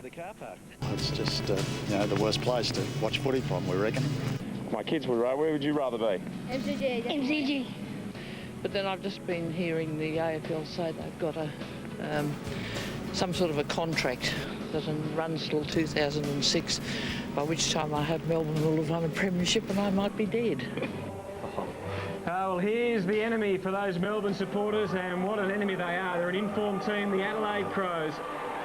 The car park. It's just, the worst place to watch footy from, we reckon. My kids would, right? Where would you rather be? MCG. MCG. But then I've just been hearing the AFL say they've got some sort of a contract that runs till 2006, by which time I hope Melbourne will have won a premiership and I might be dead. Well, here's the enemy for those Melbourne supporters, and what an enemy they are. They're an informed team, the Adelaide Crows,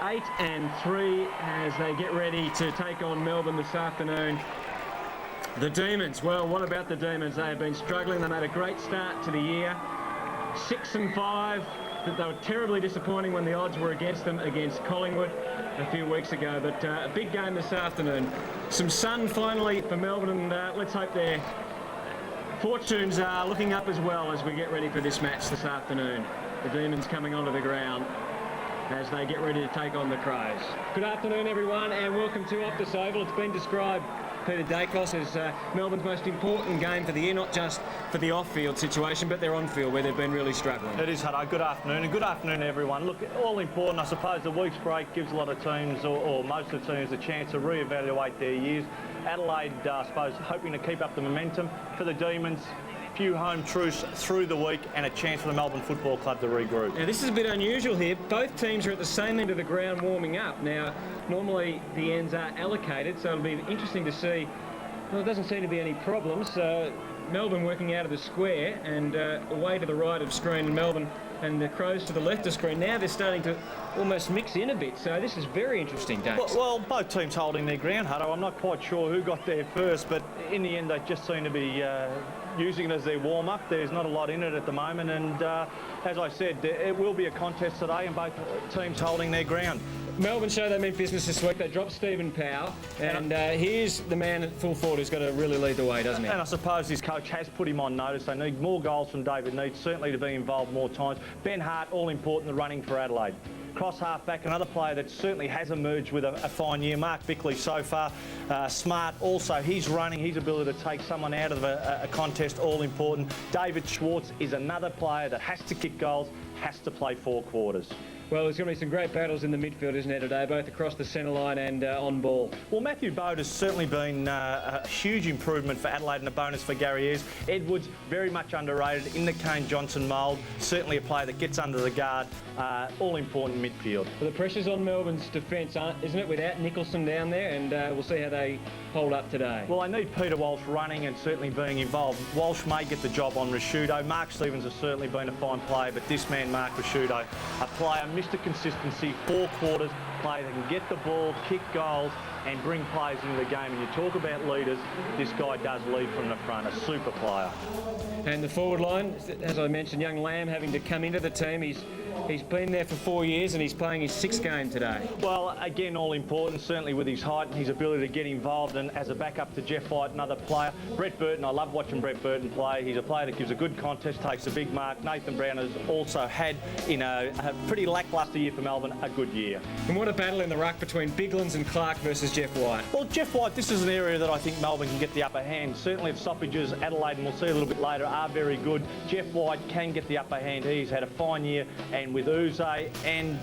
8-3 as they get ready to take on Melbourne this afternoon. The Demons, well, what about the Demons? They have been struggling. They made a great start to the year. 6-5. They were terribly disappointing when the odds were against them against Collingwood a few weeks ago. But a big game this afternoon. Some sun finally for Melbourne, and let's hope their fortunes are looking up as well as we get ready for this match this afternoon. The Demons coming onto the ground as they get ready to take on the Crows. Good afternoon, everyone, and welcome to Optus Oval. It's been described, Peter Dacos, as Melbourne's most important game for the year, not just for the off-field situation, but their on-field, where they've been really struggling. It is, Hutto. Good afternoon, and good afternoon to everyone. Look, all important, I suppose, the week's break gives a lot of teams, or most of the teams, a chance to re-evaluate their years. Adelaide, I suppose, hoping to keep up the momentum. For the Demons, few home truths through the week and a chance for the Melbourne Football Club to regroup. Now, this is a bit unusual here. Both teams are at the same end of the ground warming up. Now, normally the ends are allocated, so it'll be interesting to see. Well, it doesn't seem to be any problems. Melbourne working out of the square and away to the right of screen in Melbourne, and the Crows to the left of screen. Now they're starting to almost mix in a bit, so this is very interesting, Dax. Well, both teams holding their ground, Hutto. I'm not quite sure who got there first, but in the end they just seem to be using it as their warm-up. There's not a lot in it at the moment, and as I said, it will be a contest today, and both teams holding their ground. Melbourne show they meant business this week. They dropped Stephen Powell, and here's the man at full forward who's got to really lead the way, doesn't he? And I suppose his coach has put him on notice. They need more goals from David Neate, certainly to be involved more times. Ben Hart, all important, the running for Adelaide. Cross half-back, another player that certainly has emerged with a fine year. Mark Bickley so far. Smart also, he's running, his ability to take someone out of a contest, all important. David Schwartz is another player that has to kick goals, has to play 4 quarters. Well, there's going to be some great battles in the midfield, isn't there, today, both across the centre line and on ball. Well, Matthew Bode has certainly been a huge improvement for Adelaide and a bonus for Gary Ayres. Edwards, very much underrated in the Kane Johnson mould. Certainly a player that gets under the guard. All important midfield. Well, the pressure's on Melbourne's defence, isn't it, without Nicholson down there, and we'll see how they hold up today. Well, I need Peter Walsh running and certainly being involved. Walsh may get the job on Rashudo. Mark Stevens has certainly been a fine player, but this man, Mark Rashudo, a player, Mr. Consistency, 4 quarters, player that can get the ball, kick goals and bring players into the game. And you talk about leaders, this guy does lead from the front, a super player. And the forward line, as I mentioned, young Lamb having to come into the team. He's been there for 4 years and he's playing his 6th game today. Well, again, all important, certainly with his height and his ability to get involved, and as a backup to Jeff White, another player. Brett Burton, I love watching Brett Burton play. He's a player that gives a good contest, takes a big mark. Nathan Brown has also had, in a pretty lacklustre year for Melbourne, a good year. And what a battle in the ruck between Biglands and Clark versus Jeff White. Well, Jeff White, this is an area that I think Melbourne can get the upper hand. Certainly if stoppages, Adelaide, and we'll see a little bit later, are very good. Jeff White can get the upper hand. He's had a fine year, and with Uze and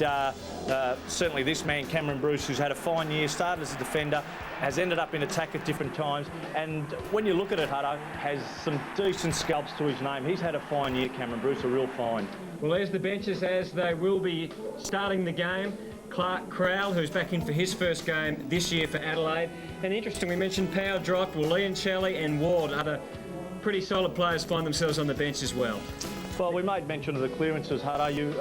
certainly this man, Cameron Bruce, who's had a fine year, started as a defender, has ended up in attack at different times, and when you look at it, Hutto, has some decent scalps to his name. He's had a fine year, Cameron Bruce, a real fine. Well, there's the benches as they will be starting the game. Clark Crowell, who's back in for his first game this year for Adelaide. And interesting, we mentioned Powell dropped. Well, Leon Shelley and Ward, other pretty solid players, find themselves on the bench as well. Well, we made mention of the clearances, Hutto. You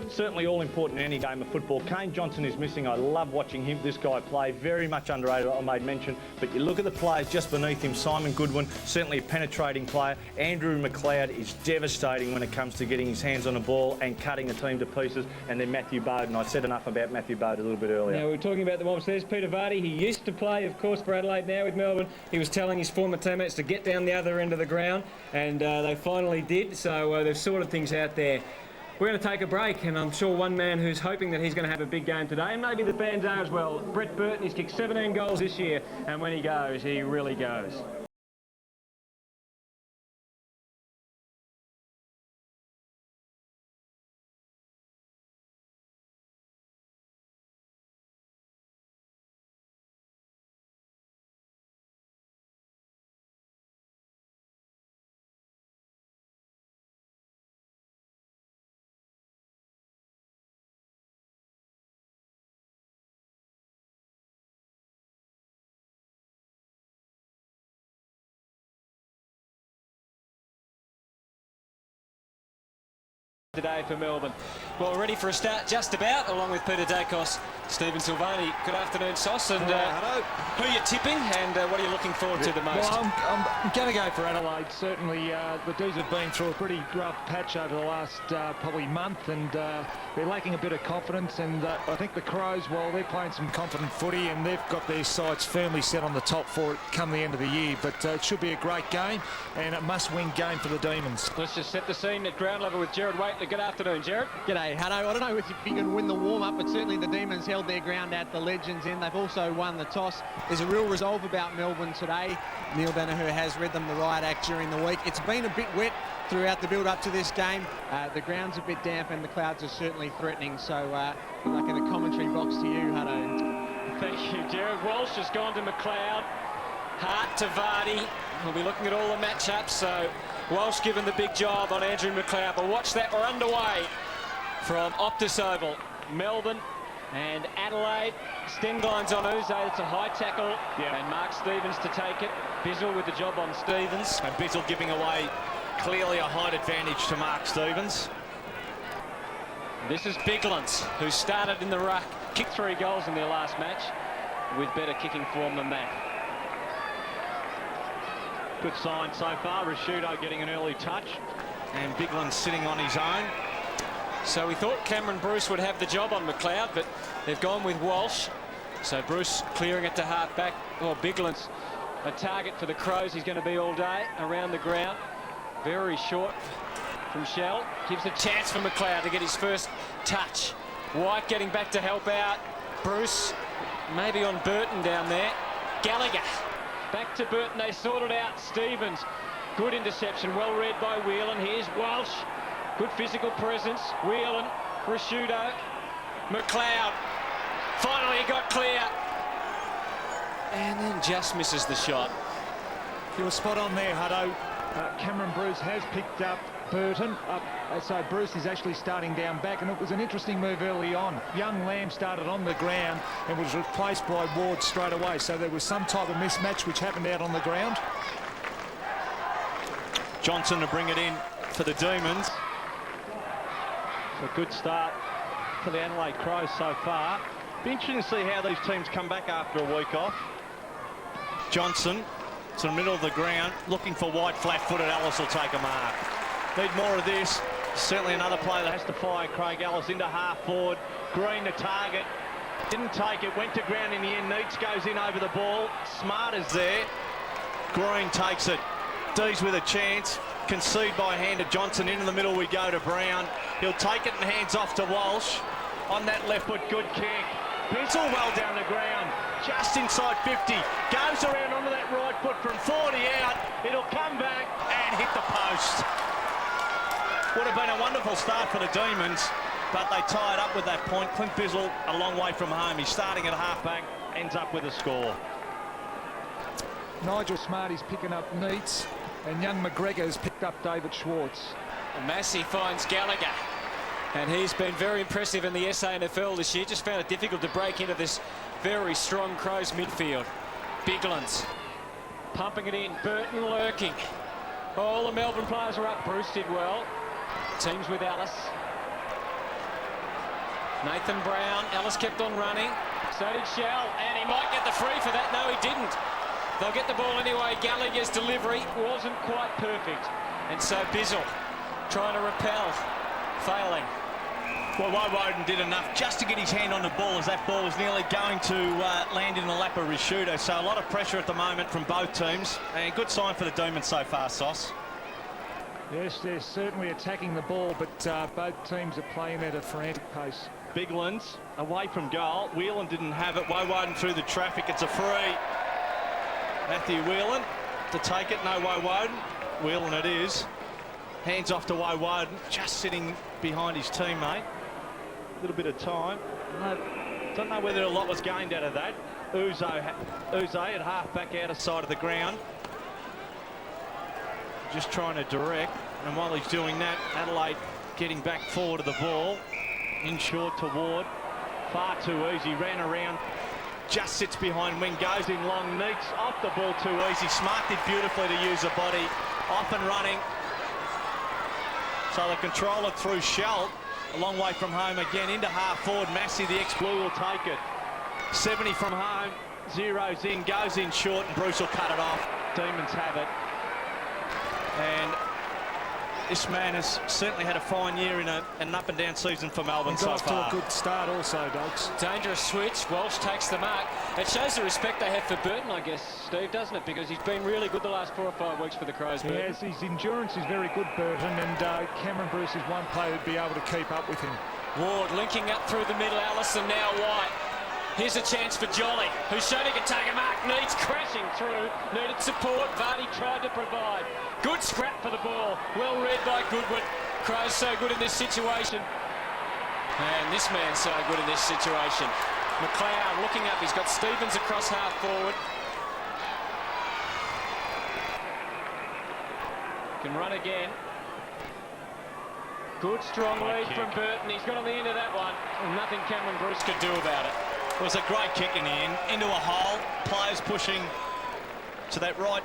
certainly all important in any game of football. Kane Johnson is missing. I love watching this guy play. Very much underrated, I made mention. But you look at the players just beneath him. Simon Goodwin, certainly a penetrating player. Andrew McLeod is devastating when it comes to getting his hands on the ball and cutting a team to pieces. And then Matthew Bowden. I said enough about Matthew Bowden a little bit earlier. Now, we were talking about the Mobs. There's Peter Vardy. He used to play, of course, for Adelaide, now with Melbourne. He was telling his former teammates to get down the other end of the ground, and they finally did. So they've sorted things out there. We're going to take a break, and I'm sure one man who's hoping that he's going to have a big game today, and maybe the fans are as well, Brett Burton. He's kicked 17 goals this year, and when he goes, he really goes. today for Melbourne. Well, ready for a start just about, along with Peter Dacos, Stephen Silvani. Good afternoon, Sauce. And who are you tipping, and what are you looking forward to the most? Well, I'm going to go for Adelaide. Certainly, the Doos have been through a pretty rough patch over the last probably month, and they're lacking a bit of confidence. And I think the Crows, well, they're playing some confident footy, and they've got their sights firmly set on the top for it come the end of the year. But it should be a great game, and a must-win game for the Demons. Let's just set the scene at ground level with Jared Waitley. Good afternoon, Jared. G'day, Hutto. I don't know if you can win the warm-up, but certainly the Demons held their ground at the Legends End. They've also won the toss. There's a real resolve about Melbourne today. Neil Danaher has read them the riot act during the week. It's been a bit wet throughout the build-up to this game. The ground's a bit damp and the clouds are certainly threatening. So, good luck in the commentary box to you, Hutto. Thank you, Jared. Walsh has gone to McLeod. Hart to Vardy. We'll be looking at all the matchups. So, Walsh given the big job on Andrew McLeod. But watch that, we're underway from Optus Oval. Melbourne and Adelaide. Stengline's on Uze. It's a high tackle. And Mark Stevens to take it. Bizzle with the job on Stevens. And Bizzle giving away clearly a height advantage to Mark Stevens. This is Biglands, who started in the ruck. Kicked 3 goals in their last match with better kicking form than that. Good sign so far. Rashudo getting an early touch. And Bigland sitting on his own. So we thought Cameron Bruce would have the job on McLeod, but they've gone with Walsh. So Bruce clearing it to half back. Well, Bigland's a target for the Crows. He's going to be all day around the ground. Very short from Shell. Gives a chance for McLeod to get his first touch. White getting back to help out. Bruce maybe on Burton down there. Gallagher. Back to Burton. They sorted out Stevens. Good interception. Well read by Whelan. Here's Walsh. Good physical presence. Whelan, Rashudo, McLeod. Finally he got clear. And then just misses the shot. You were spot on there, Hutto. Cameron Bruce has picked up Burton. So Bruce is actually starting down back, and it was an interesting move early on. Young Lamb started on the ground and was replaced by Ward straight away. So there was some type of mismatch which happened out on the ground. Johnson to bring it in for the Demons. A good start for the Adelaide Crows so far. Be interesting to see how these teams come back after a week off. Johnson to the middle of the ground, looking for White, flat-footed. Ellis will take a mark. Need more of this. Certainly another player that has to fire. Craig Ellis into half forward. Green to target. Didn't take it. Went to ground in the end. Neitz goes in over the ball. Smart is there. Green takes it. D's with a chance. Concede by hand to Johnson. Into the middle we go to Brown. He'll take it and hands off to Walsh. On that left foot, good kick. Bizzle well down the ground. Just inside 50. Goes around onto that right foot from 40 out. It'll come back and hit the post. Would have been a wonderful start for the Demons, but they tied up with that point. Clint Bizzle a long way from home. He's starting at halfback, ends up with a score. Nigel Smarty's picking up Neitz, and young McGregor has picked up David Schwartz. Massey finds Gallagher, and he's been very impressive in the SANFL this year. Just found it difficult to break into this very strong Crows midfield. Biglands pumping it in. Burton lurking. All the Melbourne players are up. Bruce did well. Teams with Ellis. Nathan Brown. Ellis kept on running. So did Shell, and he might get the free for that. No, he didn't. They'll get the ball anyway. Gallagher's delivery wasn't quite perfect. And so Bizzle trying to repel, failing. Well, Woden did enough just to get his hand on the ball as that ball was nearly going to land in the lap of Rashudo. So a lot of pressure at the moment from both teams. And good sign for the Demons so far, Sauce. Yes, they're certainly attacking the ball, but both teams are playing at a frantic pace. Biglands away from goal. Whelan didn't have it. Woden through the traffic. It's a free. Matthew Whelan to take it. No Woden. Whelan it is. Hands off to Woden, just sitting behind his teammate. A little bit of time. Don't know whether a lot was gained out of that. Uze at half back out of side of the ground. Just trying to direct. And while he's doing that, Adelaide getting back forward of the ball. In short to Ward. Far too easy. Ran around. Just sits behind wing. Goes in long. Neatz off the ball too easy. Smart did beautifully to use the body. Off and running. So they control it through Schelt. A long way from home again into half forward. Massey, the ex-Blue, will take it. 70 from home. Zeroes in, goes in short, and Bruce will cut it off. Demons have it. And this man has certainly had a fine year in an up-and-down season for Melbourne so far. Got off to a good start also, Dogs. Dangerous switch. Walsh takes the mark. It shows the respect they have for Burton, I guess, Steve, doesn't it? Because he's been really good the last 4 or 5 weeks for the Crows. Yes, his endurance is very good, Burton, and Cameron Bruce is one player to be able to keep up with him. Ward linking up through the middle. Allison now White. Here's a chance for Jolly, who's shown he can take a mark. Needs crashing through. Needed support. Vardy tried to provide. Good scrap for the ball. Well read by Goodwin. Crows so good in this situation. And this man's so good in this situation. McLeod looking up. He's got Stevens across half forward. Can run again. Good strong lead from Burton. He's got on the end of that one. And nothing Cameron Bruce could do about it. It was a great kick in the end, into a hole. Players pushing to that right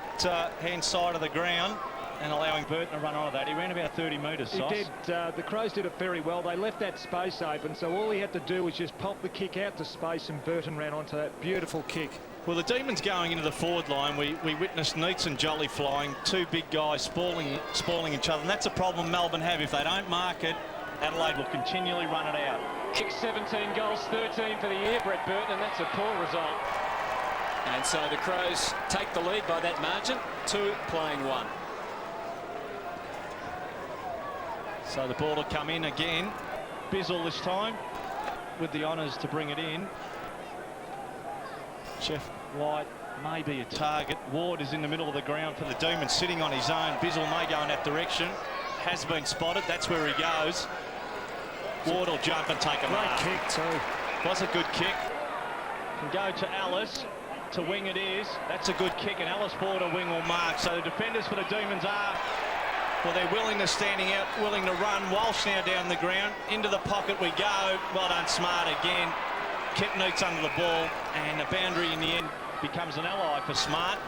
hand side of the ground and allowing Burton to run onto that. He ran about 30 metres, Sauce. He did. The Crows did it very well. They left that space open, so all he had to do was just pop the kick out to space, and Burton ran onto that beautiful kick. Well, the Demons going into the forward line, we witnessed Neitz and Jolly flying, 2 big guys spoiling each other, and that's a problem Melbourne have. If they don't mark it, Adelaide will continually run it out. Kicked 17 goals, 13 for the year, Brett Burton, and that's a poor result. And so the Crows take the lead by that margin, 2 playing 1. So the ball will come in again. Bizzle this time with the honours to bring it in. Jeff White may be a target. Ward is in the middle of the ground for the Demons, sitting on his own. Bizzle may go in that direction. Has been spotted. That's where he goes. Ward will jump and take a mark. Great kick too. Was a good kick. Can go to Alice. To wing it is. That's a good kick, and Alice forward a wing will mark. So the defenders for the Demons are, well, they're willing to standing out, willing to run. Walsh now down the ground. Into the pocket we go. Well done, Smart again. Kept Neitz under the ball, and the boundary in the end becomes an ally for Smart.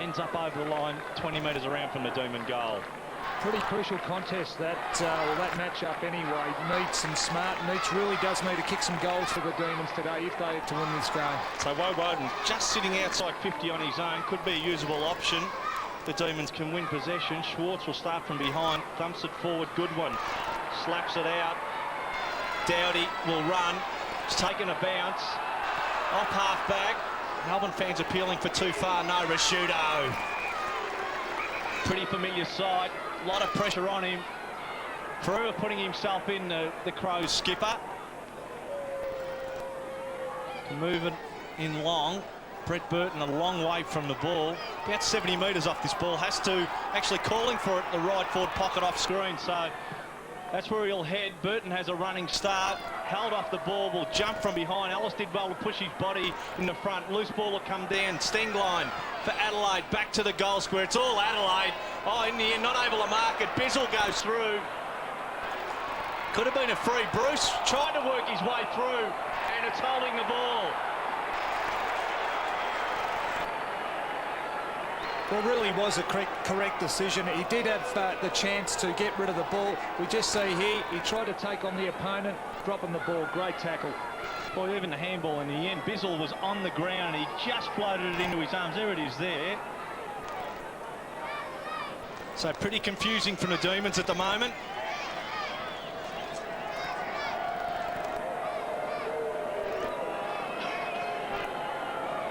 Ends up over the line, 20 metres around from the Demon goal. Pretty crucial contest, that match-up anyway. Neitz and Smart. Neitz really does need to kick some goals for the Demons today if they are to win this game. So Woden just sitting outside 50 on his own, could be a usable option. The Demons can win possession. Schwartz will start from behind, thumps it forward, Goodwin slaps it out. Dowdy will run. He's taken a bounce. Off half-back. Melbourne fans appealing for too far. No, Rashudo. Pretty familiar side. A lot of pressure on him. Forever putting himself in the Crows skipper. Moving in long. Brett Burton a long way from the ball. About 70 metres off this ball. Has to actually calling for it the right forward pocket off screen. So that's where he'll head. Burton has a running start. Held off the ball. Will jump from behind. Ellis did well to push his body in the front. Loose ball will come down. Sting line for Adelaide. Back to the goal square. It's all Adelaide. Oh, in the end, not able to mark it. Bizzle goes through. Could have been a free. Bruce tried to work his way through, and it's holding the ball. Well, really was a correct decision. He did have the chance to get rid of the ball. We just see here, he tried to take on the opponent, dropping the ball. Great tackle. Well, even the handball in the end, Bizzle was on the ground. He just floated it into his arms. There it is there. So pretty confusing from the Demons at the moment.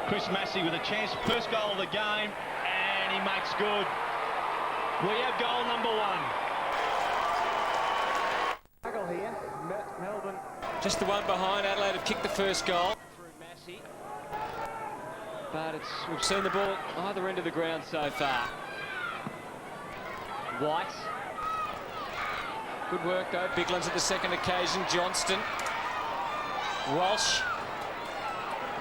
Chris Massey with a chance. First goal of the game. And he makes good. We have goal number 1. Here, Melbourne. Just the one behind. Adelaide have kicked the first goal through Massey. But we've seen the ball either end of the ground so far. White. Good work though. Biglan's at the second occasion. Johnston. Walsh.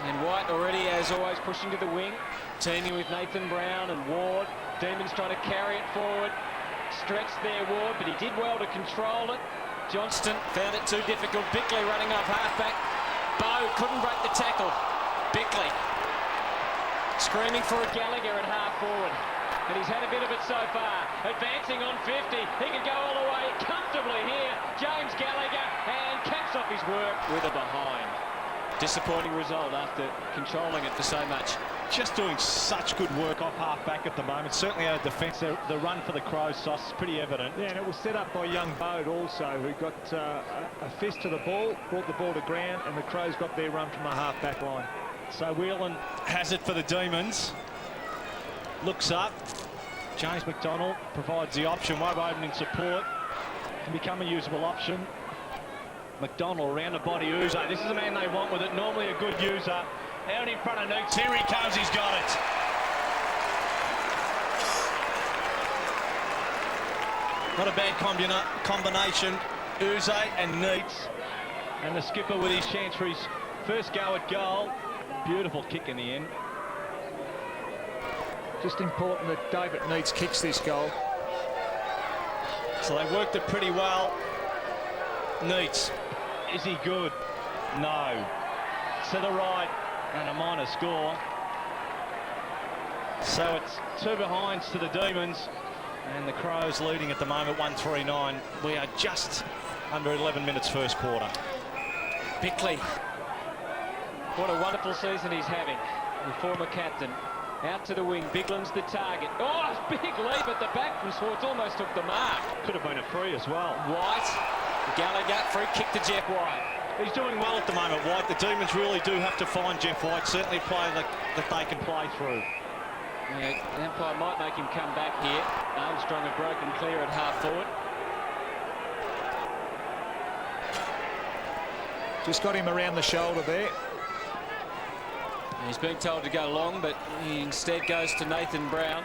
And White already, as always, pushing to the wing. Teaming with Nathan Brown and Ward. Demons trying to carry it forward. Stretched there, Ward, but he did well to control it. Johnston found it too difficult. Bickley running off halfback. Bow couldn't break the tackle. Bickley screaming for a Gallagher at half forward. and he's had a bit of it so far. Advancing on 50, he could go all the way comfortably here. James Gallagher, and caps off his work with a behind. Disappointing result after controlling it for so much. Just doing such good work off half-back at the moment. Certainly out of defence, the run for the Crows, Sauce, is pretty evident. Yeah, and it was set up by young Bode also, who got a fist to the ball, brought the ball to ground, and the Crows got their run from the half-back line. So Whelan has it for the Demons. Looks up. James McDonald provides the option. Wide opening support. Can become a usable option. McDonald around the body. Uzo. This is a man they want with it. Normally a good user. Out in front of Nooks. Here he comes. He's got it. Not a bad combination. Uzo and Neitz. And the skipper with his chance for his first go at goal. Beautiful kick in the end. Just important that David Neitz kicks this goal. So they worked it pretty well. Neitz. Is he good? No. To the right. And a minor score. So it's 2 behinds to the Demons. And the Crows leading at the moment, 1-3-9. We are just under 11 minutes first quarter. Bickley. What a wonderful season he's having. The former captain. Out to the wing. Bigland's the target. Oh, big leap at the back from Swartz. Almost took the mark. Could have been a free as well. White. Gallagher. Free kick to Jeff White. He's doing well at the moment, White. The Demons really do have to find Jeff White. Certainly a player that they can play through. Yeah, the umpire might make him come back here. Armstrong had broken clear at half forward. Just got him around the shoulder there. He's been told to go long, but he instead goes to Nathan Brown.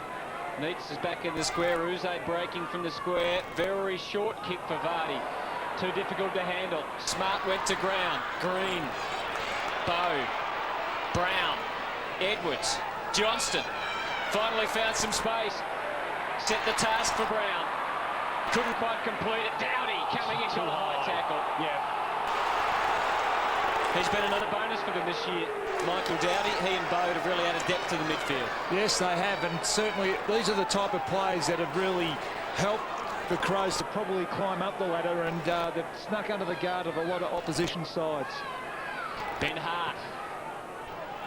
Neitz is back in the square. Uze breaking from the square. Very short kick for Vardy. Too difficult to handle. Smart went to ground. Green. Bowe. Brown. Edwards. Johnston. Finally found some space. Set the task for Brown. Couldn't quite complete it. Dowdy coming into the high tackle. Yeah. He's been another bonus for them this year. Michael Dowdy, he and Bode have really added depth to the midfield. Yes, they have, and certainly these are the type of players that have really helped the Crows to probably climb up the ladder, and they've snuck under the guard of a lot of opposition sides. Ben Hart.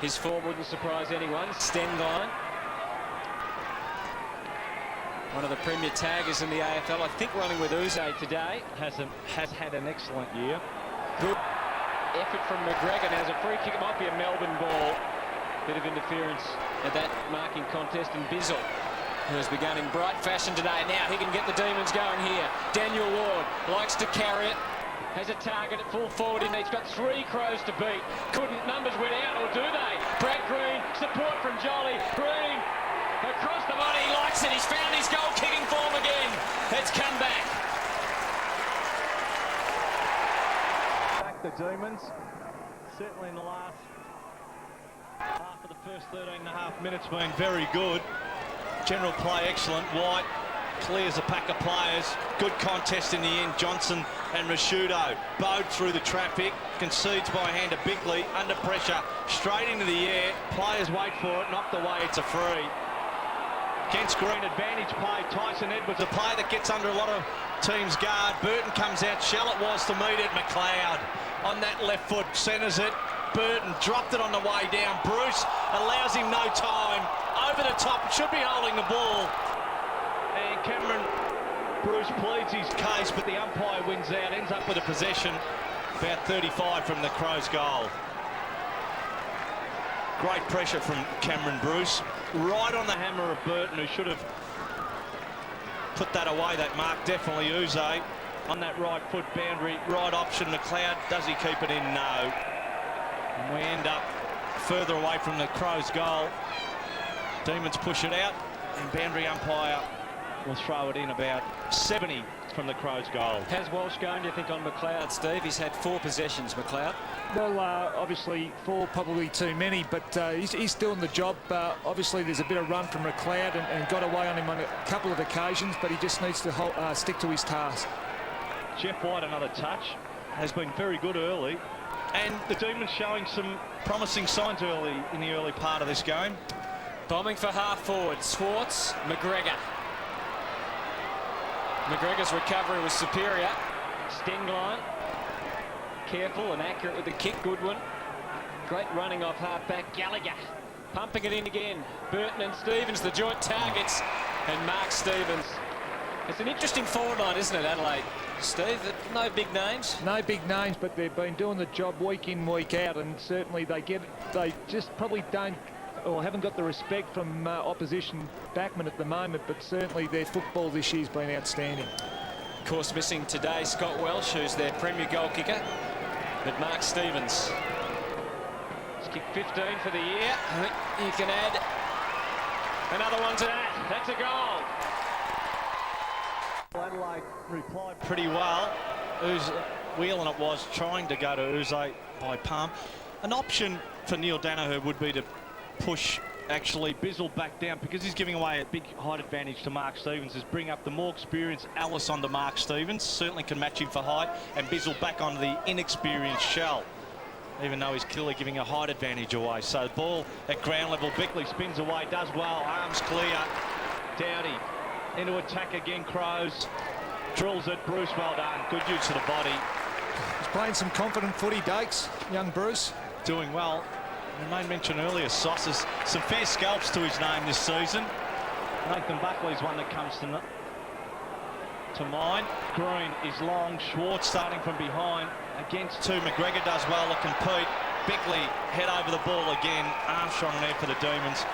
His form wouldn't surprise anyone. Stenglein. One of the premier taggers in the AFL. I think running with Uze today. Has had an excellent year. Good effort from McGregor. Now, as a free kick, it might be a Melbourne ball. Bit of interference at that marking contest. And Bizzle, who has begun in bright fashion today. Now he can get the Demons going here. Daniel Ward likes to carry it. Has a target at full forward in. He's got 3 Crows to beat. Couldn't numbers win out, or do they? Brad Green, support from Jolly. Green across the body. He likes it. He's found his goal-kicking form again. It's come back. The Demons, certainly in the last half of the first 13.5 minutes, been very good. General play excellent. White clears a pack of players. Good contest in the end. Johnson and Rashudo. Bode through the traffic. Concedes by hand to Bickley. Under pressure. Straight into the air. Players wait for it. Knocked away. It's a free. Against Green, advantage play. Tyson Edwards, a player that gets under a lot of teams' guard. Burton comes out. Shell it was to meet it. McLeod on that left foot centres it. Burton dropped it on the way down. Bruce allows him no time. Over the top, should be holding the ball. And Cameron Bruce pleads his case, but the umpire wins out. Ends up with a possession about 35 from the Crows' goal. Great pressure from Cameron Bruce. Right on the hammer of Burton, who should have put that away, that mark. Definitely Uze on that right foot boundary. Right option, McLeod. Does he keep it in? No. And we end up further away from the Crows' goal. Demons push it out, and boundary umpire will throw it in about 70 from the Crows' goal. How's Walsh going, do you think, on McLeod, Steve? He's had 4 possessions, McLeod. Well, obviously 4 probably too many, but he's doing the job. Obviously there's a bit of run from McLeod and got away on him on a couple of occasions, but he just needs to stick to his task. Jeff White, another touch, has been very good early, and the Demons showing some promising signs early in the early part of this game. Bombing for half forward. Schwartz, McGregor. McGregor's recovery was superior. Stengline, careful and accurate with the kick. Goodwin. Great running off half-back. Gallagher pumping it in again. Burton and Stevens, the joint targets. And Mark Stevens. It's an interesting forward line, isn't it, Adelaide? Steve, no big names. No big names, but they've been doing the job week in, week out, and certainly they just probably don't or haven't got the respect from opposition backmen at the moment, but certainly their football this year's been outstanding. Of course, missing today Scott Welsh, who's their premier goal kicker, but Mark Stevens. It's kick 15 for the year. You can add Another one to that. That's a goal. Adelaide replied pretty well. Whelan it was trying to go to Uze by Palm. An option for Neil Danaher would be to push actually Bizzle back down, because he's giving away a big height advantage to Mark Stevens, is bring up the more experienced Alice onto Mark Stevens. Certainly can match him for height, and Bizzle back onto the inexperienced Shell, even though he's clearly giving a height advantage away. So the ball at ground level, Bickley spins away, does well, arms clear. Dowdy into attack again, Crows. Drills it, Bruce, well done. Good use of the body. He's playing some confident footy, Dakes, young Bruce. Doing well. I made mention earlier, Sauce has some fair scalps to his name this season. Nathan Buckley's one that comes to mind. Green is long, Schwartz starting from behind. Against two, McGregor does well to compete. Bickley head over the ball again. Armstrong there for the Demons.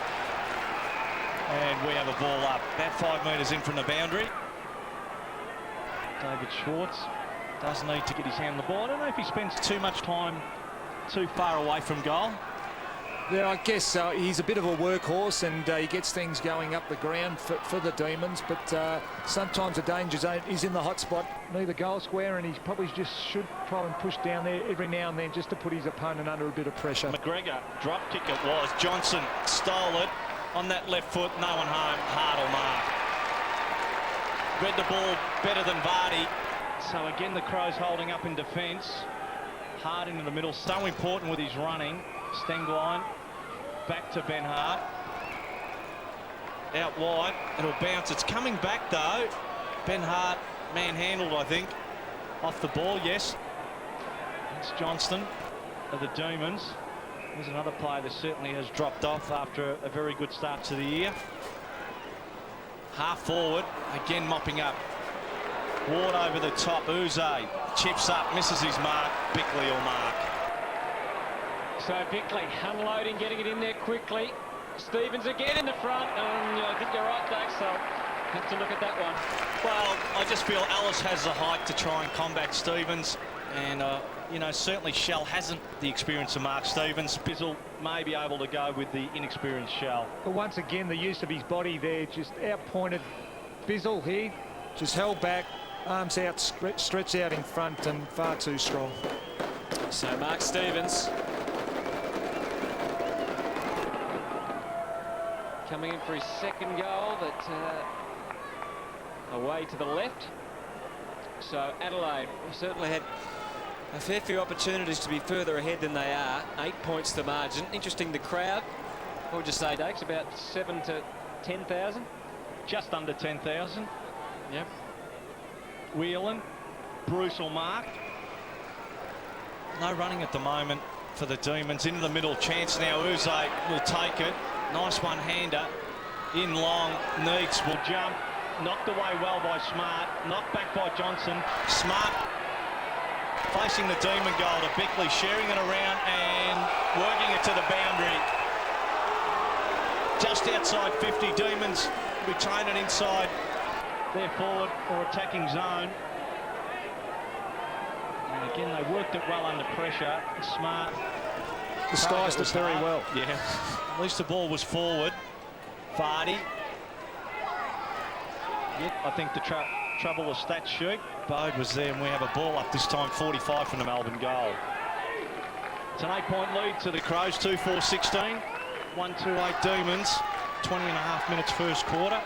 And we have a ball up, about 5 metres in from the boundary. David Schwartz does need to get his hand on the ball. I don't know if he spends too much time too far away from goal. Yeah, I guess he's a bit of a workhorse, and he gets things going up the ground for the Demons, but sometimes the danger zone is in the hot spot near the goal square, and he probably just should try and push down there every now and then just to put his opponent under a bit of pressure. McGregor, drop kick it was. Johnson stole it on that left foot. No one home. Hardle mark. Read the ball better than Vardy. So again, the Crows holding up in defence. Hard into the middle. So important with his running. Stengline. Back to Ben Hart. Out wide. It'll bounce. It's coming back though. Ben Hart manhandled, I think. Off the ball, yes. It's Johnston of the Demons. There's another player that certainly has dropped off after a very good start to the year. Half forward. Again mopping up. Ward over the top. Uze chips up, misses his mark. Bickley will mark. So Bickley unloading, getting it in there quickly. Stevens again in the front, and I think you're right, Dave, so have to look at that one. Well, I just feel Alice has the height to try and combat Stevens, and you know, certainly Shell hasn't the experience of Mark Stevens. Bizzle may be able to go with the inexperienced Shell. But once again, the use of his body there just outpointed Bizzle here, just held back, arms out, stretched out in front, and far too strong. So Mark Stevens coming in for his second goal, but away to the left. So Adelaide certainly had a fair few opportunities to be further ahead than they are. 8 points the margin. Interesting, the crowd, what would you say, Dakes? about 7 to 10,000? Just under 10,000. Yep. Whelan, Bruce will mark. No running at the moment for the Demons. Into the middle, chance now. Uze will take it. Nice one-hander. In long, Neats will jump. Knocked away well by Smart. Knocked back by Johnson. Smart facing the Demon goal to Bickley, sharing it around and working it to the boundary. Just outside 50, Demons retain it inside their forward or attacking zone. And again, they worked it well under pressure. Smart Disguised it very well. Yeah, at least the ball was forward. Vardy. Yep, I think the trouble was stat sheet. Bode was there, and we have a ball up this time, 45 from the Melbourne goal. It's an 8-point lead to the Crows, 2-4-16. 1-2-8 Demons, 20.5 minutes first quarter.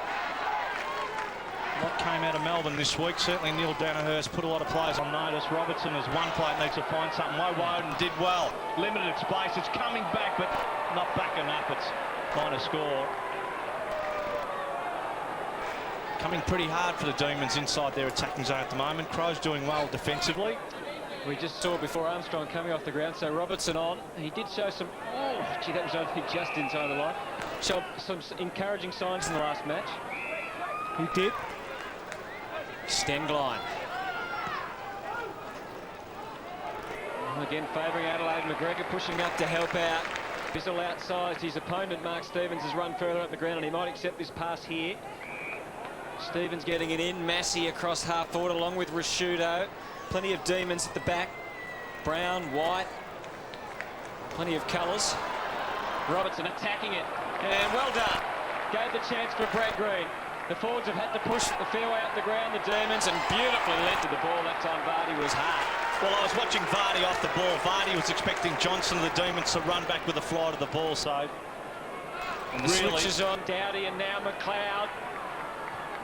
What came out of Melbourne this week? Certainly Neil Danaher has put a lot of players on notice. Robertson is one player, needs to find something. Woden did well. Limited its place. It's coming back, but not back second up, it's final score. Coming pretty hard for the Demons inside their attacking zone at the moment. Crows doing well defensively. We just saw before Armstrong coming off the ground, so Robertson on. He did show some, oh, gee, that was only just inside the line. Showed some encouraging signs in the last match. He did. Stengline. Again, favouring Adelaide. McGregor pushing up to help out. Bizzle outsized his opponent. Mark Stevens has run further up the ground, and he might accept this pass here. Stevens getting it in. Massey across half forward along with Rashudo. Plenty of Demons at the back. Brown, White. Plenty of colours. Robertson attacking it. And well done. Gave the chance for Brad Green. The forwards have had to push the fairway up the ground, the Demons, and beautifully led to the ball. That time Vardy was hard. Well, I was watching Vardy off the ball. Vardy was expecting Johnson of the Demons to run back with a fly to the ball, so... And the switches on Dowdy, and now McLeod.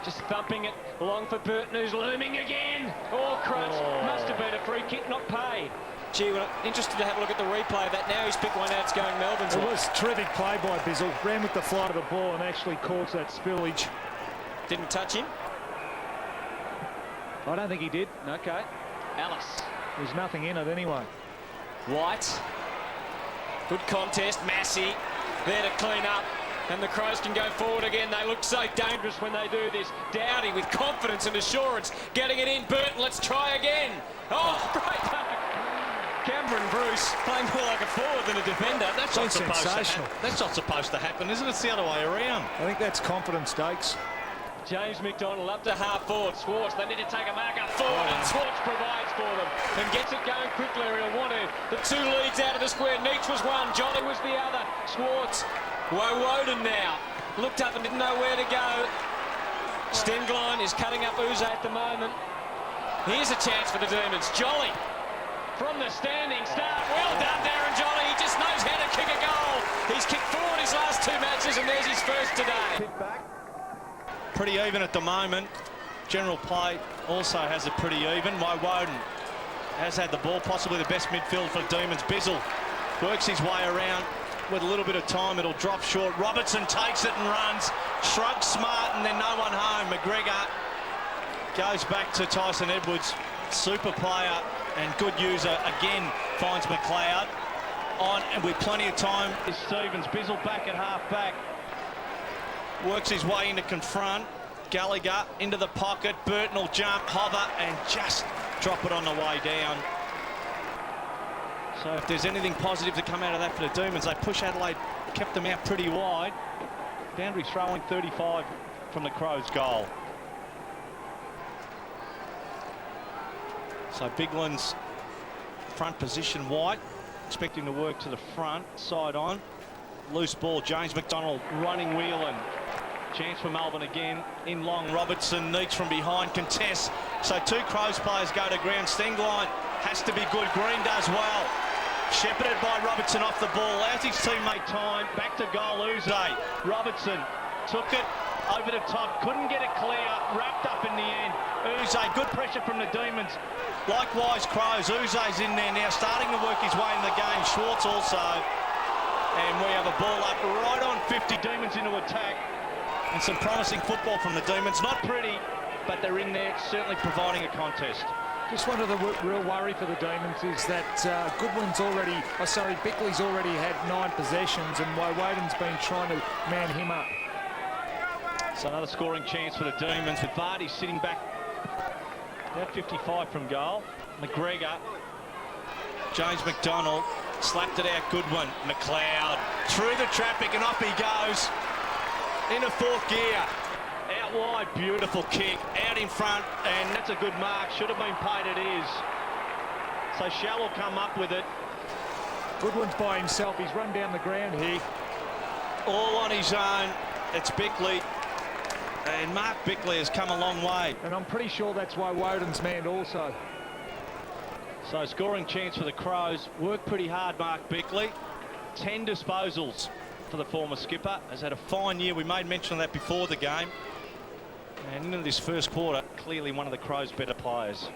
Just thumping it along for Burton, who's looming again. Oh, crunch. Must have been a free kick, not paid. Gee, well, interested to have a look at the replay of that. Now he's picked one out, it's going Melbourne's way. It was terrific play by Bizzle. Ran with the fly to the ball and actually caused that spillage. Didn't touch him. I don't think he did. Okay. Alice. There's nothing in it anyway. White. Good contest. Massey there to clean up. And the Crows can go forward again. They look so dangerous when they do this. Dowdy with confidence and assurance. Getting it in. Burton, let's try again. Oh, great mark. Cameron Bruce playing more like a forward than a defender. That's not supposed to happen, isn't it? It's the other way around. I think that's confidence, Dakes. James McDonald up to half forward. Schwartz, they need to take a mark up forward, and Schwartz provides for them and gets it going quickly. He'll want to. The two leads out of the square. Neach was one, Jolly was the other. Schwartz, Woden now looked up and didn't know where to go. Stengline is cutting up Uze at the moment. Here's a chance for the Demons. Jolly from the standing start. Well done, Darren Jolly. He just knows how to kick a goal. He's kicked forward his last two matches, and there's his first today. Pretty even at the moment. General play also has it pretty even. Woden has had the ball, possibly the best midfield for the Demons. Bizzle works his way around with a little bit of time. It'll drop short. Robertson takes it and runs. Shrugs smart, and then no one home. McGregor goes back to Tyson Edwards. Super player and good user. Again finds McLeod on, and with plenty of time is Stevens. Bizzle back at half back. Works his way in to confront. Gallagher into the pocket. Burton will jump, hover, and just drop it on the way down. So if there's anything positive to come out of that for the Demons, they push Adelaide, kept them out pretty wide. Boundary throwing 35 from the Crows' goal. So Bigland's front position, White, expecting to work to the front, side on. Loose ball, James McDonald running wheeling. Chance for Melbourne again. In long, Robertson, Neach from behind, contests. So two Crows players go to ground. Stengline has to be good. Green does well. Shepherded by Robertson off the ball. Allows his teammate time. Back to goal, Uze. Robertson took it over the top. Couldn't get it clear. Wrapped up in the end. Uze, good pressure from the Demons. Likewise, Crows. Uze's in there now, starting to work his way in the game. Schwartz also. And we have a ball up right on 50. Demons into attack. And some promising football from the Demons. Not pretty, but they're in there, certainly providing a contest. Just one of the real worry for the Demons is that Bickley's already had 9 possessions, and Woden's been trying to man him up. So another scoring chance for the Demons, with Vardy sitting back about 55 from goal. McGregor, James McDonald slapped it out. Goodwin, McLeod through the traffic, and up he goes into fourth gear. Out wide, beautiful kick. Out in front, and that's a good mark. Should have been paid, it is. So Shell will come up with it. Goodwin's by himself. He's run down the ground here. All on his own. It's Bickley. And Mark Bickley has come a long way. And I'm pretty sure that's why Woden's manned also. So scoring chance for the Crows. Worked pretty hard, Mark Bickley. 10 disposals for the former skipper. Has had a fine year. We made mention of that before the game. And into this first quarter, clearly one of the Crows' better players.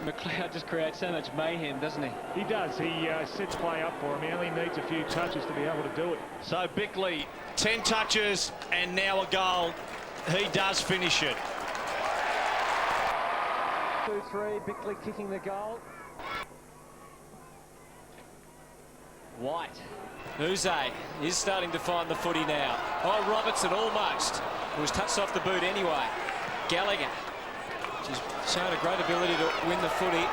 McLeod just creates so much mayhem, doesn't he? He does. He sets play up for him. He only needs a few touches to be able to do it. So Bickley, 10 touches and now a goal. He does finish it. 2-3, Bickley kicking the goal. White. Uze is starting to find the footy now. Oh, Robertson almost. It was touched off the boot anyway. Gallagher, she's shown a great ability to win the footy.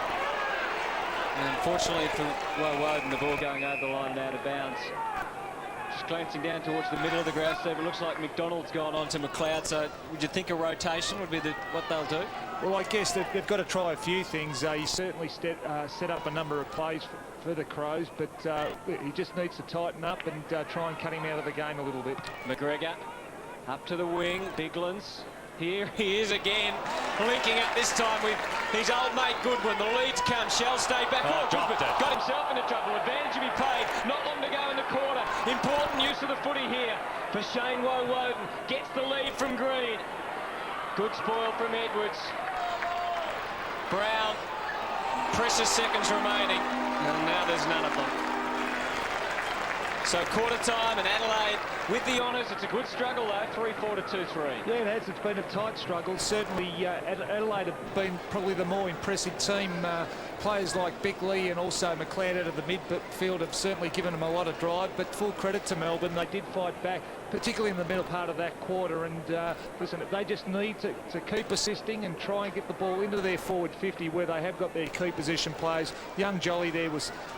And unfortunately for Woden, the ball going over the line now to bounce. Just glancing down towards the middle of the ground, Steve, it looks like McDonald's gone on to McLeod. So would you think a rotation would be what they'll do? Well, I guess they've got to try a few things. He certainly set up a number of plays for the Crows, but he just needs to tighten up and try and cut him out of the game a little bit. McGregor up to the wing. Biglands. Here he is again, linking up this time with his old mate Goodwin. The leads come. Shell stayed back. Got himself into trouble. Advantage to be paid. Not long to go in the quarter. Important use of the footy here for Shane Woden. Gets the lead from Green. Good spoil from Edwards. Brown. Precious seconds remaining. And now there's none of them. So quarter time and Adelaide with the honours. It's a good struggle though, 3-4 to 2-3. Yeah, it has. It's been a tight struggle. Certainly Adelaide have been probably the more impressive team. Players like Bickley and also McLeod out of the midfield have certainly given them a lot of drive, but full credit to Melbourne. They did fight back, particularly in the middle part of that quarter, and listen, they just need to keep assisting and try and get the ball into their forward 50 where they have got their key position players. Young Jolly there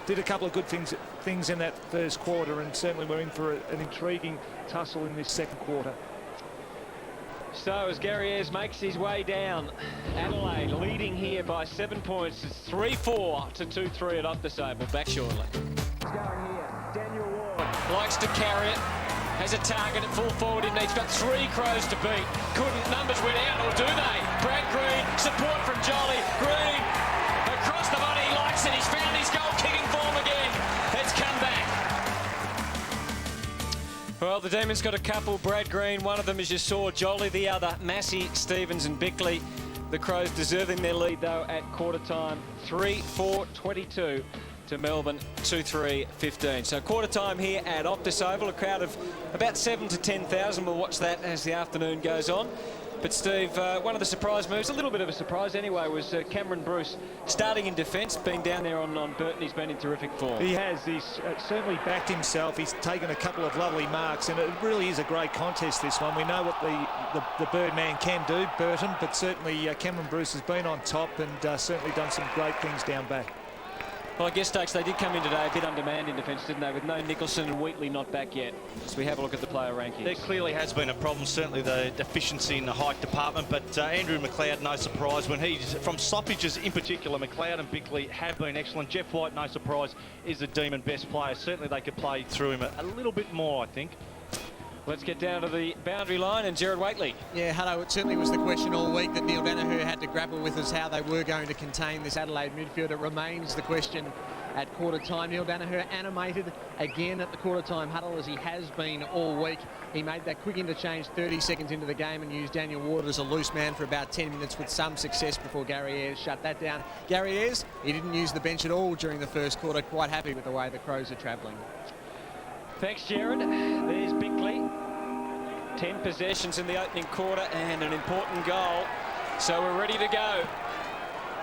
did a couple of good things in that first quarter, and certainly we're in for an intriguing tussle in this second quarter. So as Gary Ayres makes his way down, Adelaide leading here by 7 points. It's 3-4 to 2-3 at Optus. Back shortly. Going here, Daniel Ward likes to carry it. Has a target at full forward. He's got 3 Crows to beat. Couldn't. Numbers went out, or do they? Brad Green, support from Jolly. Green across the body. He likes it. He's found his goal-kicking form again. It's come back. Well, the Demons got a couple. Brad Green, one of them, as you saw. Jolly, the other. Massey, Stevens and Bickley. The Crows deserving their lead, though, at quarter time. 3-4-22 to Melbourne, 2-3-15. So quarter time here at Optus Oval. A crowd of about 7,000 to 10,000. We'll watch that as the afternoon goes on. But Steve, one of the surprise moves, a little bit of a surprise anyway, was Cameron Bruce starting in defence, being down there on Burton. He's been in terrific form. He has. He's certainly backed himself. He's taken a couple of lovely marks, and it really is a great contest, this one. We know what the Birdman can do, Burton, but certainly Cameron Bruce has been on top and certainly done some great things down back. Well, I guess, Stokes, they did come in today a bit undermanned in defence, didn't they, with no Nicholson and Wheatley not back yet. So we have a look at the player rankings. There clearly has been a problem, certainly the deficiency in the height department, but Andrew McLeod, no surprise. When he's from stoppages in particular, McLeod and Bickley have been excellent. Jeff White, no surprise, is the Demon best player. Certainly they could play through him a little bit more, I think. Let's get down to the boundary line and Jared Waitley. Yeah, Hutto, it certainly was the question all week that Neil Danaher had to grapple with, is how they were going to contain this Adelaide midfield. It remains the question at quarter time. Neil Danaher animated again at the quarter time huddle, as he has been all week. He made that quick interchange 30 seconds into the game and used Daniel Ward as a loose man for about 10 minutes with some success before Gary Ayres shut that down. Gary Ayres, he didn't use the bench at all during the first quarter. Quite happy with the way the Crows are travelling. Thanks, Jared. There's Bickley. 10 possessions in the opening quarter and an important goal. So we're ready to go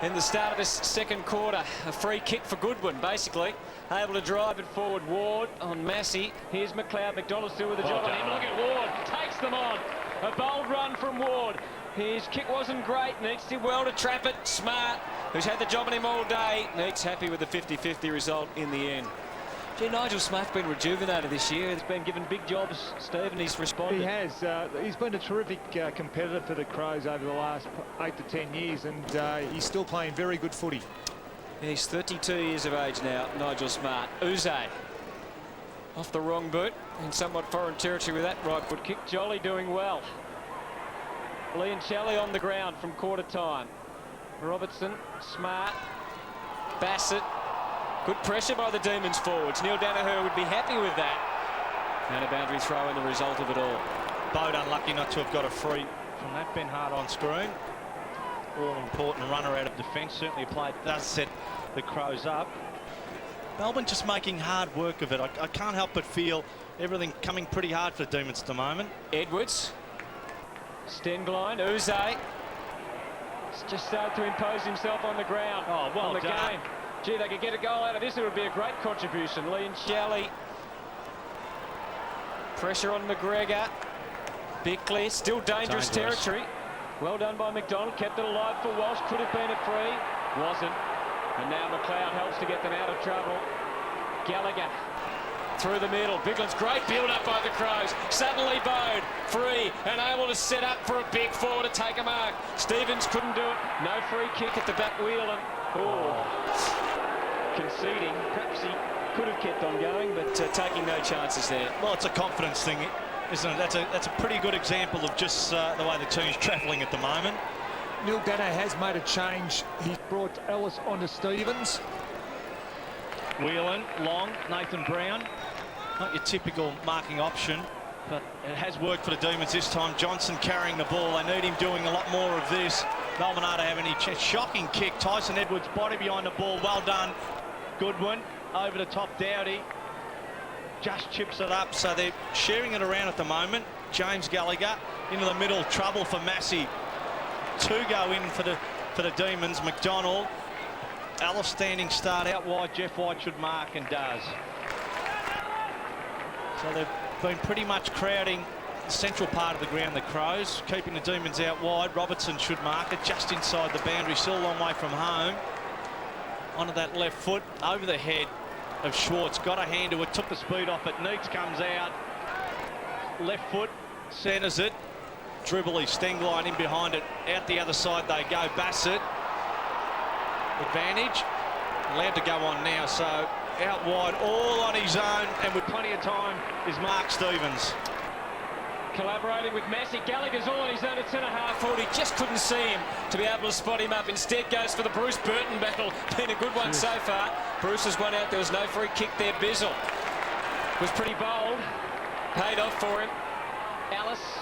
in the start of this second quarter. A free kick for Goodwin, basically. Able to drive it forward. Ward on Massey. Here's McLeod. McDonald still with the job on him. Look at Ward. Takes them on. A bold run from Ward. His kick wasn't great. Needs to do well to trap it. Smart, who's had the job on him all day. Needs happy with the 50-50 result in the end. Gee, Nigel Smart's been rejuvenated this year. He's been given big jobs, Steve, and he's responded. He has. He's been a terrific competitor for the Crows over the last 8 to 10 years, and he's still playing very good footy. He's 32 years of age now, Nigel Smart. Uze off the wrong boot in somewhat foreign territory with that right foot kick. Jolly doing well. Leoncelli on the ground from quarter time. Robertson, Smart, Bassett. Good pressure by the Demons forwards. Neil Danaher would be happy with that. And a boundary throw in the result of it all. Bode unlucky not to have got a free from that. Ben Hart on screen. all-important runner out of defence. Certainly a play that does set the Crows up. Melbourne just making hard work of it. I can't help but feel everything coming pretty hard for the Demons at the moment. Edwards. Stenglein. Uze. Just started to impose himself on the ground. Oh, well on the done. game. Gee, they could get a goal out of this. It would be a great contribution. Lee and Shelley. Pressure on McGregor. Bickley. Still dangerous territory. Well done by McDonald. Kept it alive for Walsh. Could have been a free. Wasn't. And now McLeod helps to get them out of trouble. Gallagher through the middle. Bigland's great build-up by the Crows. Suddenly Bode free and able to set up for a big four to take a mark. Stevens couldn't do it. No free kick at the back wheel and conceding. Perhaps he could have kept on going, but taking no chances there. Well, it's a confidence thing, isn't it? That's a pretty good example of just the way the team's travelling at the moment. Neil Danner has made a change. He's brought Ellis onto Stevens. Whelan, long, Nathan Brown. Not your typical marking option, but it has worked for the Demons this time. Johnson carrying the ball. They need him doing a lot more of this. Melbourne are to have any chance. Shocking kick. Tyson Edwards, body behind the ball. Well done. Goodwin over the top. Dowdy just chips it up. So they're sharing it around at the moment. James Gallagher into the middle. Trouble for Massey. Two go in for the Demons. McDonald. Ellis standing start out wide. Jeff White should mark and does. So they've been pretty much crowding the central part of the ground, the Crows, keeping the Demons out wide. Robertson should mark it just inside the boundary, still a long way from home. Onto that left foot, over the head of Schwartz. Got a hand to it, took the speed off it. Neitz comes out. Left foot, centres it. Dribbly, Stenglein in behind it. Out the other side they go. Bassett. Advantage. Allowed to go on now, so out wide, all on his own, and with plenty of time is Mark Stevens. Collaborating with Massey. Gallagher's all on his own at centre-half forward. He just couldn't see him to be able to spot him up. Instead goes for the Bruce Burton battle. Been a good one so far. Bruce has won out. There was no free kick there. Bizzle was pretty bold. Paid off for him. Alice.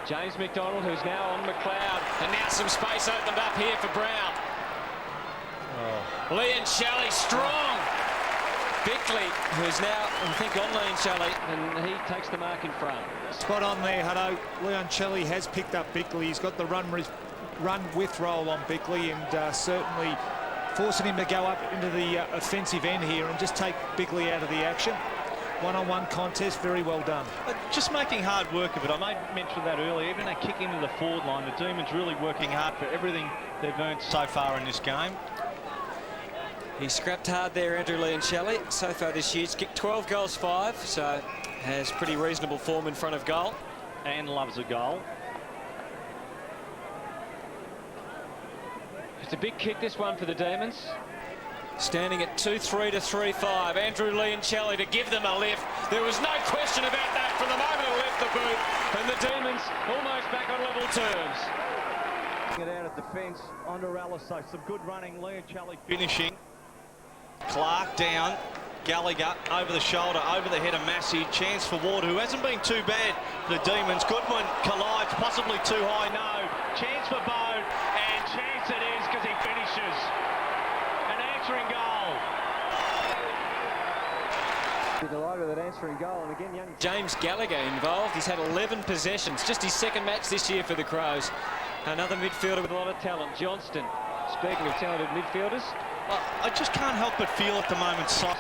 James McDonald, who's now on McLeod. And now some space opened up here for Brown. Lee and Shelley strong. Bickley, who's now, I think, on Lee and Shelley, and he takes the mark in front. Spot on there, Hutto. Leon Shelley has picked up Bickley. He's got the run with roll on Bickley, and certainly forcing him to go up into the offensive end here and just take Bickley out of the action. One-on-one contest, very well done. Just making hard work of it. I made mention of that earlier. Even they kick into the forward line, the Demons really working hard for everything they've earned so far in this game. He scrapped hard there, Andrew Lee and Shelley. So far this year, he's kicked 12 goals, 5, so has pretty reasonable form in front of goal. And loves a goal. It's a big kick, this one, for the Demons. Standing at 2-3 to 3-5. Andrew Lee and Shelley to give them a lift. There was no question about that from the moment it left the boot. And the Demons almost back on level terms. Get out of defence onto Ellis. So some good running. Lee and Shelley finishing. Clark down. Gallagher over the shoulder, over the head of Massey. Chance for Ward, who hasn't been too bad for the Demons. Goodwin collides, possibly too high. No. Chance for Bode. And chance it is because he finishes. Answering goal. Delighted with that answering goal, and again, young James Gallagher involved. He's had 11 possessions, just his second match this year for the Crows. Another midfielder with a lot of talent, Johnston. Speaking of talented midfielders, I just can't help but feel at the moment, Sos,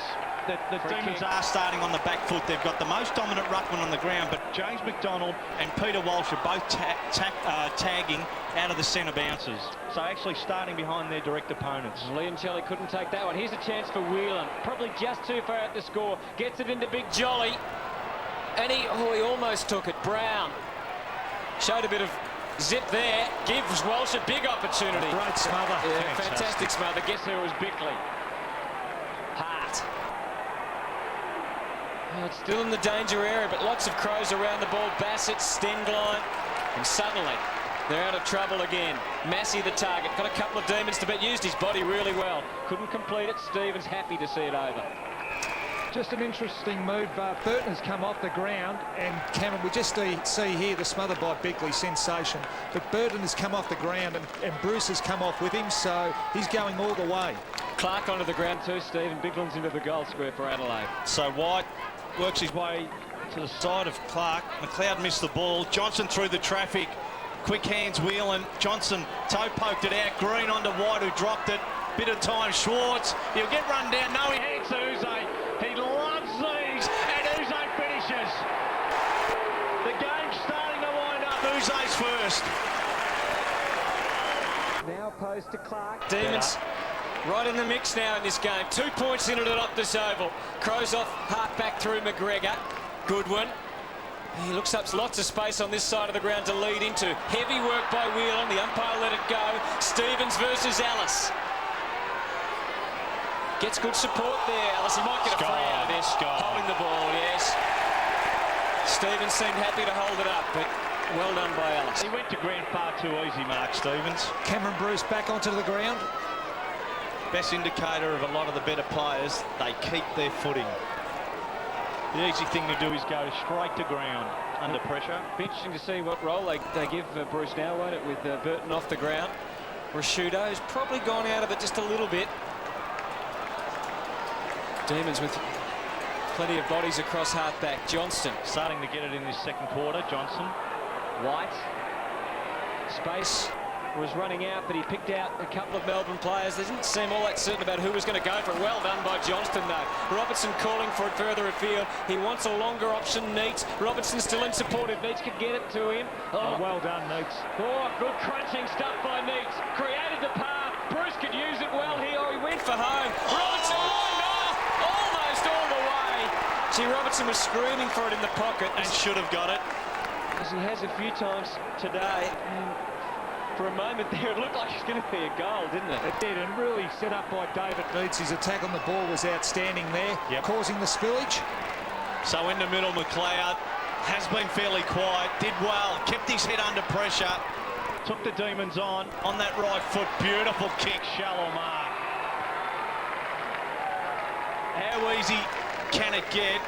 that the Demons are starting on the back foot. They've got the most dominant ruckman on the ground, but James McDonald and Peter Walsh are both tagging out of the centre bounces. So actually starting behind their direct opponents. Liam Shelley couldn't take that one. Here's a chance for Whelan. Probably just too far out to score. Gets it into Big Jolly. And he almost took it. Brown showed a bit of zip there. Gives Walsh a big opportunity. Great smother. Yeah, fantastic smother. Guess who it was? Bickley. Hart. Oh, it's still in the danger area, but lots of Crows around the ball. Bassett, Stenglein, and suddenly they're out of trouble again. Massey the target. Got a couple of Demons to bet. Used his body really well. Couldn't complete it. Stevens happy to see it over. Just an interesting move. Burton has come off the ground, and Cameron, we just see here the smother by Bickley, sensation. But Burton has come off the ground, and Bruce has come off with him, so he's going all the way. Clark onto the ground too, Steve, and Bigland's into the goal square for Adelaide. So White works his way to the side of Clark. McLeod missed the ball. Johnson through the traffic. Quick hands wheeling. Johnson toe poked it out. Green onto White, who dropped it. Bit of time. Schwartz. He'll get run down. No, he hands to Uze. He loves these, and Uze finishes. The game's starting to wind up. Uze's first. Now post to Clark. Demons right in the mix now in this game. 2 points in it at Optus Oval. Crows off, half back through McGregor. Goodwin. He looks up lots of space on this side of the ground to lead into. Heavy work by Whelan. The umpire let it go. Stevens versus Ellis. Gets good support there. Ellis, he might get a free out of this. Holding the ball, yes. Stevens seemed happy to hold it up, but well done by Ellis. He went to ground far too easy, Mark Stevens. Cameron Bruce back onto the ground. Best indicator of a lot of the better players, they keep their footing. The easy thing to do is go straight to ground under pressure. Be interesting to see what role they give Bruce now, won't it, with Burton off the ground. Rashudo's probably gone out of it just a little bit. Demons with plenty of bodies across half-back. Johnston Starting to get it in this second quarter, Johnson. White. Space was running out, but he picked out a couple of Melbourne players. They didn't seem all that certain about who was going to go for it. Well done by Johnston, though. Robertson calling for it further afield. He wants a longer option, Neitz. Robertson still in support if Neitz could get it to him. Oh, well done, Neitz. Oh, good crunching stuff by Neitz. Created the path. Bruce could use it well here. Oh, he went for home. Robertson, almost all the way. Gee, Robertson was screaming for it in the pocket And should have got it. as he has a few times today. For a moment there, it looked like it was going to be a goal, didn't it? It did, and really set up by David Neitz. His attack on the ball was outstanding there, causing the spillage. So in the middle, McLeod has been fairly quiet, did well, kept his head under pressure, took the Demons on that right foot. Beautiful kick, shallow mark. How easy can it get?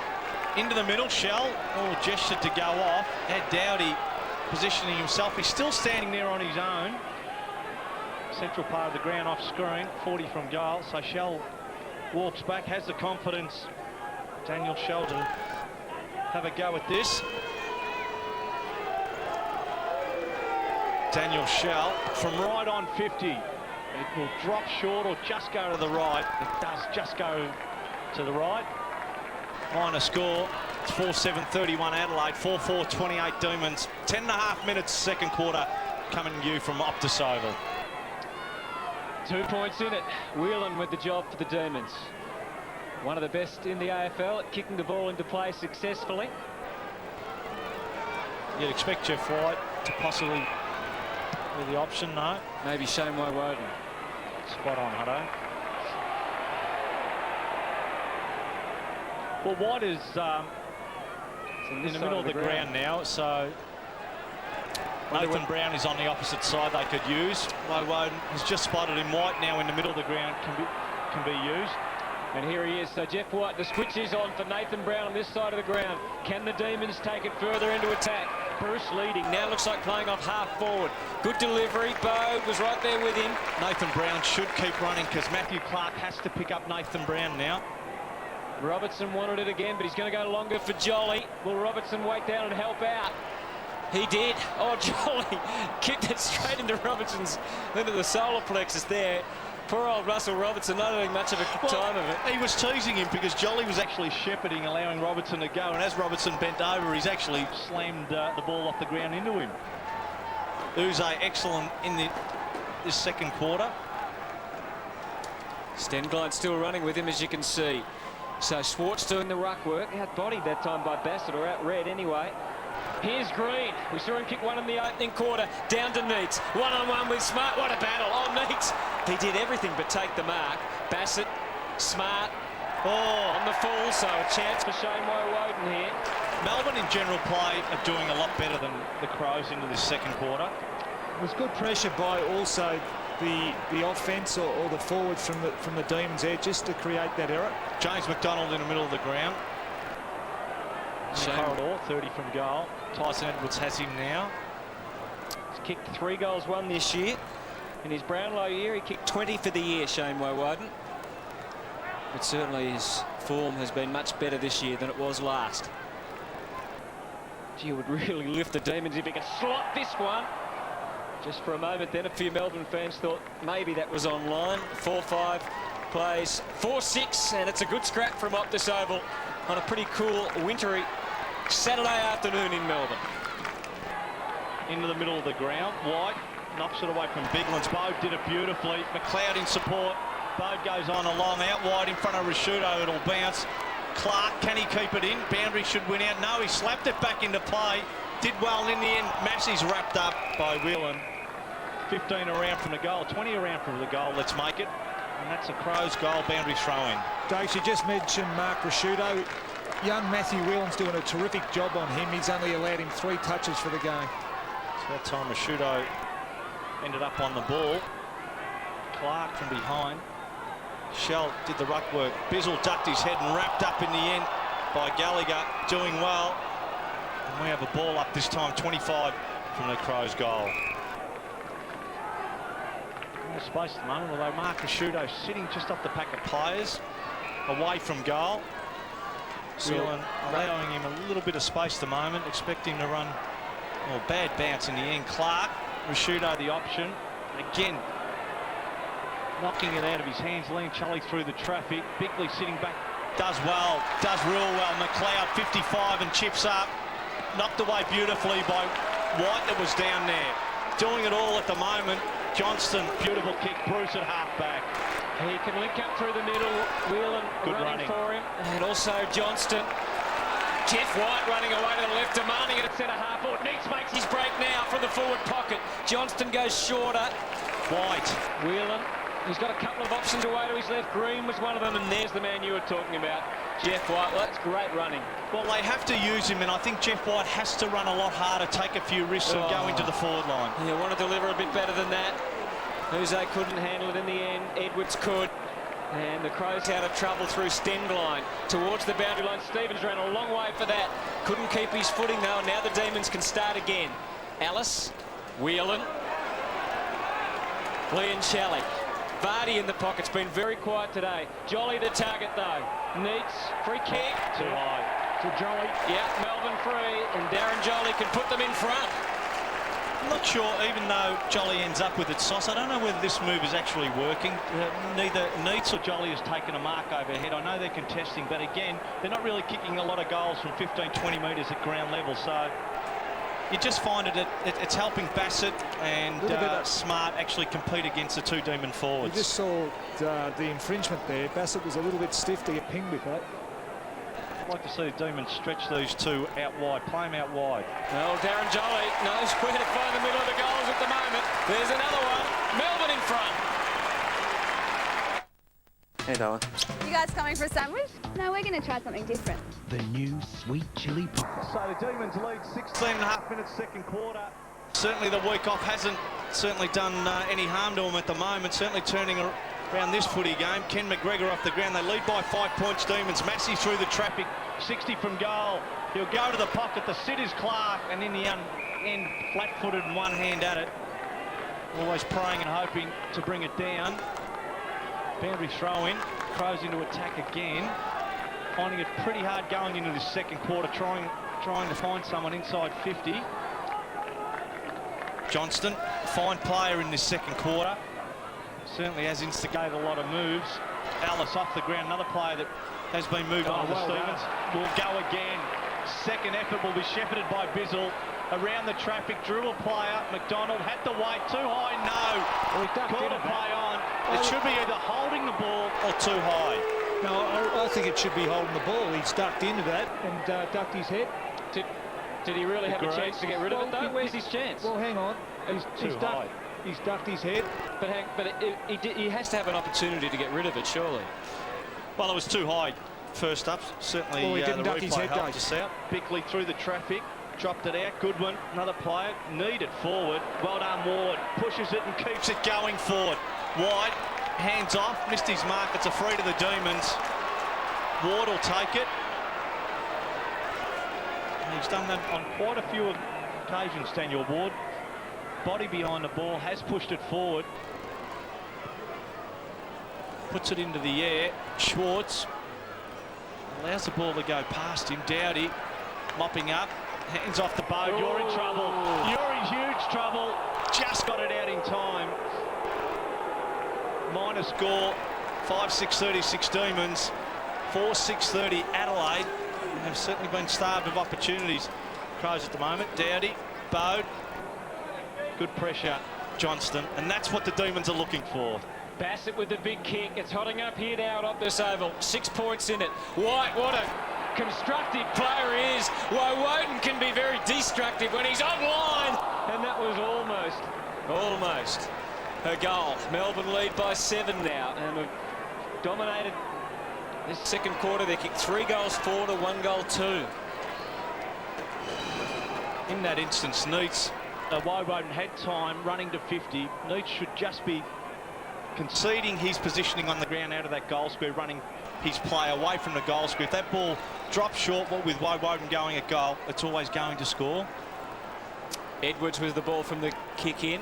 Into the middle, Shell. Oh, gestured to go off. Had Dowdy positioning himself. He's still standing there on his own. Central part of the ground off screen, 40 from goal. So Shell walks back, has the confidence, Daniel Shell, to have a go at this. Daniel Shell from right on 50. It will drop short or just go to the right. It does just go to the right. Minor score. It's 4-7-31 Adelaide, 4-4-28 Demons. 10.5 minutes second quarter coming to you from Optus Oval. 2 points in it. Whelan with the job for the Demons. One of the best in the AFL at kicking the ball into play successfully. You'd expect Jeff White to possibly be the option, no? Maybe Shane Woden. Spot on, Hutto. Well, White is in the middle of the ground now, so Nathan Brown is on the opposite side they could use. Woden has just spotted him. White now in the middle of the ground can be used. And here he is. So Jeff White, the switch is on for Nathan Brown on this side of the ground. Can the Demons take it further into attack? Bruce leading. Now looks like playing off half forward. Good delivery. Bode was right there with him. Nathan Brown should keep running because Matthew Clark has to pick up Nathan Brown now. Robertson wanted it again, but he's going to go longer for Jolly. Will Robertson wait down and help out? He did. Oh, Jolly kicked it straight into the solar plexus there. Poor old Russell Robertson not having much of a time of it. He was teasing him because Jolly was actually shepherding, allowing Robertson to go. And as Robertson bent over, he's actually slammed the ball off the ground into him. Uze excellent in this second quarter. Stengline still running with him, as you can see. So Schwartz doing the ruck work. Outbodied that time by Bassett, or out-red anyway. Here's Green. We saw him kick one in the opening quarter. Down to Neitz. One-on-one with Smart. What a battle. Oh, Neitz. He did everything but take the mark. Bassett, Smart, on the full. So a chance for Shane Woden here. Melbourne in general play are doing a lot better than the Crows into this second quarter. It was good pressure by also the offence or the forward from the Demons there just to create that error. James McDonald in the middle of the ground. Corridor, 30 from goal. Tyson Edwards has him now. He's kicked 3 goals, 1 this year. In his Brownlow year, he kicked 20 for the year, Shane Woewodin. But certainly his form has been much better this year than it was last. Gee, it would really lift the Demons if he could slot this one. Just for a moment then, a few Melbourne fans thought maybe that was online. 4-5 plays 4-6, and it's a good scrap from Optus Oval on a pretty cool, wintry Saturday afternoon in Melbourne. Into the middle of the ground. White knocks it away from Biglands. Bode did it beautifully. McLeod in support. Bode goes on along out wide in front of Rashudo. It'll bounce. Clark, can he keep it in? Boundary should win out. No, he slapped it back into play. Did well in the end. Massey's wrapped up by Whelan. 15 around from the goal. 20 around from the goal. Let's make it. And that's a Crows goal. Boundary throw-in. Dave, you just mentioned Mark Rashudo. Young Matthew Whelan's doing a terrific job on him. He's only allowed him 3 touches for the game. So that time Rashudo ended up on the ball. Clark from behind. Shell did the ruck work. Bizzle ducked his head and wrapped up in the end by Gallagher, doing well. And we have a ball up this time, 25 from the Crows' goal. No space at the moment, although Mark Rashudo sitting just off the pack of players, away from goal. Whelan allowing him a little bit of space at the moment, expecting to run. Well, bad bounce in the end. Clark, Rashudo the option. Again, knocking it out of his hands. Liam Chully through the traffic. Bickley sitting back. Does well. Does real well. McLeod 55 and chips up. Knocked away beautifully by White that was down there. Doing it all at the moment. Johnston, beautiful kick. Bruce at half-back. He can link up through the middle. Whelan running for him. And also Johnston. Jeff White running away to the left, demanding it at centre-half. Neats makes his break now from the forward pocket. Johnston goes shorter. White. Whelan. He's got a couple of options away to his left. Green was one of them, and there's the man you were talking about, Jeff White. Well, that's great running. Well, they have to use him, and I think Jeff White has to run a lot harder, take a few risks and go into the forward line. You want to deliver a bit better than that. Jose couldn't handle it in the end. Edwards could. And the Crows out of trouble through Stengline towards the boundary line. Stevens ran a long way for that. Couldn't keep his footing, though, and now the Demons can start again. Alice, Whelan, Liam Chully. Vardy in the pocket's been very quiet today. Jolly the target though. Neats, free kick. Too high. To Jolly. Yeah, Melbourne free, and Darren Jolly can put them in front. I'm not sure, even though Jolly ends up with it, Sauce, I don't know whether this move is actually working. Neither Neats or Jolly has taken a mark overhead. I know they're contesting, but again, they're not really kicking a lot of goals from 15, 20 metres at ground level, so you just find it's helping Bassett and Smart actually compete against the 2 Demon forwards. You just saw the infringement there. Bassett was a little bit stiff to get pinged with that. I'd like to see the Demons stretch these 2 out wide, play them out wide. Well, Darren Jolly knows where to find the middle of the goals at the moment. There's another one. Melbourne in front. Hey, darling. You guys coming for a sandwich? No, we're going to try something different. The new sweet chili pie. So the Demons lead 16.5 minutes second quarter. Certainly the week off hasn't done any harm to them at the moment. Certainly turning around this footy game. Ken McGregor off the ground. They lead by 5 points, Demons. Massey through the traffic. 60 from goal. He'll go to the pocket. The sit is Clark. And in the end, flat-footed and one hand at it. Always praying and hoping to bring it down. Boundary throw in. Crows into attack again. Finding it pretty hard going into this second quarter. Trying to find someone inside 50. Johnston, fine player in this second quarter. Certainly has instigated a lot of moves. Alice off the ground, another player that has been moved on to Stevens. Will go again. Second effort will be shepherded by Bizzle. Around the traffic, drew a player. McDonald had to wait. Too high, no. Called a play on. It should be either holding the ball or too high. No, I think it should be holding the ball. He's ducked into that and ducked his head. Did he really have a chance to get rid of it, though? Where's his chance? Well, hang on. He's ducked his head. But he has to have an opportunity to get rid of it, surely. Well, it was too high first up. Certainly he didn't the duck his replay head, helped us out. Bickley through the traffic. Dropped it out. Goodwin, another player, needed forward. Well done, Ward. Pushes it and keeps it going forward. White, hands off, missed his mark. It's a free to the Demons. Ward will take it. And he's done that on quite a few occasions, Daniel Ward. Body behind the ball, has pushed it forward. Puts it into the air. Schwartz allows the ball to go past him. Dowdy mopping up. Hands off the boat. Oh. You're in trouble. You're in huge trouble. Just got it out in time. Minor score. 5-6-36 Demons. 4-6-30 Adelaide. Have certainly been starved of opportunities. Crows at the moment. Dowdy, Bode. Good pressure, Johnston. And that's what the Demons are looking for. Bassett with the big kick. It's hotting up here now at Optus Oval. 6 points in it. White, what a constructive player he is. Woden can be very destructive when he's online. And that was almost a goal. Melbourne lead by 7 now and have dominated this second quarter. They kicked 3 goals forward to 1 goal 2. In that instance, Neitz, Woden had time running to 50. Neitz should just be conceding his positioning on the ground out of that goal square, running his play away from the goal square. If that ball drops short, with Woden going at goal, it's always going to score. Edwards with the ball from the kick in.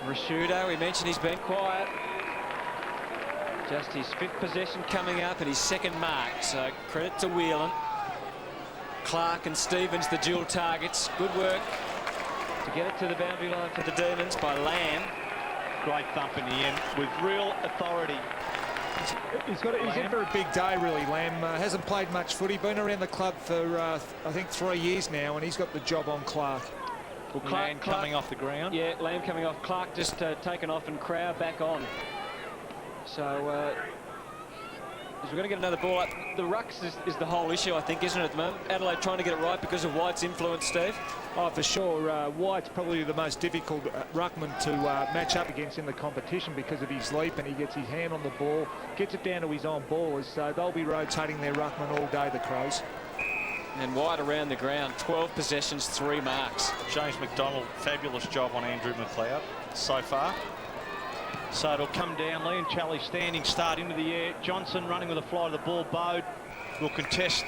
Rashudo, we mentioned he's been quiet. Just his 5th possession coming up and his 2nd mark, so credit to Whelan. Clark and Stevens, the dual targets. Good work to get it to the boundary line for the Demons by Lamb. Great thump in the end with real authority. He's in for a big day, really. Lamb hasn't played much footy, been around the club for I think 3 years now, and he's got the job on Clark. Well, Clark coming off the ground. Yeah, Lamb coming off. Clark just taken off and Crow back on. So as we're going to get another ball up. The rucks is the whole issue, I think, isn't it, at the moment? Adelaide trying to get it right because of White's influence, Steve. Oh, for sure. White's probably the most difficult ruckman to match up against in the competition because of his leap, and he gets his hand on the ball, gets it down to his own ballers, so they'll be rotating their ruckman all day, the Crows. And White around the ground, 12 possessions, 3 marks. James McDonald, fabulous job on Andrew McLeod so far. So it'll come down. Lee and Chally standing start into the air. Johnson running with a fly to the ball. Bode will contest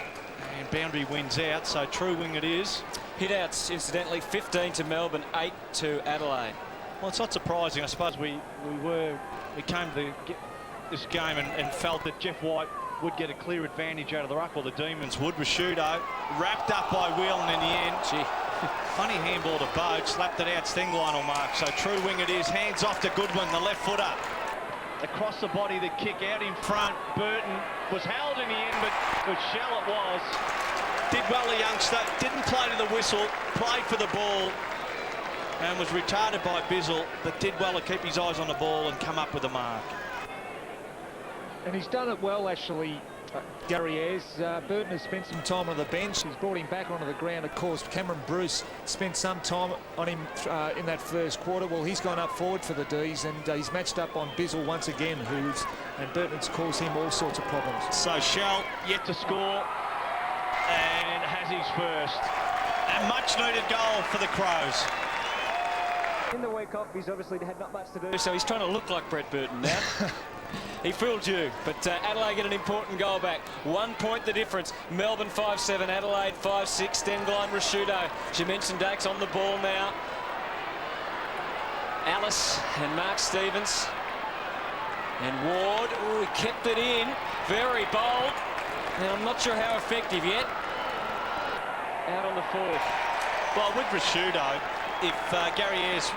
and boundary wins out. So true wing it is. Hit outs, incidentally, 15 to Melbourne, 8 to Adelaide. Well, it's not surprising. I suppose we came to this game and felt that Jeff White would get a clear advantage out of the ruck, or the Demons would. Rashudo wrapped up by Whelan in the end. Gee. Funny handball to Bode, slapped it out, Stenglein will mark. So true wing it is, hands off to Goodwin, the left footer. Across the body, the kick out in front. Burton was held in the end, but shell it was. Did well, the youngster, didn't play to the whistle, played for the ball, and was retarded by Bizzle, but did well to keep his eyes on the ball and come up with a mark. And he's done it well, actually, Gary Ayres. Burton has spent some time on the bench. He's brought him back onto the ground. Of course, Cameron Bruce spent some time on him in that first quarter. Well, he's gone up forward for the D's, and he's matched up on Bizzle once again, and Burton's caused him all sorts of problems. So Shell yet to score, and has his first. A much-needed goal for the Crows. In the week off, he's obviously had not much to do. So he's trying to look like Brett Burton now. He fooled you, but Adelaide get an important goal back. 1 point the difference. Melbourne 5-7, Adelaide 5-6. Stenglein, Rashudo. She mentioned Dax on the ball now. Alice and Mark Stevens. And Ward, he kept it in. Very bold. Now, I'm not sure how effective yet. Out on the fourth. Well, with Rashudo, if Gary Ayres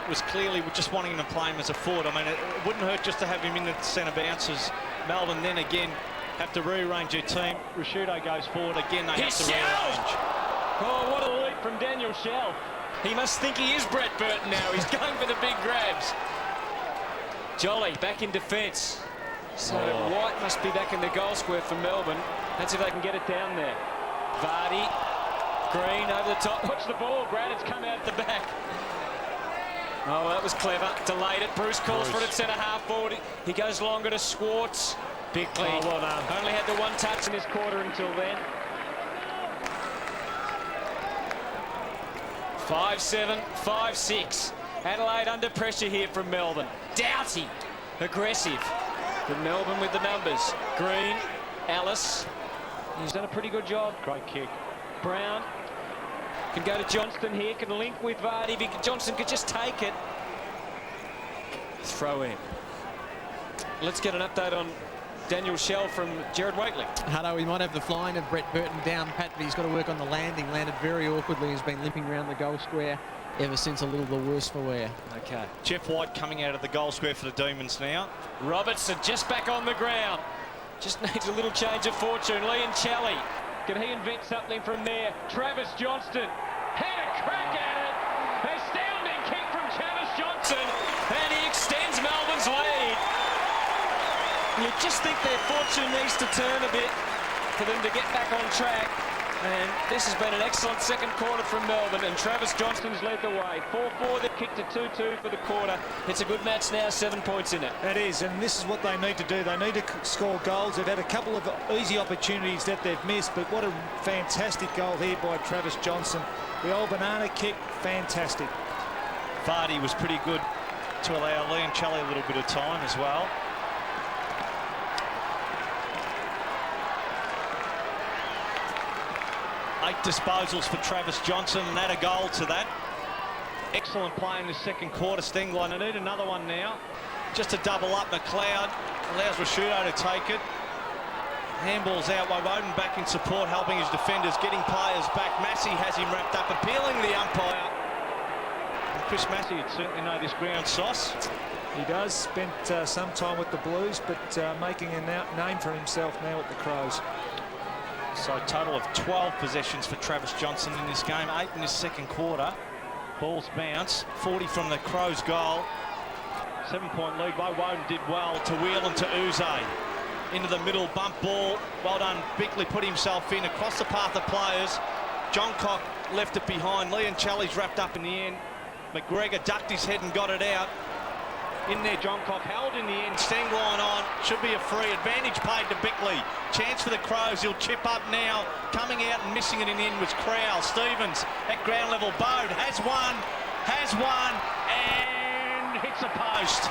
was clearly just wanting to play him as a forward, I mean, it wouldn't hurt just to have him in the centre bounces. Melbourne then again have to rearrange their team. Rashudo goes forward again. They have to rearrange. Oh, what a leap from Daniel Shell. He must think he is Brett Burton now. He's going for the big grabs. Jolly back in defence. So White must be back in the goal square for Melbourne. Let's see if they can get it down there. Vardy, Green over the top. Watch the ball, Brad. It's come out at the back. Oh, that was clever. Delayed it. Bruce calls for it at centre half forward. He goes longer to Schwartz. Big clean. Oh, well done. Only had the one touch In this quarter until then. 5-7, 5-6. Adelaide under pressure here from Melbourne. Doughty, aggressive. But Melbourne with the numbers. Green, Ellis. He's done a pretty good job. Great kick. Brown can go to Johnston here, can link with Vardy. Johnston could just take it. Throw in. Let's get an update on Daniel Shell from Jared Waitley. Hutto, he might have the flying of Brett Burton down pat, but he's got to work on the landing. Landed very awkwardly. He's been limping around the goal square ever since, a little the worse for wear. Okay. Jeff White coming out of the goal square for the Demons now. Robertson just back on the ground. Just needs a little change of fortune. Liancelli. Can he invent something from there? Travis Johnston had a crack at it. Astounding kick from Travis Johnston, and he extends Melbourne's lead. You just think their fortune needs to turn a bit for them to get back on track. And this has been an excellent second quarter from Melbourne, and Travis Johnston's led the way. 4-4, they kicked to 2-2 for the quarter. It's a good match now, 7 points in it. It is, and this is what they need to do. They need to score goals. They've had a couple of easy opportunities that they've missed, but what a fantastic goal here by Travis Johnston. The old banana kick, fantastic. Vardy was pretty good to allow Liancelli a little bit of time as well. Eight disposals for Travis Johnston, and add a goal to that. Excellent play in the second quarter, Stengline. I need another one now. Just to double up, McLeod allows Rashudo to take it. Handball's out, Woden back in support, helping his defenders, getting players back. Massey has him wrapped up, appealing the umpire. And Chris Massey would certainly know this ground sauce. He does. Spent some time with the Blues, but making a name for himself now at the Crows. So a total of 12 possessions for Travis Johnston in this game, 8 in this second quarter. Balls bounce, 40 from the Crows' goal. 7-point lead by Woden, did well to wheel and to Uze. Into the middle, bump ball, well done. Bickley put himself in across the path of players. John Cock left it behind. Liancelli's wrapped up in the end. McGregor ducked his head and got it out. In there, John Cock held in the end. Stengline on. Should be a free. Advantage paid to Bickley. Chance for the Crows. He'll chip up now. Coming out and missing it in the end was Crowell. Stevens at ground level. Bode has one, and hits a post.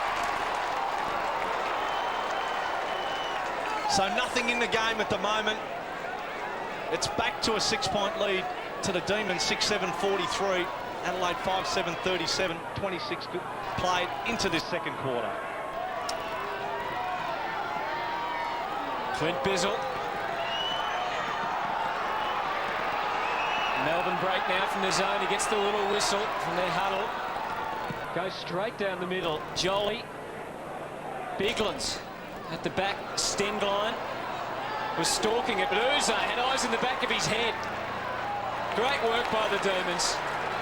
So nothing in the game at the moment. It's back to a 6-point lead to the Demons, 6-7-43. Adelaide 5-7-37, 26 played into this second quarter. Clint Bizzle. Melbourne break now from the zone. He gets the little whistle from their huddle. Goes straight down the middle. Jolie. Biglands at the back. Stengline was stalking it, but Uze had eyes in the back of his head. Great work by the Demons.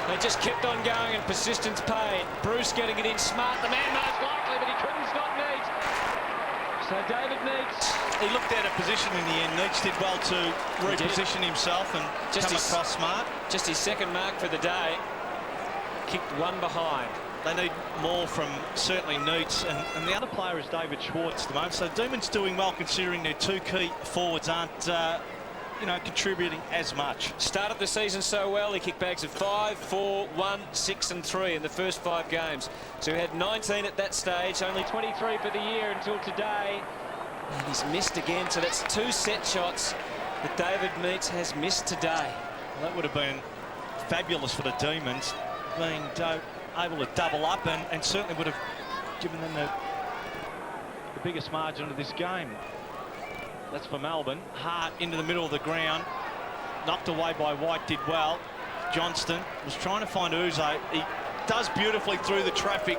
They just kept on going and persistence paid. Bruce getting it in smart. The man most likely, but he couldn't stop Neitz. So David Neitz. He looked out of position in the end. Neitz did well to reposition himself and just come across smart. Just his second mark for the day. Kicked one behind. They need more from certainly Neitz, and the other player is David Schwartz at the moment. So Demons doing well considering their two key forwards aren't contributing as much. Started the season so well. He kicked bags of 5, 4, 1, 6 and 3 in the first 5 games. So he had 19 at that stage, only 23 for the year until today. And he's missed again. So that's 2 set shots that David Neitz has missed today. Well, that would have been fabulous for the Demons, being able to double up and certainly would have given them the biggest margin of this game. That's for Melbourne. Hart into the middle of the ground. Knocked away by White, did well. Johnston was trying to find Uze. He does beautifully through the traffic.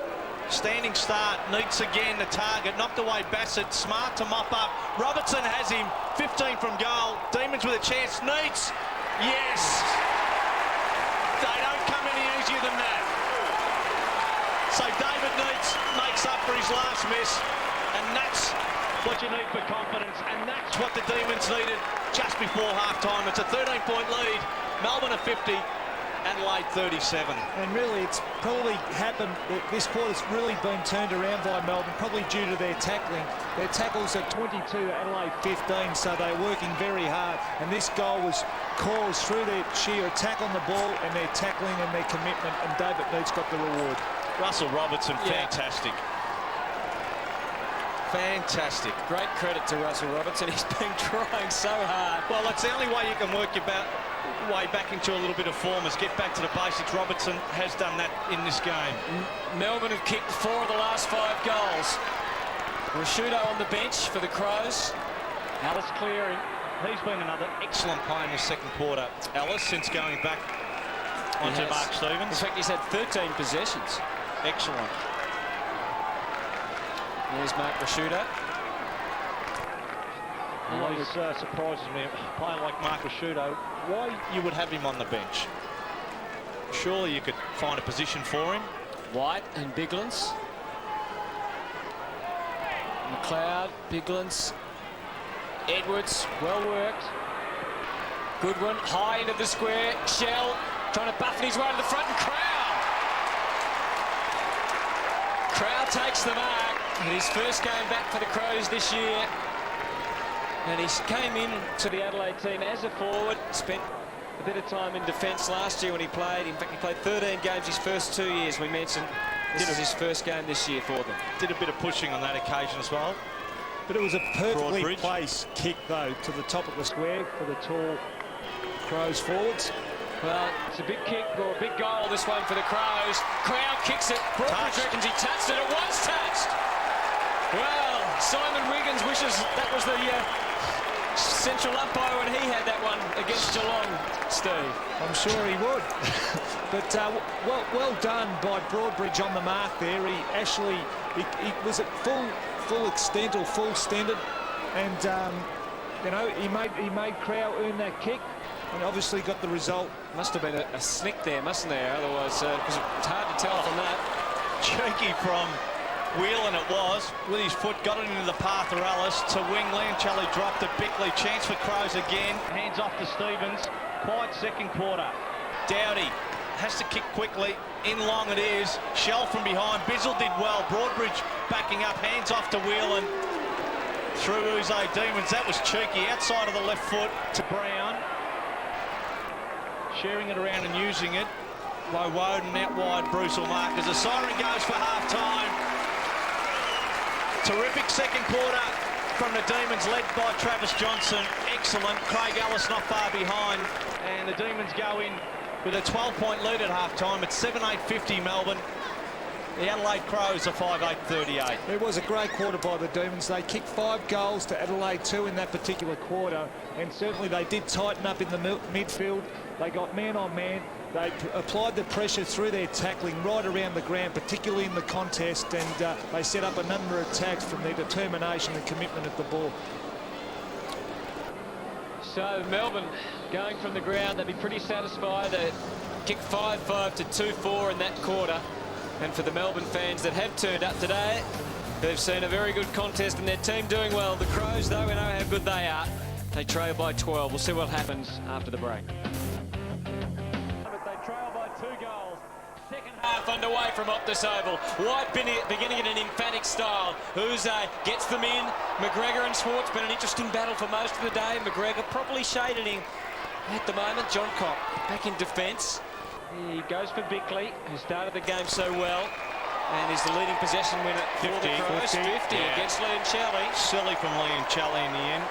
Standing start, Neitz again the target. Knocked away Bassett. Smart to mop up. Robertson has him. 15 from goal. Demons with a chance. Neitz. Yes. They don't come any easier than that. So David Neitz makes up for his last miss. And that's what you need for confidence, and that's what the Demons needed just before half-time. It's a 13-point lead. Melbourne are 50, Adelaide 37. And really, it's probably happened, this quarter's really been turned around by Melbourne, probably due to their tackling. Their tackles at 22, Adelaide 15, so they're working very hard. And this goal was caused through their sheer attack on the ball and their tackling and their commitment, and David Neitz got the reward. Russell Robertson, fantastic. Fantastic. Great credit to Russell Robertson. He's been trying so hard. Well, that's the only way you can work your way back into a little bit of form is get back to the basics. Robertson has done that in this game. Melbourne have kicked 4 of the last 5 goals. Rashudo on the bench for the Crows. Alice clearing. He's been another excellent player in the second quarter, Alice, since going back onto Mark Stevens. In fact, he's had 13 possessions. Excellent. There's Mark Rashudo. Always surprises me, a player like Mark Rashudo, why you would have him on the bench. Surely you could find a position for him. White and Biglands. McLeod, Biglands, Edwards, well worked. Good one, high into the square. Shell trying to buffet his way to the front, and Crowd takes the mark. His first game back for the Crows this year. And he came in to the Adelaide team as a forward, spent a bit of time in defence last year when he played. In fact, he played 13 games his first 2 years. We mentioned this is his first game this year for them. Did a bit of pushing on that occasion as well. But it was a perfectly placed kick, though, to the top of the square for the tall Crows forwards. Well, it's a big kick or a big goal, this one for the Crows. Crowd kicks it. Broadbridge reckons he touched it. It was touched. Well, Simon Wiggins wishes that was the central umpire when he had that one against Geelong, Steve. I'm sure he would. But well done by Broadbridge on the mark there. He actually he was at full extent or full standard, and you know, he made Crow earn that kick, and obviously got the result. Must have been a snick there, mustn't there? Otherwise, because it's hard to tell from that. Cheeky from Whelan it was, with his foot, got it into the path of Alice to wing. Leoncelli dropped it. Bickley, chance for Crows again. Hands off to Stevens. Quiet second quarter. Dowdy has to kick quickly. In long it is. Shell from behind. Bizzle did well. Broadbridge backing up. Hands off to Whelan. Through Uze Demons. That was cheeky. Outside of the left foot to Brown. Sharing it around and using it. Low Woden out wide. Bruce will mark as the siren goes for half-time. Terrific second quarter from the Demons, led by Travis Johnson. Excellent. Craig Ellis not far behind. And the Demons go in with a 12-point lead at half-time. It's 7-8-50 Melbourne. The Adelaide Crows are 5-8-38. It was a great quarter by the Demons. They kicked 5 goals to Adelaide 2 in that particular quarter, and certainly they did tighten up in the midfield. They got man on man. They applied the pressure through their tackling right around the ground, particularly in the contest, and they set up a number of attacks from their determination and commitment at the ball. So Melbourne going from the ground, they'd be pretty satisfied. They kicked 5-5 to 2-4 in that quarter. And for the Melbourne fans that have turned up today, they've seen a very good contest and their team doing well. The Crows, though, we know how good they are. They trail by 12. We'll see what happens after the break. They trail by 2 goals. Second half underway from Optus Oval. White beginning in an emphatic style. Uze gets them in. McGregor and Schwartz, been an interesting battle for most of the day. McGregor probably shaded him at the moment. John Cock back in defence. He goes for Bickley, who started the game so well, and is the leading possession winner for the Crows. 50 against Leoncelli. Silly from Leoncelli in the end.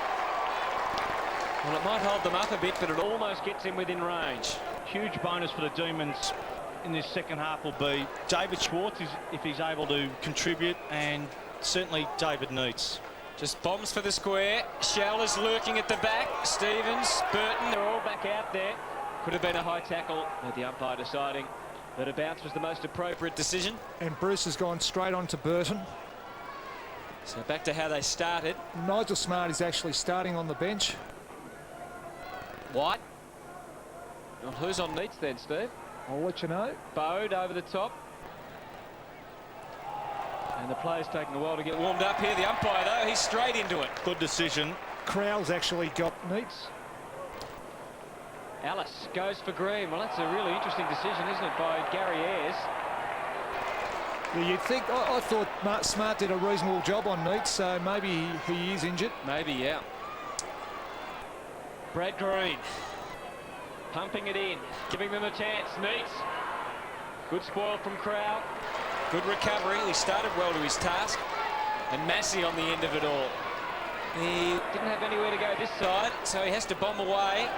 Well, it might hold them up a bit, but it almost gets him within range. Huge bonus for the Demons in this second half will be David Schwartz, if he's able to contribute, and certainly David Neitz. Just bombs for the square. Shell is lurking at the back. Stevens, Burton, they're all back out there. Could have been a high tackle, with the umpire deciding that a bounce was the most appropriate decision. And Bruce has gone straight on to Burton. So back to how they started. Nigel Smart is actually starting on the bench. White. Well, who's on Neitz then, Steve? I'll let you know. Bode over the top. And the player's taking a while to get warmed up here. The umpire, though, he's straight into it. Good decision. Crowell's actually got Neitz. Ellis goes for Green. Well, that's a really interesting decision, isn't it, by Gary Ayres? Well, you'd think, I thought Mark Smart did a reasonable job on Neitz, so maybe he is injured. Maybe, yeah. Brad Green pumping it in, giving them a chance. Neitz, good spoil from Crow. Good recovery. He started well to his task. And Massey on the end of it all. He didn't have anywhere to go this side, so he has to bomb away.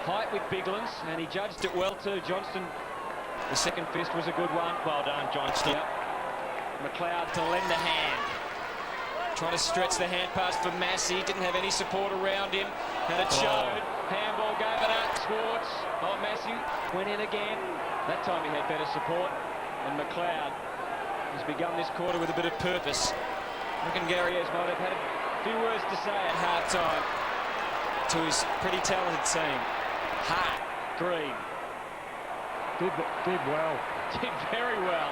Height with Biglands, and he judged it well too. Johnston, the second fist was a good one. Well done, Johnston. Yep. McLeod to lend a hand. Trying to stretch the hand pass for Massey. Didn't have any support around him. And it showed. Handball gave it up. Schwartz. Oh, Massey went in again. That time he had better support. And McLeod has begun this quarter with a bit of purpose. I reckon Gary Ayres might have had a few words to say at half-time to his pretty talented team. Hart. Green. Did well. Did very well.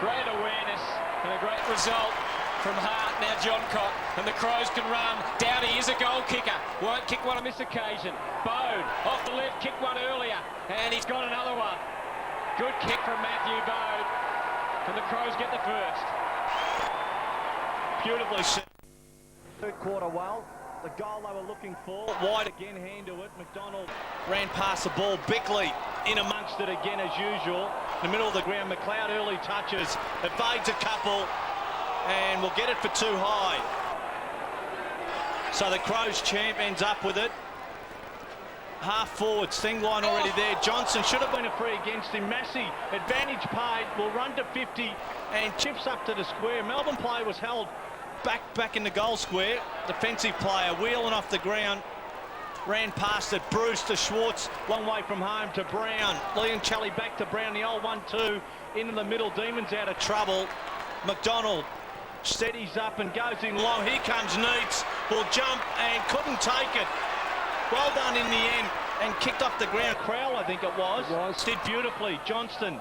Great awareness and a great result from Hart. Now Johncock, and the Crows can run. Dowdy is a goal kicker. Won't kick one on this occasion. Bode off the left, kicked one earlier, and he's got another one. Good kick from Matthew Bode, and the Crows get the first. Beautifully set. Third quarter well. The goal they were looking for. Wide again, hand to it. McDonald ran past the ball. Bickley in amongst it again as usual. In the middle of the ground, McLeod early touches. Evades a couple and will get it for too high. So the Crows champ ends up with it. Half forward, Stingline already there. Johnson should have been a free against him. Massey, advantage paid, will run to 50 and chips up to the square. Melbourne player was held back in the goal square. Defensive player wheeling off the ground, ran past it. Bruce to Schwartz, long way from home to Brown. Leoncelli back to Brown, the old 1-2 into the middle. Demons out of trouble. McDonald steadies up and goes in long. Here comes Neitz, will jump and couldn't take it. Well done in the end and kicked off the ground. Crowell, I think it was. Did beautifully. Johnston.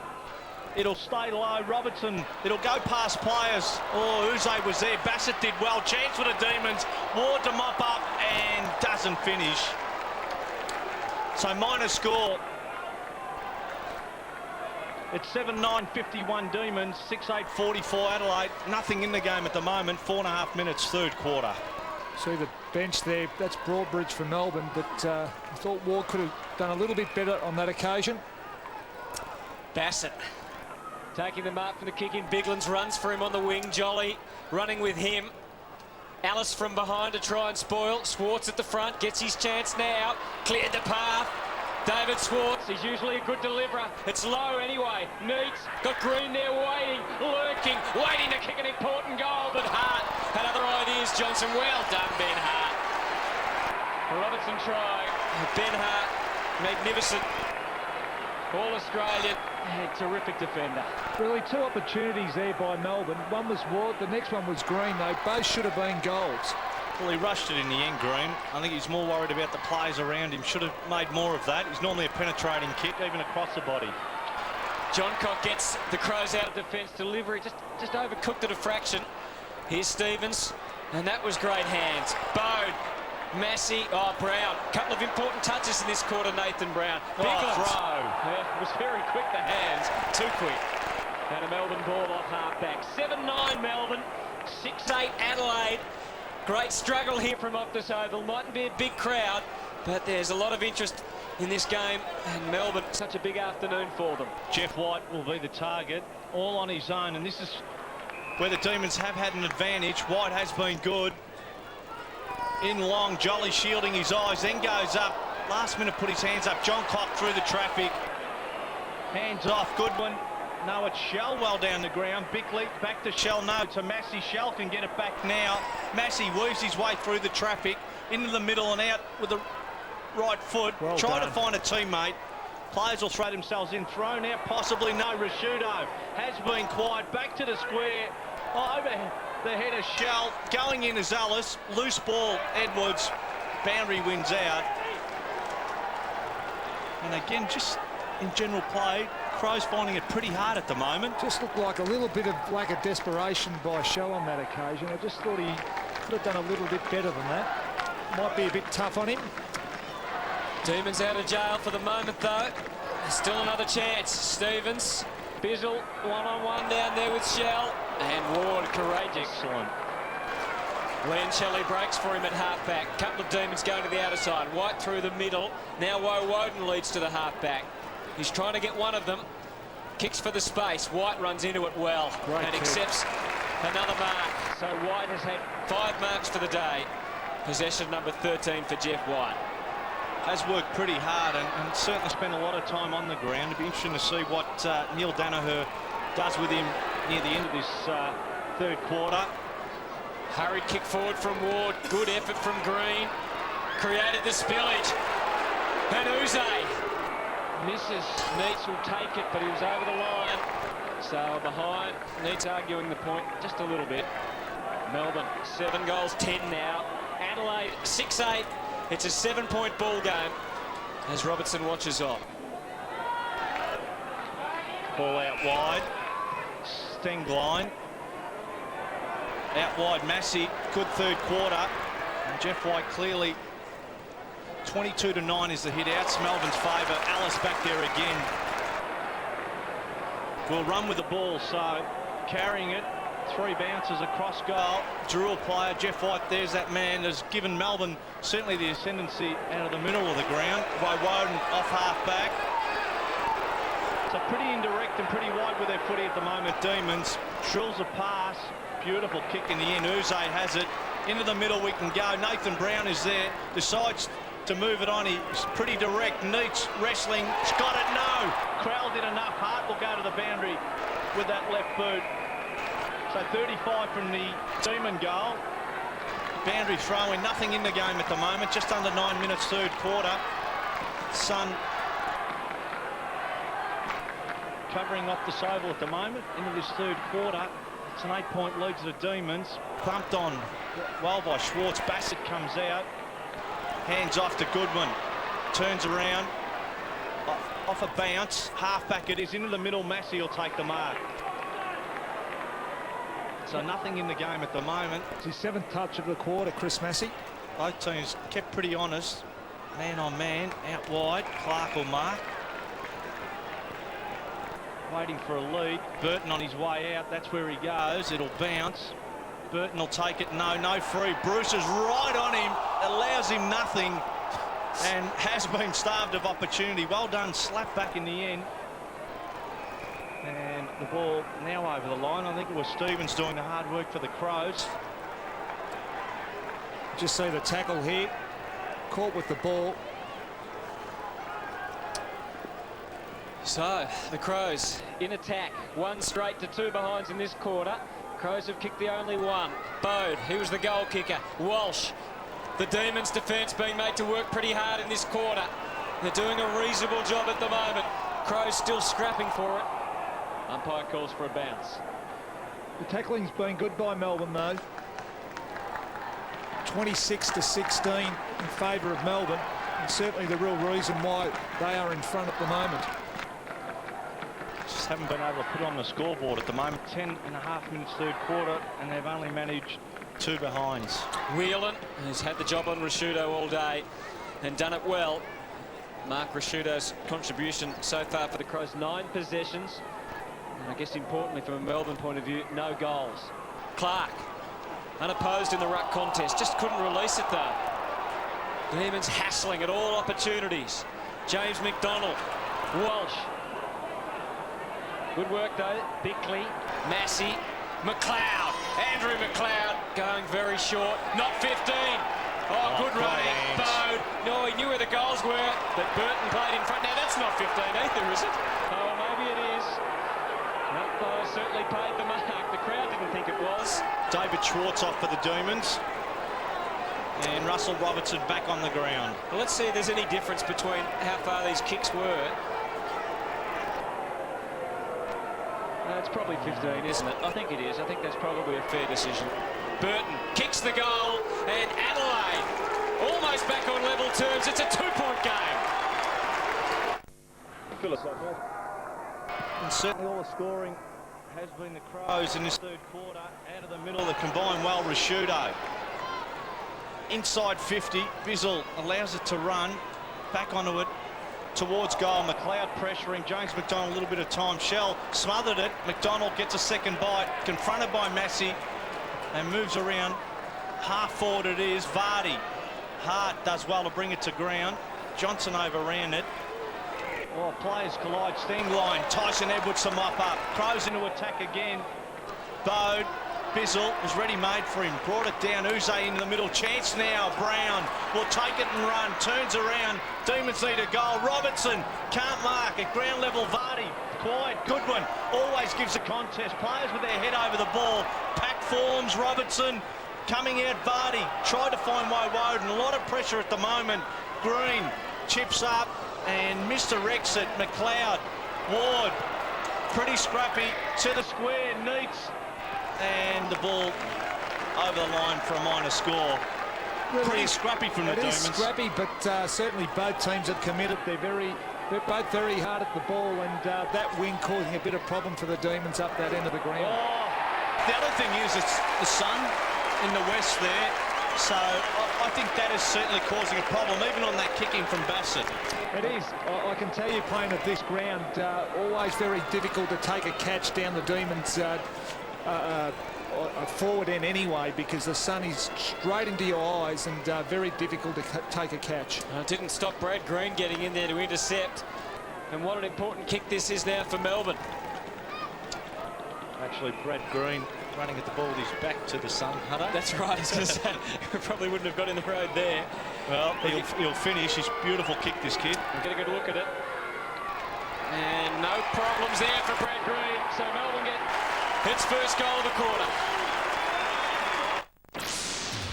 It'll stay low. Robertson, it'll go past players. Oh, Uze was there. Bassett did well. Chance for the Demons. Ward to mop up and doesn't finish. So minor score. It's 7-9-51 Demons, 6-8-44 Adelaide. Nothing in the game at the moment. 4.5 minutes, third quarter. See the bench there. That's Broadbridge for Melbourne, but I thought Ward could have done a little bit better on that occasion. Bassett taking the mark from the kick in. Biglands runs for him on the wing. Jolly running with him. Alice from behind to try and spoil. Schwartz at the front, gets his chance now. Cleared the path. David Schwartz, he's usually a good deliverer. It's low anyway. Neitz got Green there waiting, lurking, waiting to kick an important goal, but Hart had other ideas. Johnson, well done, Ben Hart. Robertson try. Ben Hart, magnificent. All Australian, terrific defender. Really, two opportunities there by Melbourne. One was Ward, the next one was Green. They both should have been goals. Well, he rushed it in the end, Green. I think he's more worried about the players around him. Should have made more of that. He's normally a penetrating kick, even across the body. Johncock gets the Crows out of defence. Delivery just overcooked it a fraction. Here's Stevens, and that was great hands. Bode, Massey, Brown. Couple of important touches in this quarter, Nathan Brown. Big throw. Yeah, it was very quick, the hands. Too quick. And a Melbourne ball off half-back. 7-9 Melbourne, 6-8 Adelaide. Great struggle here from Optus Oval. Mightn't be a big crowd, but there's a lot of interest in this game, and Melbourne, such a big afternoon for them. Jeff White will be the target, all on his own, and this is where the Demons have had an advantage. White has been good. In long, Jolly shielding his eyes, then goes up. Last minute put his hands up. Johncock through the traffic. Hands off, Goodwin. No, it's Shell well down the ground. Bickley back to Shell. No, to Massey. Shell can get it back now. Massey weaves his way through the traffic into the middle and out with the right foot. Well Try done. to find a teammate. Players will throw themselves in. Thrown out, possibly. No, Rashudo has been quiet. Back to the square. Over the head of Shell. Going in is Ellis. Loose ball, Edwards. Boundary wins out. And again, just in general play, Crows finding it pretty hard at the moment. Just looked like a little bit of lack of desperation by Shell on that occasion. I just thought he could have done a little bit better than that. Might be a bit tough on him. Demons out of jail for the moment, though. Still another chance. Stevens, Bizzle, one-on-one down there with Shell. And Ward, courageous. Excellent. Liancelli breaks for him at half-back. Couple of Demons going to the outer side. White through the middle. Now Woden leads to the half-back. He's trying to get one of them. Kicks for the space. White runs into it well. Great and kick. accepts another mark. So White has had 5 marks for the day. Possession number 13 for Jeff White. Has worked pretty hard and certainly spent a lot of time on the ground. It'll be interesting to see what Neil Danaher does with him near the end of this third quarter. Hurried kick forward from Ward. Good effort from Green. Created the spillage. And Uze misses. Neitz will take it, but he was over the line. So behind. Neitz arguing the point just a little bit. Melbourne 7 goals, 10 now. Adelaide 6-8. It's a 7-point ball game as Robertson watches on. Ball out wide. Stengline. Out wide, Massey. Good third quarter. And Jeff White clearly 22-9 is the hit out. Melbourne's favour. Alice back there again. Will run with the ball, so carrying it. 3 bounces across goal. Drill player, Jeff White, there's that man, has given Melbourne certainly the ascendancy out of the middle of the ground. By Woden off half-back. So pretty indirect and pretty wide with their footy at the moment, Demons. Drills a pass. Beautiful kick in the end. Uze has it. Into the middle we can go. Nathan Brown is there. Decides to move it on. He's pretty direct. Neitz wrestling. He's got it. No. Crowell did enough. Hart will go to the boundary with that left boot. So 35 from the Demon goal. Boundary throw in. Nothing in the game at the moment. Just under 9 minutes third quarter. Sun covering off the Soval at the moment into this third quarter. It's an 8-point lead to the Demons. Bumped on well by Schwartz. Bassett comes out. Hands off to Goodwin. Turns around. Off a bounce. Half-back it is. Into the middle. Massey will take the mark. So nothing in the game at the moment. It's his 7th touch of the quarter, Chris Massey. Both teams kept pretty honest. Man on man. Out wide. Clark will mark. Waiting for a lead. Burton on his way out. That's where he goes. It'll bounce. Burton will take it. No free. Bruce is right on him. Allows him nothing. And has been starved of opportunity. Well done. Slap back in the end. And the ball now over the line. I think it was Stevens doing the hard work for the Crows. Just see the tackle here. Caught with the ball. So the Crows in attack. 1 straight to 2 behinds in this quarter. Crows have kicked the only one. Bode, he was the goal kicker. Walsh. The Demons' defence being made to work pretty hard in this quarter. They're doing a reasonable job at the moment. Crows still scrapping for it. Umpire calls for a bounce. The tackling's been good by Melbourne, though. 26-16 in favour of Melbourne, and certainly the real reason why they are in front at the moment. Just haven't been able to put on the scoreboard at the moment. 10.5 minutes third quarter, and they've only managed 2 behinds. Whelan has had the job on Rashudo all day and done it well. Mark Rashudo's contribution so far for the Crows, 9 possessions. And I guess importantly from a Melbourne point of view, no goals. Clark, unopposed in the ruck contest, just couldn't release it though. Demons hassling at all opportunities. James McDonald, Walsh. Good work though. Bickley, Massey, McLeod. Andrew McLeod going very short. Not 15. Oh, good running. Bode. No, he knew where the goals were, but Burton played in front. Now that's not 15 either, is it? Oh, maybe it is. That Bode certainly paid the mark. The crowd didn't think it was. David Schwartz off for the Demons. And Russell Robertson back on the ground. Well, let's see if there's any difference between how far these kicks were. It's probably 15, isn't it? I think it is. I think that's probably a fair decision. Burton kicks the goal, and Adelaide almost back on level terms. It's a 2-point game. And certainly all the scoring has been the Crows in this third quarter. Out of the middle, the combined well, Rashudo. Inside 50, Bizzle allows it to run. back onto it towards goal. McLeod pressuring. James McDonald a little bit of time. Shell smothered it. McDonald gets a second bite. Confronted by Massey and moves around. Half forward it is. Vardy. Hart does well to bring it to ground. Johnson overran it. Oh, players collide. Stingline. Tyson Edwards to mop up. Crows into attack again. Bode. Bizzle was ready made for him. Brought it down. Uze into the middle. Chance now. Brown will take it and run. Turns around. Demons need a goal. Robertson can't mark. At ground level, Vardy. Quiet. Goodwin always gives a contest. Players with their head over the ball. Pack forms. Robertson coming out. Vardy tried to find Woden. A lot of pressure at the moment. Green chips up and misdirects it. McLeod. Ward. Pretty scrappy. To the square. Neats. And the ball over the line for a minor score. Pretty scrappy from the Demons. It is scrappy, but certainly both teams are committed. They're both very hard at the ball, and that wing causing a bit of problem for the Demons up that end of the ground. Oh, the other thing is it's the sun in the west there, so I think that is certainly causing a problem, even on that kicking from Bassett. It is. I can tell you, playing at this ground, always very difficult to take a catch down the Demons' forward end anyway, because the sun is straight into your eyes and very difficult to take a catch. Didn't stop Brad Green getting in there to intercept. And what an important kick this is now for Melbourne. Actually, Brad Green running at the ball with his back to the sun, Hunter. That's right. I was going to say, probably wouldn't have got in the road there. Well, he'll finish. He's beautiful kick, this kid. We'll get a good look at it. And no problems there for Brad Green. So Melbourne get its first goal of the quarter.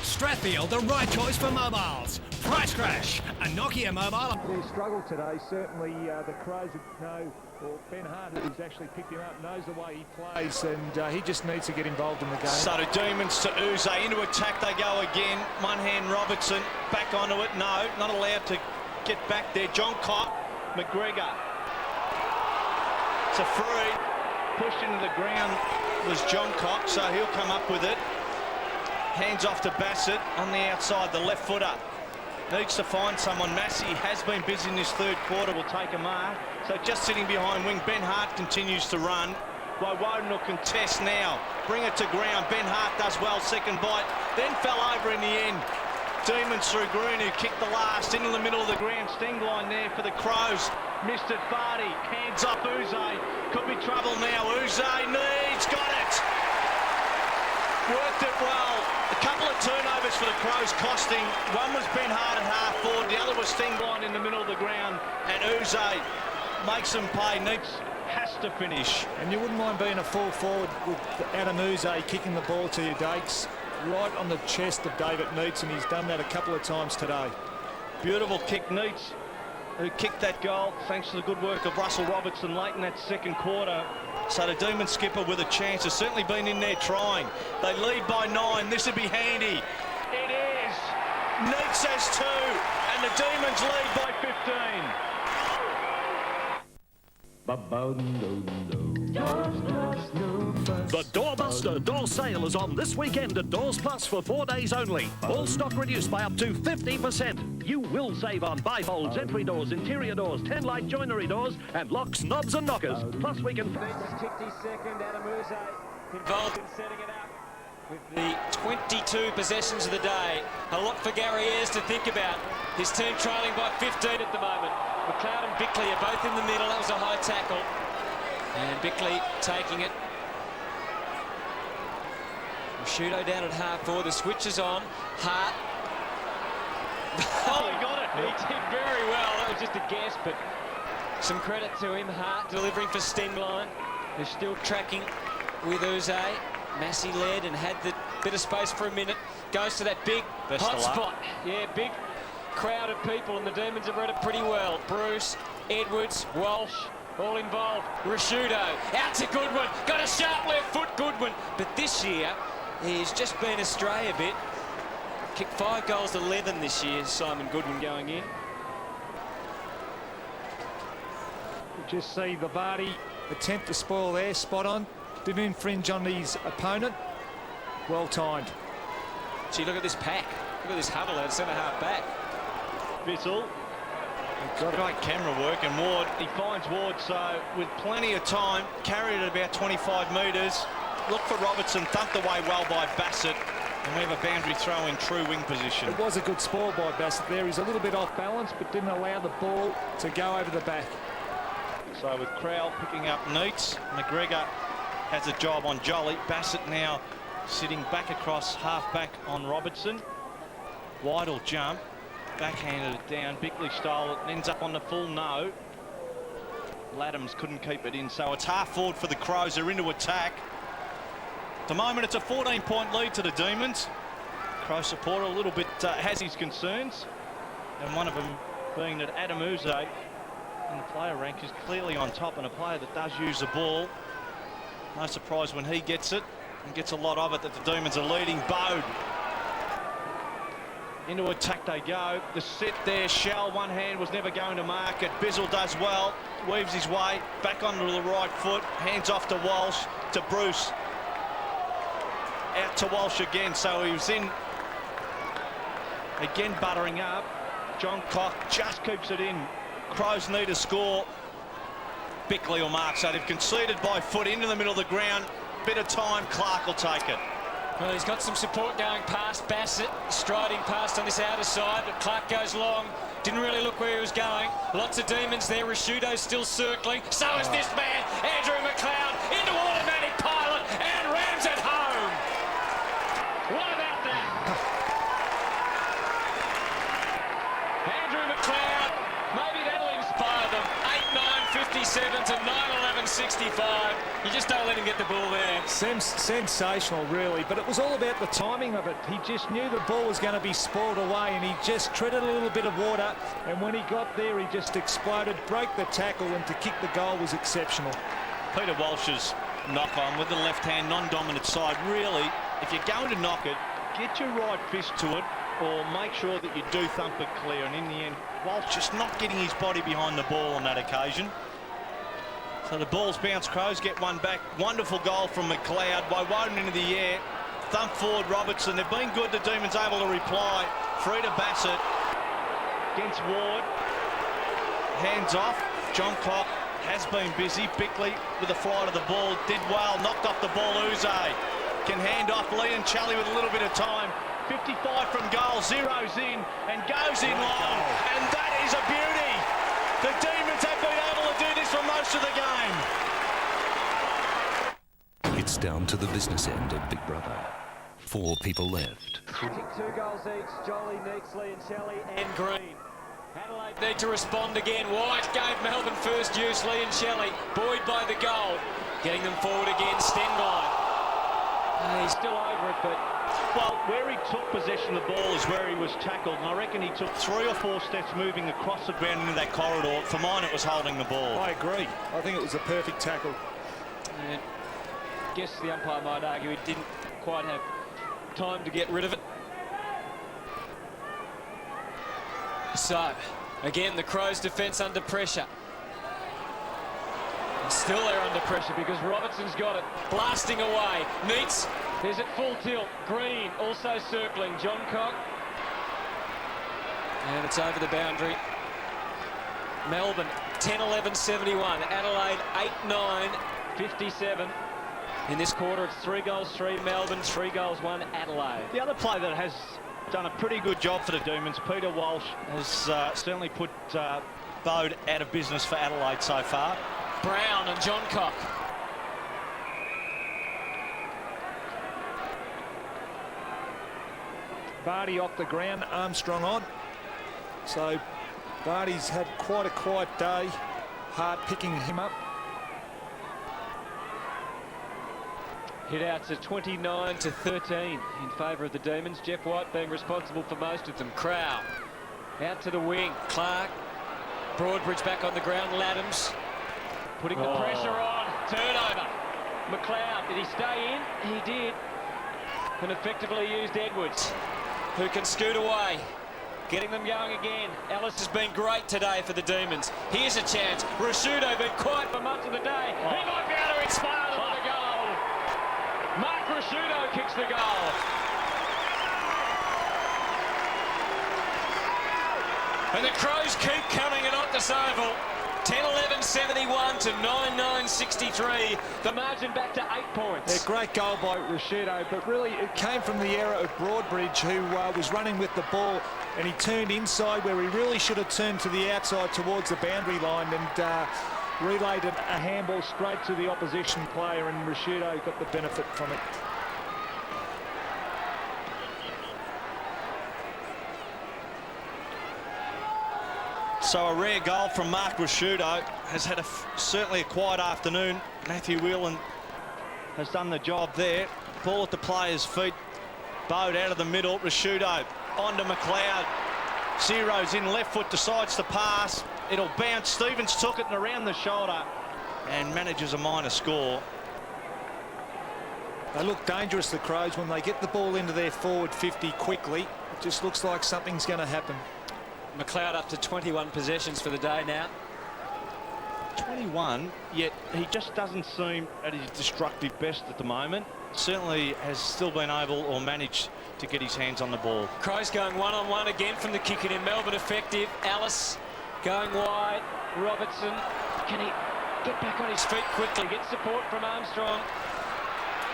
Strathfield, the right choice for mobiles. Price Crash, a Nokia mobile. They struggled today. Certainly the Crows know, or Ben Hart, who's actually picked him up, knows the way he plays, and he just needs to get involved in the game. So the Demons to Uze. Into attack they go again. One hand Robertson back onto it. No, not allowed to get back there. John Cott, McGregor. It's a free. Pushed into the ground was John Cox, so he'll come up with it. Hands off to Bassett on the outside, the left footer. Needs to find someone. Massey has been busy in this third quarter, will take a mark. So just sitting behind wing, Ben Hart continues to run. Woden will contest now. Bring it to ground. Ben Hart does well, second bite, then fell over in the end. Demons through Green, who kicked the last into the middle of the ground. Stingline there for the Crows. Missed it, Vardy. Hands up, Uze. Could be trouble now. Uze needs, got it. Worked it well. A couple of turnovers for the Crows costing. One was Ben Hart at half forward. The other was Stingline in the middle of the ground. And Uze makes them pay. Needs has to finish. And you wouldn't mind being a full forward with Adam Uze kicking the ball to your Dakes. Right on the chest of David Neitz, and he's done that a couple of times today. Beautiful kick, Neitz, who kicked that goal thanks to the good work of Russell Robertson late in that second quarter. So the Demon skipper with a chance has certainly been in there trying. They lead by 9. This would be handy. It is. Neitz has 2, and the Demons lead by 15. The Doorbuster door sale is on this weekend at Doors Plus for 4 days only. All stock reduced by up to 50%. You will save on bifolds, entry doors, interior doors, 10-light joinery doors, and locks, knobs and knockers. Plus we can... 62nd, Adam Uze involved in setting it up. With the 22 possessions of the day, a lot for Gary Ayres to think about. His team trailing by 15 at the moment. McLeod and Bickley are both in the middle. That was a high tackle. And Bickley taking it. Shudo down at half forward. The switch is on. Hart. Oh, he got it. He did very well. That was just a guess, but some credit to him. Hart delivering for Stingline, who's still tracking with Uze. Massey led and had the bit of space for a minute. Goes to that big hot spot. Yeah, big crowd of people, and the Demons have read it pretty well. Bruce, Edwards, Walsh, all involved. Rashudo out to Goodwin. Got a sharp left foot, Goodwin. But this year, he's just been astray a bit. Kicked 5 goals to 11 this year, Simon Goodwin going in. Just see the Vardy attempt to spoil there, spot on. Didn't infringe on his opponent. Well timed. Gee, look at this pack. Look at this huddle at centre half back. Bissell Great camera work, and Ward, he finds Ward, so with plenty of time, carried it about 25 metres. Look for Robertson, thumped away well by Bassett, and we have a boundary throw in true wing position. It was a good spoil by Bassett there. He's a little bit off balance, but didn't allow the ball to go over the back. So with Crowell picking up Neitz, McGregor has a job on Jolly. Bassett now sitting back across half-back on Robertson. Wide will jump, backhanded it down. Bickley stole it and ends up on the full no. Laddams couldn't keep it in, so it's half forward for the Crows. They're into attack. At the moment, it's a 14-point lead to the Demons. Crow supporter a little bit has his concerns, and one of them being that Adam Uze in the player rank is clearly on top, and a player that does use the ball. No surprise when he gets it and gets a lot of it that the Demons are leading. Bode. Into attack they go. The sit there, Shell, one hand was never going to mark it. Bizzle does well, weaves his way back onto the right foot, hands off to Walsh, to Bruce. Out to Walsh again, so he was in. Again buttering up. John Cock just keeps it in. Crows need a score. Bickley will mark, so they've conceded by foot into the middle of the ground. Bit of time, Clark will take it. Well, he's got some support going past Bassett, striding past on this outer side, but Clark goes long. Didn't really look where he was going. Lots of Demons there. Rashudo's still circling. So is this man, Andrew McLeod, into automatic pilot and rams it home. What about that? Andrew McLeod, maybe that'll inspire them. 8-9-57 to 9-11-65. You just don't let him get the ball there. Sensational, really, but it was all about the timing of it. He just knew the ball was going to be spoiled away, and he just treaded a little bit of water, and when he got there, he just exploded, broke the tackle, and to kick the goal was exceptional. Peter Walsh's knock on with the left hand, non-dominant side. Really, if you're going to knock it, get your right fist to it, or make sure that you do thump it clear. And in the end, Walsh just not getting his body behind the ball on that occasion. So the ball's bounced. Crows get one back. Wonderful goal from McLeod by Woden into the air. Thump forward Robertson. They've been good. The Demons able to reply. Free to Bassett. Against Ward. Hands off. John Cock has been busy. Bickley with a fly to the ball. Did well. Knocked off the ball. Uze can hand off. Lee and Charlie with a little bit of time. 55 from goal. Zeroes in and goes in long. And that is a beauty. The Demons have been able to do this for most of the game. It's down to the business end of Big Brother. 4 people left. Kick 2 goals each. Jolly, Neitz, Lee and Shelley and Green. Adelaide need to respond again. White gave Melbourne first use. Lee and Shelley buoyed by the goal. Getting them forward again. Stenglein. He's still over it, but... Well, where he took possession of the ball is where he was tackled, and I reckon he took 3 or 4 steps moving across the ground into that corridor. For mine, it was holding the ball. I agree. I think it was a perfect tackle. And I guess the umpire might argue he didn't quite have time to get rid of it. So, again, the Crows' defence under pressure. And still they're under pressure because Robertson's got it. Blasting away. Neitz. Is it full tilt? Green also circling. John Cock. And it's over the boundary. Melbourne 10-11-71. Adelaide 8-9-57. In this quarter, it's 3 goals, 3 Melbourne, 3 goals, 1 Adelaide. The other player that has done a pretty good job for the Demons, Peter Walsh, has certainly put Bode out of business for Adelaide so far. Brown and John Cock. Vardy off the ground, Armstrong on. So Vardy's had quite a quiet day. Hard picking him up. Hit outs at 29-13 in favour of the Demons. Jeff White being responsible for most of them. Crow out to the wing. Clark. Broadbridge back on the ground. Laddams putting the pressure on. Turnover. McLeod, did he stay in? He did. And effectively used Edwards, who can scoot away. Getting them going again. Ellis has been great today for the Demons. Here's a chance. Rashudo been quiet for much of the day. He might be able to inspire them with a goal. Mark Rashudo kicks the goal. And the Crows keep coming at Optus Oval. 10-11-71 to 9-9-63. The margin back to 8 points. A great goal by Rashudo, but really it came from the error of Broadbridge, who was running with the ball, and he turned inside where he really should have turned to the outside towards the boundary line and relayed a handball straight to the opposition player, and Rashudo got the benefit from it. So a rare goal from Mark Rashudo. Has had certainly a quiet afternoon. Matthew Whelan has done the job there. Ball at the player's feet. Bowed out of the middle. Rashudo onto McLeod. Zero's in, left foot, decides to pass. It'll bounce. Stevens took it and around the shoulder and manages a minor score. They look dangerous, the Crows, when they get the ball into their forward 50 quickly. It just looks like something's going to happen. McLeod up to 21 possessions for the day now. 21, yet he just doesn't seem at his destructive best at the moment. Certainly has still been able or managed to get his hands on the ball. Crows going one-on-one again from the kick, and in Melbourne effective. Alice going wide. Robertson, can he get back on his feet quickly? Get support from Armstrong.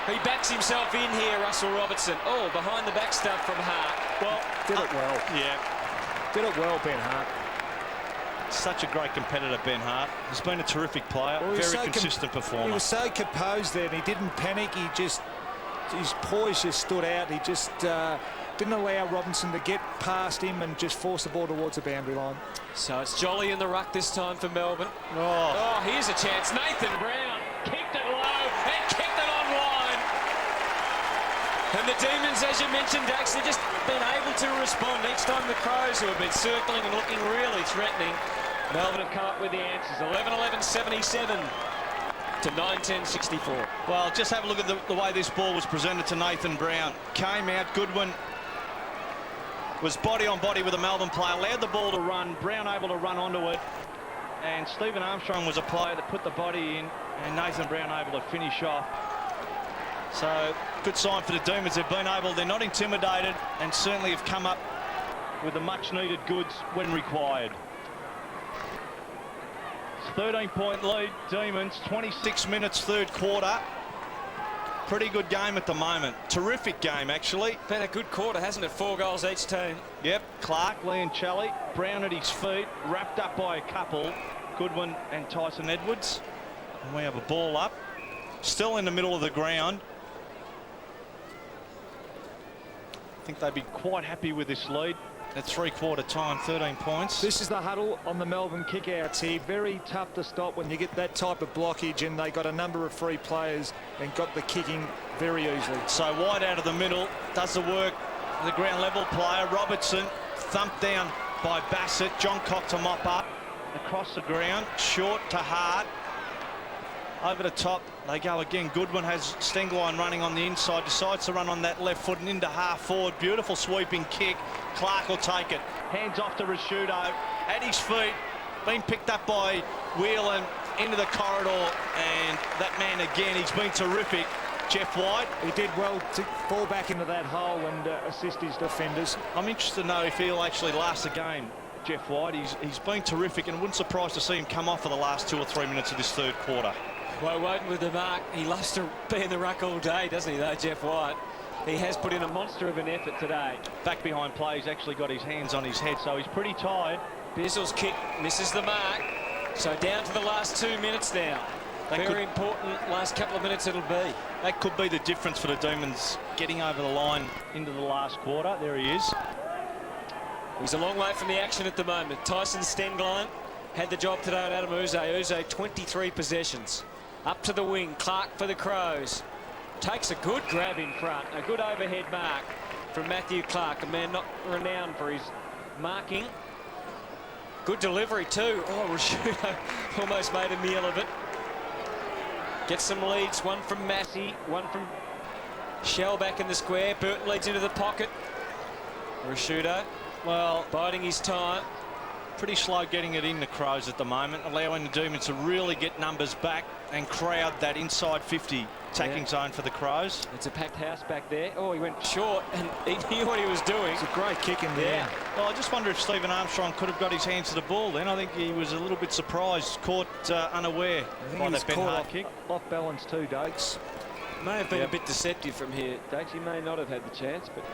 He backs himself in here, Russell Robertson. Oh, behind the back stuff from Hart. Well, did it well. Yeah. Did it well, Ben Hart. Such a great competitor, Ben Hart. He's been a terrific player, well, very consistent performer. He was so composed there, and he didn't panic. He just, his poise just stood out. He just didn't allow Robinson to get past him and just force the ball towards the boundary line. So it's Jolly in the ruck this time for Melbourne. Oh, here's a chance. Nathan Brown kicked it low and kicked it on line. And the Demons, as you mentioned, Dax, they've just been able to respond each time the Crows, who have been circling and looking really threatening. Melbourne have come up with the answers. 11-11-77 to 9-10-64. Well, just have a look at the way this ball was presented to Nathan Brown. Came out, Goodwin was body on body with a Melbourne player, allowed the ball to run, Brown able to run onto it, and Stephen Armstrong was a player that put the body in, and Nathan Brown able to finish off. So good sign for the Demons. They've been able, they're not intimidated, and certainly have come up with the much needed goods when required. 13-point lead, Demons, 26 minutes third quarter. Pretty good game at the moment. Terrific game, actually. Been a good quarter, hasn't it? 4 goals each team. Yep, Clark, Leoncelli, Brown at his feet, wrapped up by a couple, Goodwin and Tyson Edwards. And we have a ball up, still in the middle of the ground. I think they'd be quite happy with this lead at three-quarter time, 13 points. This is the huddle on the Melbourne kickouts here. Very tough to stop when you get that type of blockage, and they got a number of free players and got the kicking very easily. So wide out of the middle, does the work. The ground level player, Robertson, thumped down by Bassett. John Cock to mop up. Across the ground, short to Hart. Over the top, they go again. Goodwin has Stenglein running on the inside, decides to run on that left foot and into half forward. Beautiful sweeping kick. Clark will take it. Hands off to Rashudo. At his feet, being picked up by Whelan into the corridor, and that man again, he's been terrific. Jeff White. He did well to fall back into that hole and assist his defenders. I'm interested to know if he'll actually last the game, Jeff White. He's been terrific, and wouldn't surprise to see him come off for the last 2 or 3 minutes of this third quarter. Well, Woden with the mark. He loves to be in the ruck all day, doesn't he, though, Jeff White? He has put in a monster of an effort today. Back behind play, he's actually got his hands on his head, so he's pretty tired. Bizzle's kick misses the mark. So down to the last 2 minutes now. Very important last couple of minutes it'll be. That could be the difference for the Demons getting over the line into the last quarter. There he is. He's a long way from the action at the moment. Tyson Stenglein had the job today on Adam Uze. Uze 23 possessions. Up to the wing, Clark for the Crows. Takes a good grab in front, a good overhead mark from Matthew Clark, a man not renowned for his marking. Good delivery too. Oh, Rashudo almost made a meal of it. Gets some leads, one from Massey, one from Shell back in the square. Burton leads into the pocket. Rashudo, well, biding his time. Pretty slow getting it in the Crows at the moment, allowing the Demons to really get numbers back and crowd that inside 50. attacking zone for the Crows. It's a packed house back there. Oh, he went short and he knew what he was doing. It's a great kick in there. Yeah. Well, I just wonder if Stephen Armstrong could have got his hands to the ball then. I think he was a little bit surprised, caught unaware by that Ben Hart kick. Off balance too, Dakes. May have been a bit deceptive from here. Dakes, he may not have had the chance, but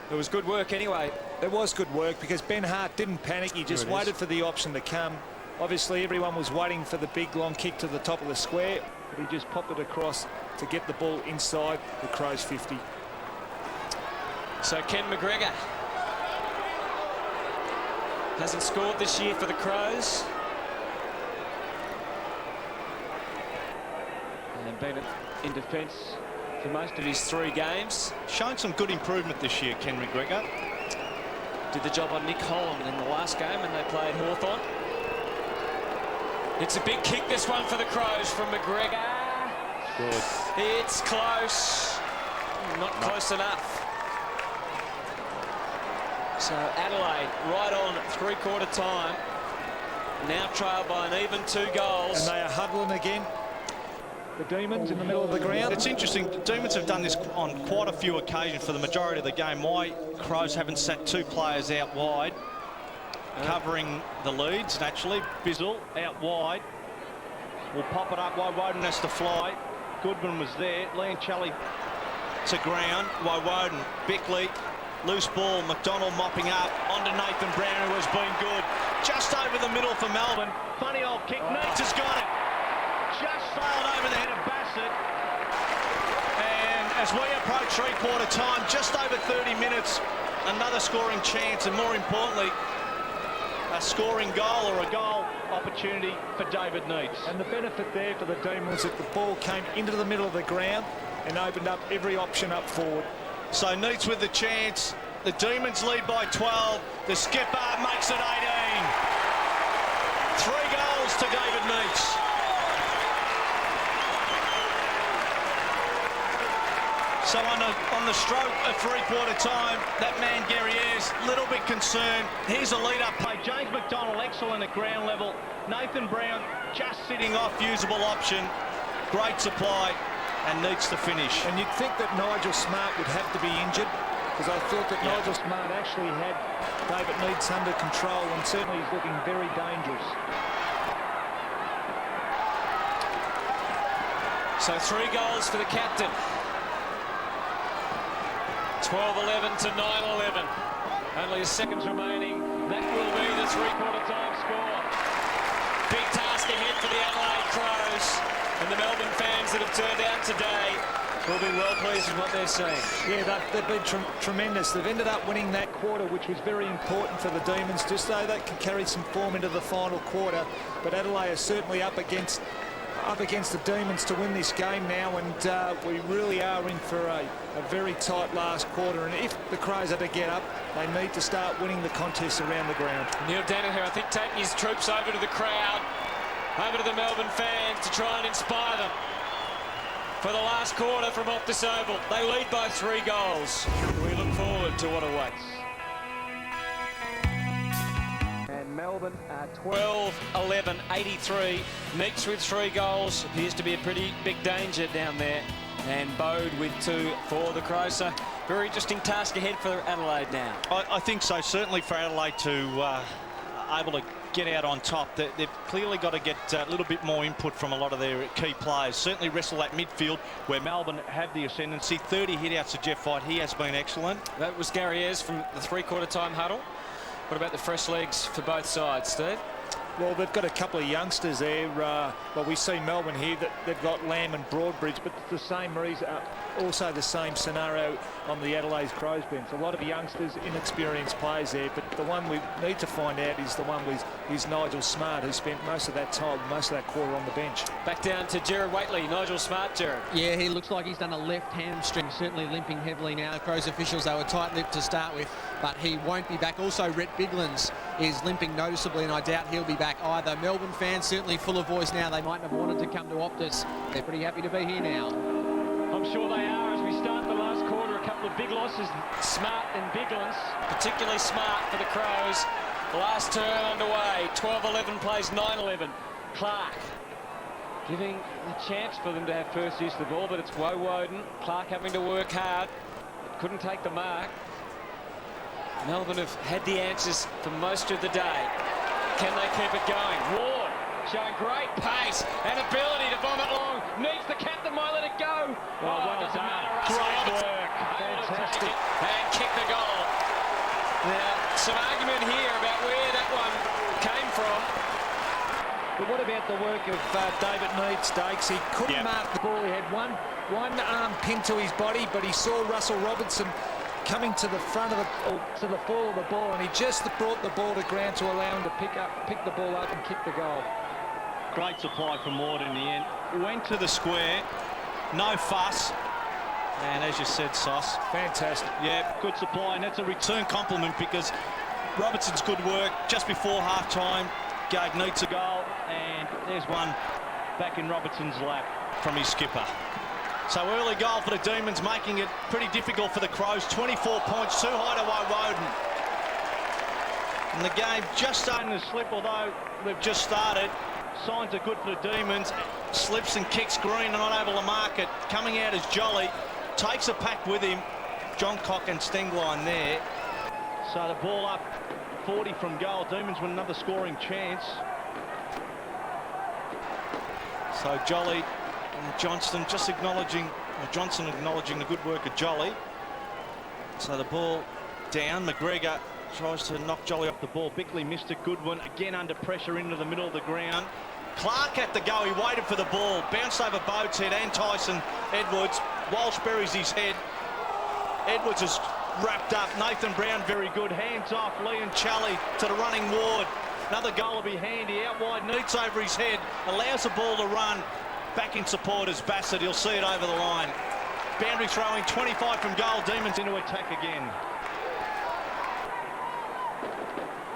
it was good work anyway. It was good work because Ben Hart didn't panic. He just waited for the option to come. Obviously, everyone was waiting for the big long kick to the top of the square, but he just popped it across to get the ball inside the Crows 50. So Ken McGregor hasn't scored this year for the Crows. And been in defence for most of his 3 games. Shown some good improvement this year, Ken McGregor. Did the job on Nick Holland in the last game when they played Hawthorn. It's a big kick, this one, for the Crows from McGregor. Good. It's close. Not close enough. So Adelaide right on at 3/4 time. Now trailed by an even 2 goals. And they are huddling again. The Demons in the middle of the ground. It's interesting. The Demons have done this on quite a few occasions for the majority of the game. Why Crows haven't sat 2 players out wide, covering the leads, naturally. Bizzle out wide. Will pop it up. Woden has to fly. Goodman was there. Liancelli to ground. Woden. Bickley. Loose ball. McDonald mopping up. Onto Nathan Brown, who has been good. Just over the middle for Melbourne. Funny old kick. Neitz has got it. Just sailed over the head of Bassett. And as we approach 3/4 time, just over 30 minutes, another scoring chance, and more importantly, a scoring goal or a goal opportunity for David Neitz. And the benefit there for the Demons was that the ball came into the middle of the ground and opened up every option up forward. So Neitz with the chance. The Demons lead by 12. The skipper makes it 18. 3 goals to David Neitz. So on the stroke of 3/4 time, that man Gary Ayres, a little bit concerned. Here's a lead-up play. James McDonald, excellent at ground level. Nathan Brown just sitting off, usable option. Great supply, and needs to finish. And you'd think that Nigel Smart would have to be injured, because I thought that Nigel Smart actually had David Neitz under control, and certainly he's looking very dangerous. So 3 goals for the captain. 12-11 to 9-11. Only seconds remaining. That will be the 3/4 time score. Big task ahead for the Adelaide Crows, and the Melbourne fans that have turned out today will be well pleased with what they're seeing. Yeah, they've been tremendous. They've ended up winning that quarter, which was very important for the Demons, just so they can carry some form into the final quarter. But Adelaide are certainly up against the Demons to win this game now, and we really are in for a very tight last quarter. And if the Crows are to get up, they need to start winning the contests around the ground. Neil Danaher, I think, taking his troops over to the crowd, over to the Melbourne fans to try and inspire them for the last quarter from off this oval. They lead by 3 goals. We look forward to what awaits. And Melbourne 12-11, 83. Neitz with 3 goals. Appears to be a pretty big danger down there. And Bode with 2 for the Crows. So very interesting task ahead for Adelaide now. I think so, certainly for Adelaide to able to get out on top. They've clearly got to get a little bit more input from a lot of their key players. Certainly wrestle that midfield where Melbourne have the ascendancy. 30 hit-outs to Jeff White. He has been excellent. That was Gary Ayres from the 3/4 time huddle. What about the fresh legs for both sides, Steve? Well, they've got a couple of youngsters there. Well, we see Melbourne here that they've got Lamb and Broadbridge, but the same reason, also the same scenario on the Adelaide Crows bench. A lot of youngsters, inexperienced players there, but the one we need to find out is the one with Nigel Smart, who spent most of that time, most of that quarter on the bench. Back down to Jared Waitley. Nigel Smart, Jared. Yeah, he looks like he's done a left hamstring, certainly limping heavily now. Crows officials, they were tight-lipped to start with, but he won't be back. Also, Rhett Biglands is limping noticeably, and I doubt he'll be back either. Melbourne fans certainly full of voice now. They mightn't have wanted to come to Optus. They're pretty happy to be here now. I'm sure they are as we start the last quarter. A couple of big losses, Smart and Biglands. Particularly Smart for the Crows. The last term underway. 12-11 plays 9-11. Clark giving the chance for them to have first use of the ball, but it's Woden. Clark having to work hard. Couldn't take the mark. Melbourne have had the answers for most of the day. Can they keep it going? Ward showing great pace and ability to bomb it long. Needs the captain, might let it go. Well doesn't done. matter. Great Robertson work. able to Fantastic. take it and kick the goal. Now, some argument here about where that one came from. But what about the work of David Mead, Stakes? He couldn't mark the ball. He had one arm pinned to his body, but he saw Russell Robertson coming to the front of to the fall of the ball, and he just brought the ball to ground to allow him to pick the ball up and kick the goal. Great supply from Ward in the end. Went to the square, no fuss, and as you said, Sauce. Fantastic. Yeah, good supply, and that's a return compliment because Robertson's good work just before half-time gave Neitz a goal, and there's one back in Robertson's lap from his skipper. So early goal for the Demons, making it pretty difficult for the Crows. 24 points, too high to Woden. And the game just starting to slip, although we've just started. Signs are good for the Demons. Slips and kicks Green, not able to mark it. Coming out is Jolly. Takes a pack with him. John Cock and Stengline there. So the ball up 40 from goal. Demons with another scoring chance. So Jolly and Johnston just acknowledging, Johnson acknowledging the good work of Jolly. So the ball down. McGregor tries to knock Jolly off the ball. Bickley missed a good one. Again under pressure into the middle of the ground. Clark had to go. He waited for the ball. Bounced over Boat's head and Tyson Edwards. Walsh buries his head. Edwards is wrapped up. Nathan Brown very good. Hands off. Lee and Chally to the running Ward. Another goal will be handy. Out wide. Neitz over his head. Allows the ball to run. Back in support is Bassett. He'll see it over the line. Boundary throwing 25 from goal. Demons into attack again.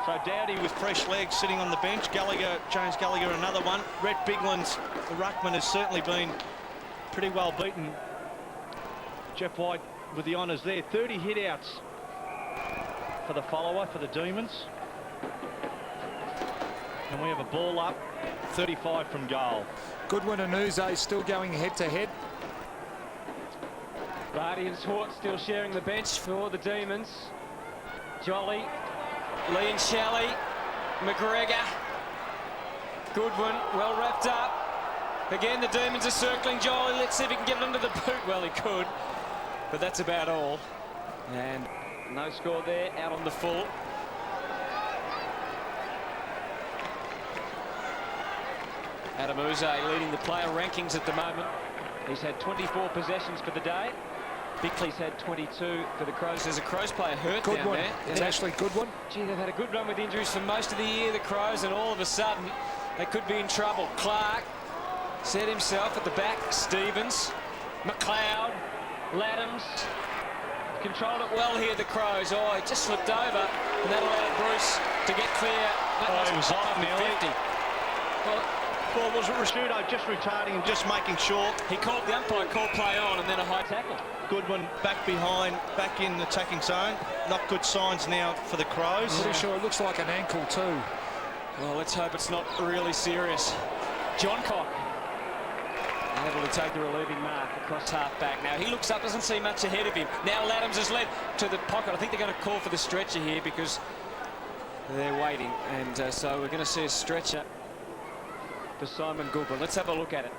So Dowdy with fresh legs sitting on the bench. Gallagher, James Gallagher, another one. Rhett Biglan's, the ruckman, has certainly been pretty well beaten. Jeff White with the honours there. 30 hit-outs for the follower, for the Demons. And we have a ball up, 35 from goal. Goodwin and Uze still going head-to-head. Vardy and Swart still sharing the bench for the Demons. Jolly, Lee and Shelley, McGregor, Goodwin, well wrapped up. Again, the Demons are circling Jolly. Let's see if he can get it under the boot. Well, he could, but that's about all. And no score there, out on the full. Adam Uze leading the player rankings at the moment. He's had 24 possessions for the day. Bickley's had 22 for the Crows. There's a Crows player hurt down there. It's actually Goodwin. Gee, they've had a good run with injuries for most of the year, the Crows, and all of a sudden they could be in trouble. Clark set himself at the back. Stevens, McLeod, Laddams. Controlled it well here, the Crows. Oh, he just slipped over, and that allowed Bruce to get clear. That he was off nearly. 50. Well, was it Rashudo just retarding and just making sure? He called, the umpire called play on, and then a high tackle. Goodwin back behind, back in the attacking zone. Not good signs now for the Crows. Pretty sure it looks like an ankle too. Well, let's hope it's not really serious. John Cock able to take the relieving mark across half-back. Now he looks up, doesn't see much ahead of him. Now Laddams has led to the pocket. I think they're going to call for the stretcher here because they're waiting, and so we're going to see a stretcher for Simon Goodwin. Let's have a look at it.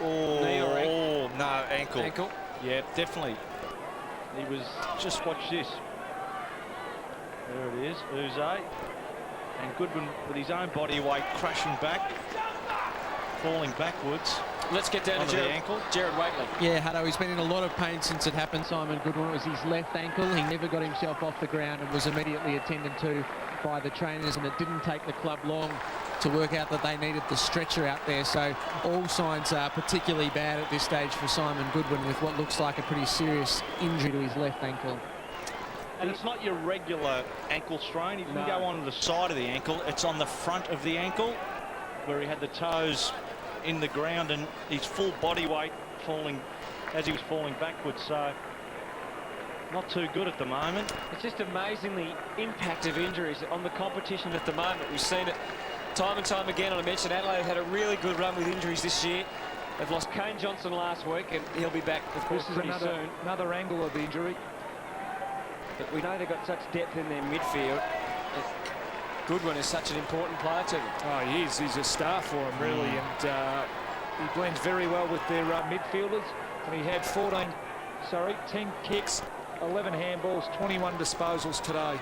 Oh, Knee or ankle? No, ankle. Ankle? Yeah, definitely. He was, just watch this. There it is, Uze. And Goodwin with his own body weight crashing back, falling backwards. Let's get down to Jared Waitley. Yeah, Hutto, he's been in a lot of pain since it happened. Simon Goodwin, it was his left ankle. He never got himself off the ground and was immediately attended to by the trainers, and it didn't take the club long to work out that they needed the stretcher out there. So all signs are particularly bad at this stage for Simon Goodwin, with what looks like a pretty serious injury to his left ankle. And it's not your regular ankle strain. He didn't go on the side of the ankle. It's on the front of the ankle, where he had the toes in the ground and his full body weight falling as he was falling backwards. So not too good at the moment. It's just amazing the impact of injuries on the competition at the moment. We've seen it time and time again. And I mentioned Adelaide had a really good run with injuries this year. They've lost Kane Johnson last week, and he'll be back, of course, this is pretty soon. another angle of injury. But we know they've got such depth in their midfield. Goodwin is such an important player to them. Oh, he is. He's a star for them, really, and he blends very well with their midfielders. And he had 10 kicks, 11 handballs, 21 disposals today.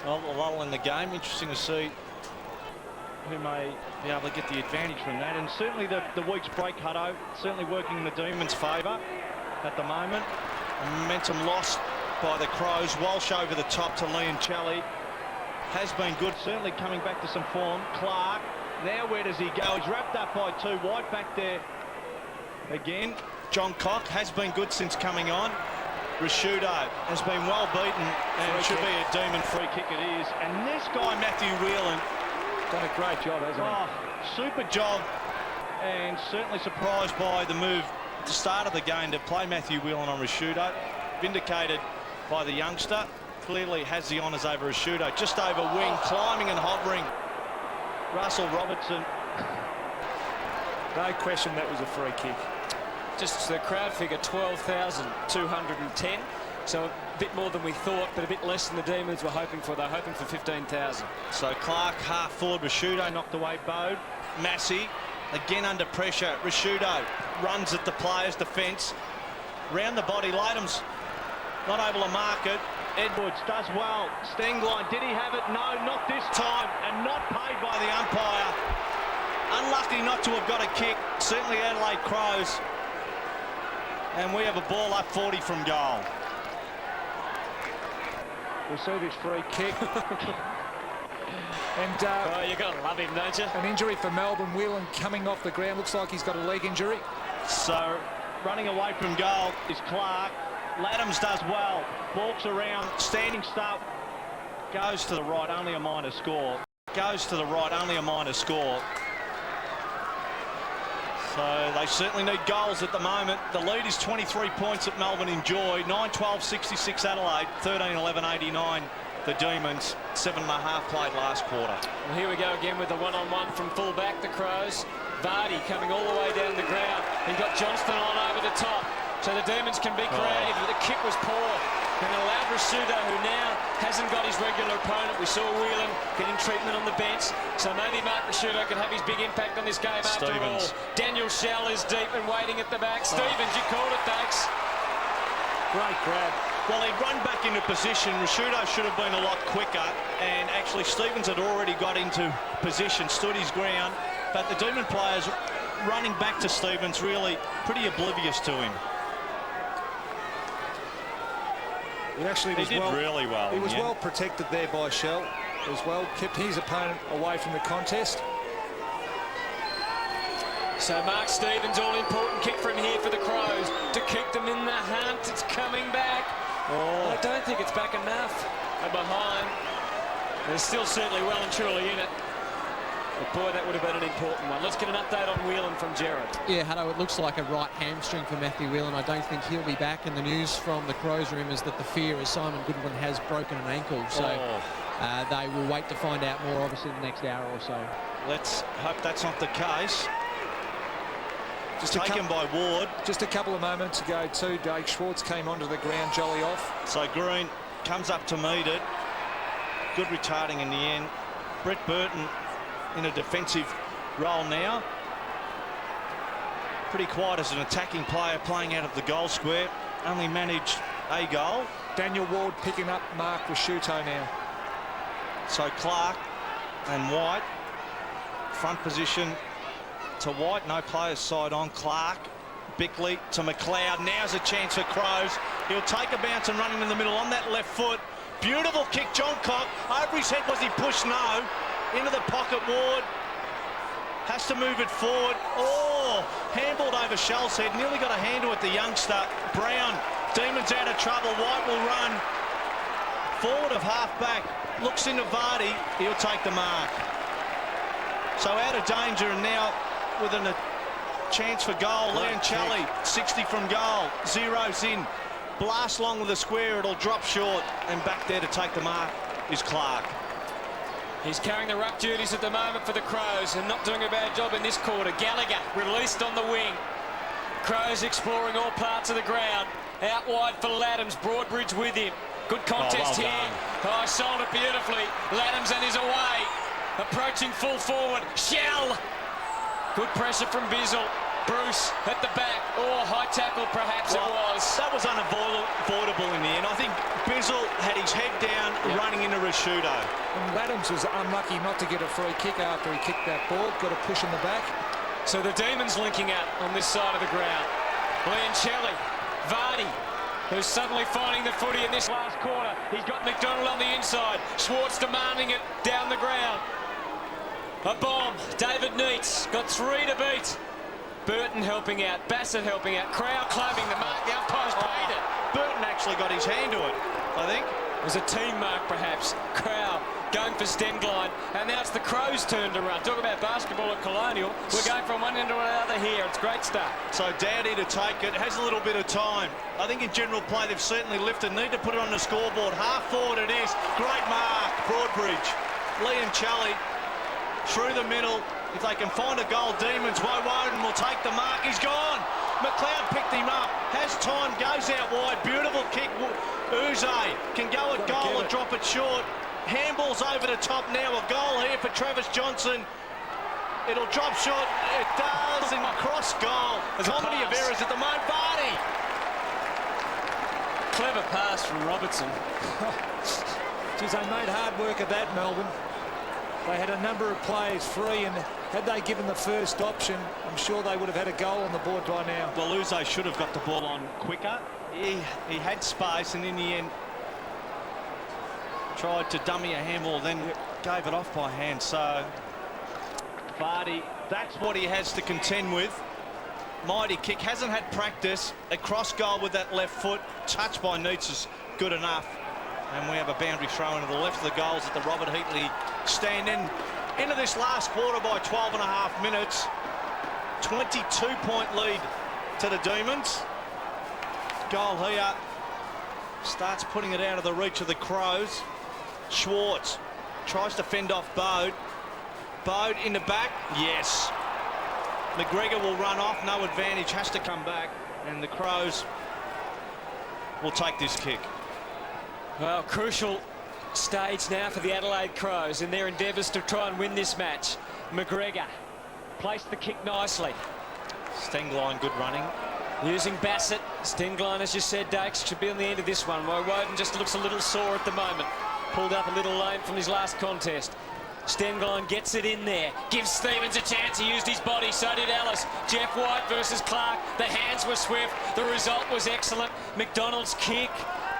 Well, a lull in the game. Interesting to see who may be able to get the advantage from that. And certainly the week's break, Hutto, certainly working in the Demons' favour at the moment. Momentum lost by the Crows. Walsh over the top to Leoncelli. Has been good, certainly coming back to some form. Clark, now where does he go? He's wrapped up by two. White back there again. John Cock has been good since coming on. Rashudo has been well beaten, and it should be a Demon free kick it is. And this guy, Matthew Whelan, done a great job, hasn't he? Super job, and certainly surprised by the move at the start of the game to play Matthew Whelan on Rashudo. Vindicated by the youngster. Clearly has the honours over Rashudo. Just over wing, climbing and hovering. Russell Robertson. No question that was a free kick. Just the crowd figure 12,210. So a bit more than we thought, but a bit less than the Demons were hoping for. They're hoping for 15,000. So Clark half forward. Rashudo knocked away Bode. Massey again under pressure. Rashudo runs at the players' defence. Round the body. Lathams not able to mark it. Edwards does well. Stengline, did he have it? No, not this time, and not paid by the umpire. Unlucky not to have got a kick. Certainly Adelaide Crows. And we have a ball up 40 from goal. We'll see this free kick. And oh, you're going to love him, don't you? An injury for Melbourne. Whelan coming off the ground. Looks like he's got a leg injury. So running away from goal is Clark. Lathams does well. Balks around. Standing start. Goes to the right. Only a minor score. Goes to the right. Only a minor score. So they certainly need goals at the moment. The lead is 23 points that Melbourne enjoy. 9-12-66 Adelaide. 13-11-89 the Demons. 7.5 played last quarter. Well, here we go again with the one-on-one from full-back, the Crows. Vardy coming all the way down the ground. He got Johnston on over the top. So the Demons can be creative. The kick was poor. And allowed Rashudo, who now hasn't got his regular opponent. We saw Whelan getting treatment on the bench. So maybe Mark Rashudo could have his big impact on this game after all. Daniel Shell is deep and waiting at the back. Stevens, you called it, thanks. Great grab. Well, he'd run back into position. Rashudo should have been a lot quicker. And actually, Stevens had already got into position, stood his ground. But the Demon players running back to Stevens, really pretty oblivious to him. He actually was really well. He was well protected there by Shell as well. Kept his opponent away from the contest. So Mark Stevens, all-important kick from here for the Crows to keep them in the hunt. It's coming back. I don't think it's back enough. They're behind. They're still certainly well and truly in it. But boy, that would have been an important one. Let's get an update on Whelan from Gerard. Yeah, Hutto, it looks like a right hamstring for Matthew Whelan. I don't think he'll be back. And the news from the Crows room is that the fear is Simon Goodwin has broken an ankle. So they will wait to find out more, obviously, in the next hour or so. Let's hope that's not the case. Just taken by Ward. Just a couple of moments ago, too, Dave Schwartz came onto the ground, jolly off. So Green comes up to meet it. Good retarding in the end. Brett Burton in a defensive role now. Pretty quiet as an attacking player playing out of the goal square. Only managed a goal. Daniel Ward picking up Mark Rashudo now. So Clark and White. Front position to White. No players side on. Clark. Bickley to McLeod. Now's a chance for Crows. He'll take a bounce and run in the middle on that left foot. Beautiful kick, John Cock. Over his head, was he pushed? No. Into the pocket, Ward. Has to move it forward. Oh, handballed over Shell's head. Nearly got a handle at the youngster. Brown. Demons out of trouble. White will run. Forward of half-back. Looks into Vardy. He'll take the mark. So out of danger, and now with an chance for goal. Leoncelli, 60 from goal, zeroes in. Blast long with the square, it'll drop short, and back there to take the mark is Clark. He's carrying the ruck duties at the moment for the Crows and not doing a bad job in this quarter. Gallagher released on the wing. Crows exploring all parts of the ground. Out wide for Laddams, Broadbridge with him. Good contest well here. done. Oh, sold it beautifully. Laddams and is away. Approaching full forward. Shell. Good pressure from Bizzle. Bruce at the back. Oh, high tackle perhaps it was. That was unavoidable in the end. I think Bizzle had his head down running into Rashudo. And Laddams was unlucky not to get a free kick after he kicked that ball. Got a push in the back. So the Demons linking out on this side of the ground. Leoncelli, Vardy, who's suddenly finding the footy in this last quarter. He's got McDonald on the inside. Schwartz demanding it down the ground. A bomb. David Neitz got 3 to beat. Burton helping out. Bassett helping out. Crow claiming the mark. The umpire's paid it. Burton actually got his hand to it, I think. It was a team mark, perhaps. Crow going for Stengline. And now it's the Crows' turn to run. Talk about basketball at Colonial. We're going from one end to another here. It's great stuff. So Dowdy to take it. Has a little bit of time. I think in general play they've certainly lifted. Need to put it on the scoreboard. Half forward it is. Great mark. Broadbridge. Leoncelli through the middle. If they can find a goal, Demons, Woden will take the mark. He's gone. McLeod picked him up. Has time, goes out wide. Beautiful kick. Uze can go at goal or drop it short. Handball's over the top now. A goal here for Travis Johnson. It'll drop short. It does, and cross goal. Comedy of errors at the moment. Vardy. Clever pass from Robertson. Geez, they made hard work of that, Melbourne. They had a number of players free, and had they given the first option, I'm sure they would have had a goal on the board by now. Well, Uze should have got the ball on quicker. He had space, and in the end tried to dummy a handball, then gave it off by hand. So Vardy, that's what he has to contend with. Mighty kick, hasn't had practice. A cross goal with that left foot, touched by Neitz is good enough. And we have a boundary throw into the left of the goals at the Robert Heatley stand in. Into this last quarter by 12.5 minutes. 22-point lead to the Demons. Goal here. Starts putting it out of the reach of the Crows. Schwartz tries to fend off Bode. Bode in the back. Yes. McGregor will run off. No advantage. Has to come back. And the Crows will take this kick. Well, crucial stage now for the Adelaide Crows in their endeavours to try and win this match. McGregor placed the kick nicely. Stengline, good running. Using Bassett. Stengline, as you said, Dakes, should be on the end of this one. Woden just looks a little sore at the moment. Pulled up a little lame from his last contest. Stengline gets it in there. Gives Stevens a chance. He used his body. So did Ellis. Jeff White versus Clark. The hands were swift. The result was excellent. McDonald's kick,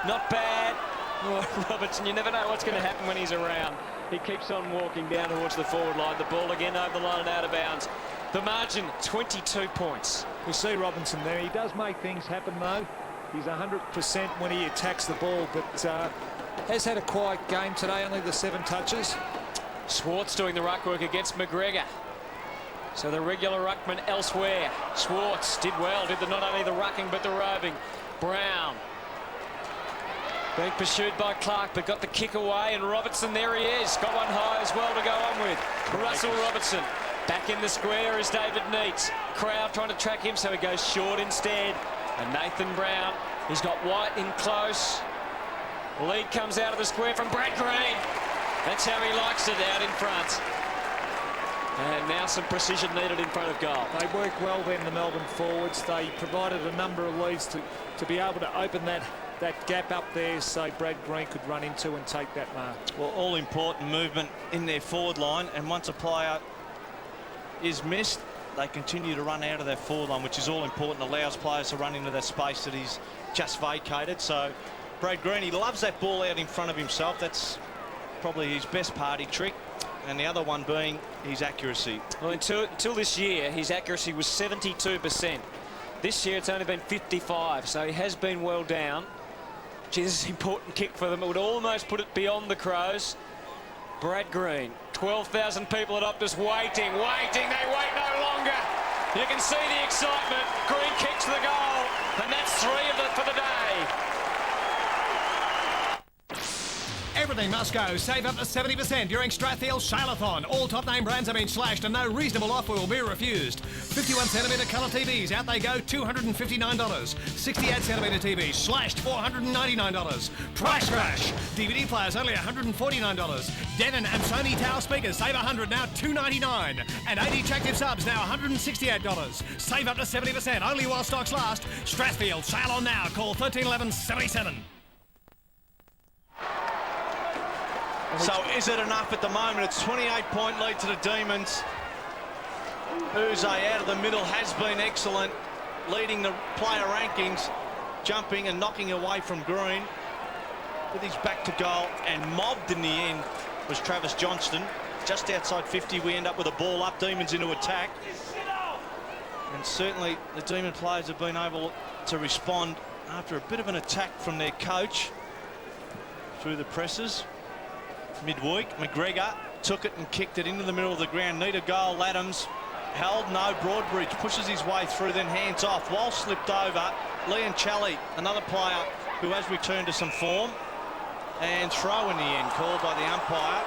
not bad. Oh, Robertson, you never know what's going to happen when he's around. He keeps on walking down towards the forward line. The ball again over the line and out of bounds. The margin, 22 points. We see Robinson there. He does make things happen, though. He's 100% when he attacks the ball, but has had a quiet game today, only the 7 touches. Schwartz doing the ruck work against McGregor. So the regular ruckman elsewhere. Schwartz did well, did not only the rucking but the roving. Brown being pursued by Clark, but got the kick away, and Robertson, there he is. Got one high as well to go on with. Russell Robertson. Back in the square is David Neitz. Crowd trying to track him, so he goes short instead. And Nathan Brown, he's got White in close. Lead comes out of the square from Brad Green. That's how he likes it, out in front. And now some precision needed in front of goal. They work well then, the Melbourne forwards. They provided a number of leads to be able to open that gap up there so Brad Green could run into and take that mark. Well, all important movement in their forward line, and once a player is missed, they continue to run out of their forward line, which is all important. Allows players to run into the space that he's just vacated. So Brad Green, he loves that ball out in front of himself. That's probably his best party trick. And the other one being his accuracy. Well, until this year, his accuracy was 72%. This year, it's only been 55, so he has been well down. Gee, this is an important kick for them. It would almost put it beyond the Crows. Brad Green, 12,000 people at Optus waiting. They wait no longer. You can see the excitement. Green kicks the goal, and that's 3 of them for the day. Everything must go. Save up to 70% during Strathfield's Shale-a-thon. All top name brands have been slashed and no reasonable offer will be refused. 51cm colour TVs, out they go, $259. 68cm TVs, slashed, $499. Price crash. DVD players, only $149. Denon and Sony Tower speakers, save $100, now $299. And 80 Tractive subs, now $168. Save up to 70%, only while stocks last. Strathfield, Shale on now. Call 1311 77. So is it enough at the moment? It's 28-point lead to the Demons. Uze out of the middle has been excellent, leading the player rankings, jumping and knocking away from Green. With his back to goal and mobbed in the end was Travis Johnston. Just outside 50, we end up with a ball up, Demons into attack. And certainly the Demon players have been able to respond after a bit of an attack from their coach through the presses. Midweek, McGregor took it and kicked it into the middle of the ground. Need a goal. Adams held, no. Broadbridge pushes his way through, then hands off. Walsh slipped over. Leon Chally, another player who has returned to some form. And throw in the end, called by the umpire.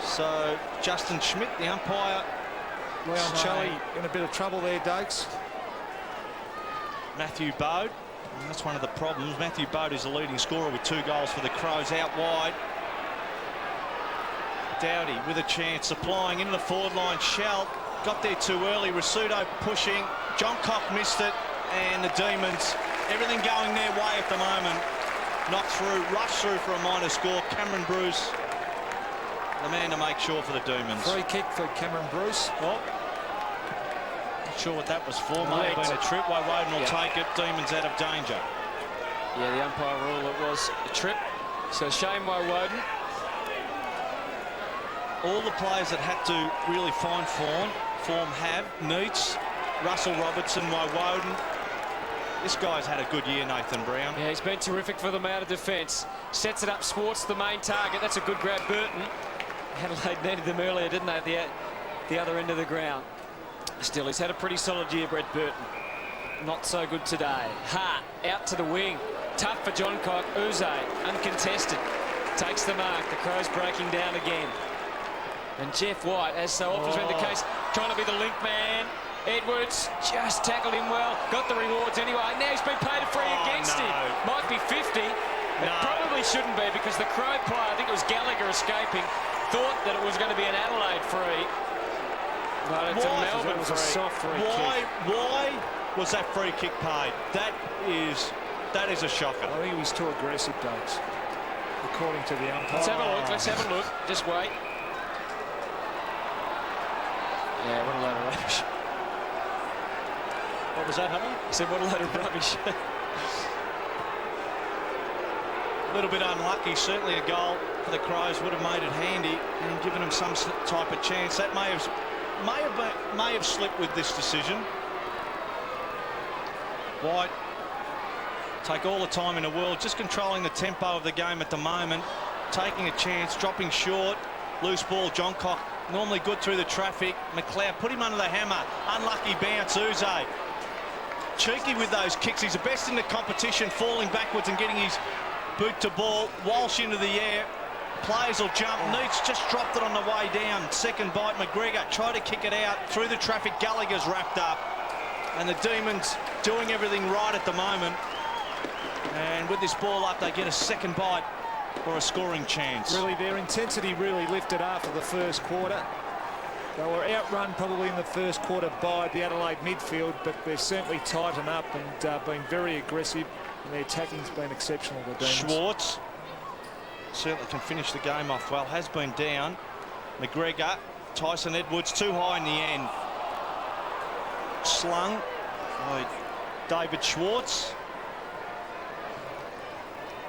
So Justin Schmidt, the umpire. Leon Chally in a bit of trouble there, Dokes. Matthew Bode. And that's one of the problems. Matthew Bode is the leading scorer with 2 goals for the Crows out wide. Dowdy with a chance, supplying into the forward line. Shell got there too early. Rasuto pushing. John Cock missed it. And the Demons, everything going their way at the moment. Knocked through, rushed through for a minor score. Cameron Bruce, the man to make sure for the Demons. Free kick for Cameron Bruce. Oh. Sure what that was for. May have been a trip. Woden will take it. Demons out of danger. Yeah, the umpire rule, it was a trip. So Shane Woden. All the players that had to really find form have. Neitz, Russell Robertson, Woden. This guy's had a good year, Nathan Brown. Yeah, he's been terrific for them out of defence. Sets it up, Sports the main target. That's a good grab, Burton. Adelaide needed them earlier, didn't they, at the other end of the ground. Still, he's had a pretty solid year, Brett Burton. Not so good today. Hart out to the wing. Tough for John Cock. Uze, uncontested. Takes the mark. The Crows breaking down again. And Jeff White, as so often has been the case, trying to be the link man. Edwards just tackled him well. Got the rewards anyway. Now he's been paid a free against him. Might be 50. It probably shouldn't be because the Crow player, I think it was Gallagher escaping, thought that it was going to be an Adelaide free. But it's a Melbourne free. A soft free kick. Why was that free kick paid? That is a shocker. I think he was too aggressive, Dokes, according to the umpire. Let's have a look. Let's have a look. Just wait. Yeah, what a load of rubbish. What was that, Hunter? I said, what a load of rubbish. A little bit unlucky. Certainly a goal for the Crows would have made it handy and given them some type of chance. That may have slipped with this decision. White take all the time in the world, just controlling the tempo of the game at the moment, taking a chance, dropping short, loose ball. John Cock normally good through the traffic. McLeod put him under the hammer. Unlucky bounce. Uze cheeky with those kicks. He's the best in the competition, falling backwards and getting his boot to ball. Walsh into the air. Players will jump. Neitz just dropped it on the way down. Second bite. McGregor tried to kick it out through the traffic. Gallagher's wrapped up. And the Demons doing everything right at the moment. And with this ball up, they get a second bite or a scoring chance. Really, their intensity really lifted after the first quarter. They were outrun probably in the first quarter by the Adelaide midfield, but they've certainly tightened up and been very aggressive. And their attacking's been exceptional. The Demons. Schwartz certainly can finish the game off well. Has been down. McGregor, Tyson Edwards too high in the end. Slung by David Schwartz.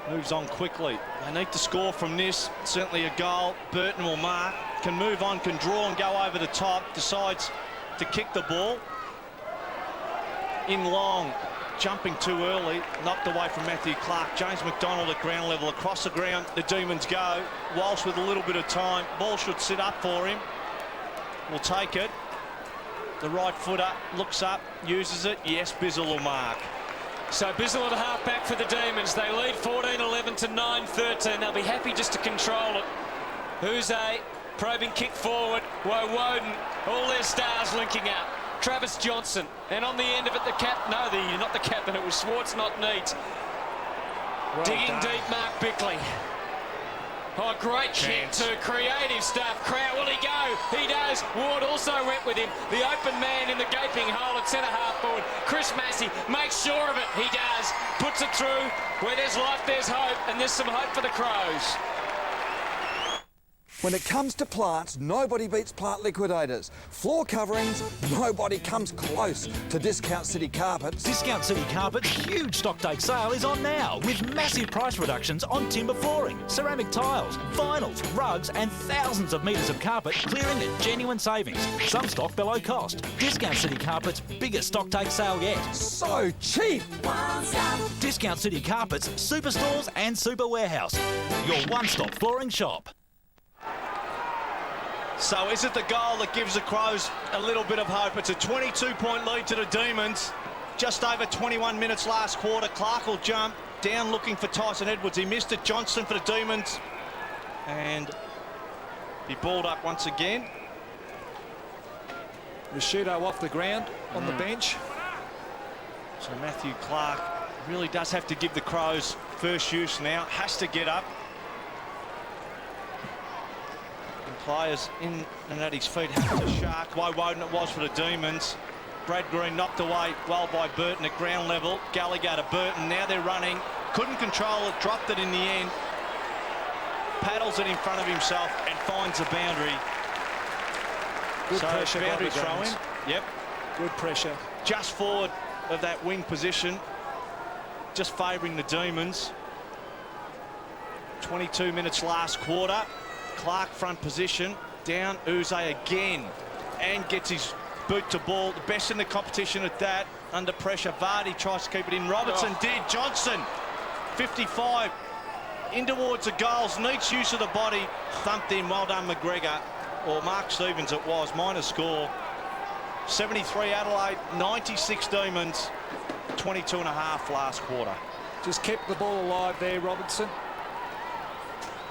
Moves on quickly. They need to score from this. Certainly a goal. Burton will mark. Can move on, can draw and go over the top. Decides to kick the ball. In long. Jumping too early. Knocked away from Matthew Clark. James McDonald at ground level. Across the ground, the Demons go. Walsh with a little bit of time. Ball should sit up for him. will take it. The right footer looks up, uses it. Yes, Bizzle will mark. So Bizzle at half-back for the Demons. They lead 14-11 to 9-13. They'll be happy just to control it. Who's a probing kick forward. Woden, all their stars linking up. Travis Johnson, and on the end of it, the not the captain, it was Schwartz, not neat. Well digging done. deep, Mark Bickley. Oh, great kick too, creative stuff. Crow, will he go? He does. Ward also went with him. The open man in the gaping hole at centre half forward. Chris Massey makes sure of it. He does. Puts it through. Where there's life, there's hope, and there's some hope for the Crows. When it comes to plants, nobody beats Plant Liquidators. Floor coverings, nobody comes close to Discount City Carpets. Discount City Carpets' huge stock take sale is on now, with massive price reductions on timber flooring, ceramic tiles, vinyls, rugs and thousands of metres of carpet clearing at genuine savings. Some stock below cost. Discount City Carpets' biggest stock take sale yet. So cheap! Discount City Carpets, Superstores and Super Warehouse. Your one-stop flooring shop. So is it the goal that gives the Crows a little bit of hope? It's a 22-point lead to the Demons. Just over 21 minutes last quarter. Clark will jump down looking for Tyson Edwards. He missed it. Johnston for the Demons. And he balled up once again. Rashudo off the ground on the bench. So Matthew Clark really does have to give the Crows first use now. Has to get up. Players in and at his feet have to shark. Woden it was for the Demons. Brad Green knocked away well by Burton at ground level. Gallagher to Burton. Now they're running. Couldn't control it. Dropped it in the end. Paddles it in front of himself and finds the boundary. Good so pressure boundary by the throw in. Demons. Yep. Good pressure. Just forward of that wing position. Just favouring the Demons. 22 minutes last quarter. Clark front position, down Uze again, and gets his boot to ball. The best in the competition at that, under pressure. Vardy tries to keep it in. Robertson did. Johnson, 55, in towards the goals, needs use of the body, thumped in. Well done, McGregor, or Mark Stevens it was, minor score. 73 Adelaide, 96 Demons, 22 and a half last quarter. Just kept the ball alive there, Robertson.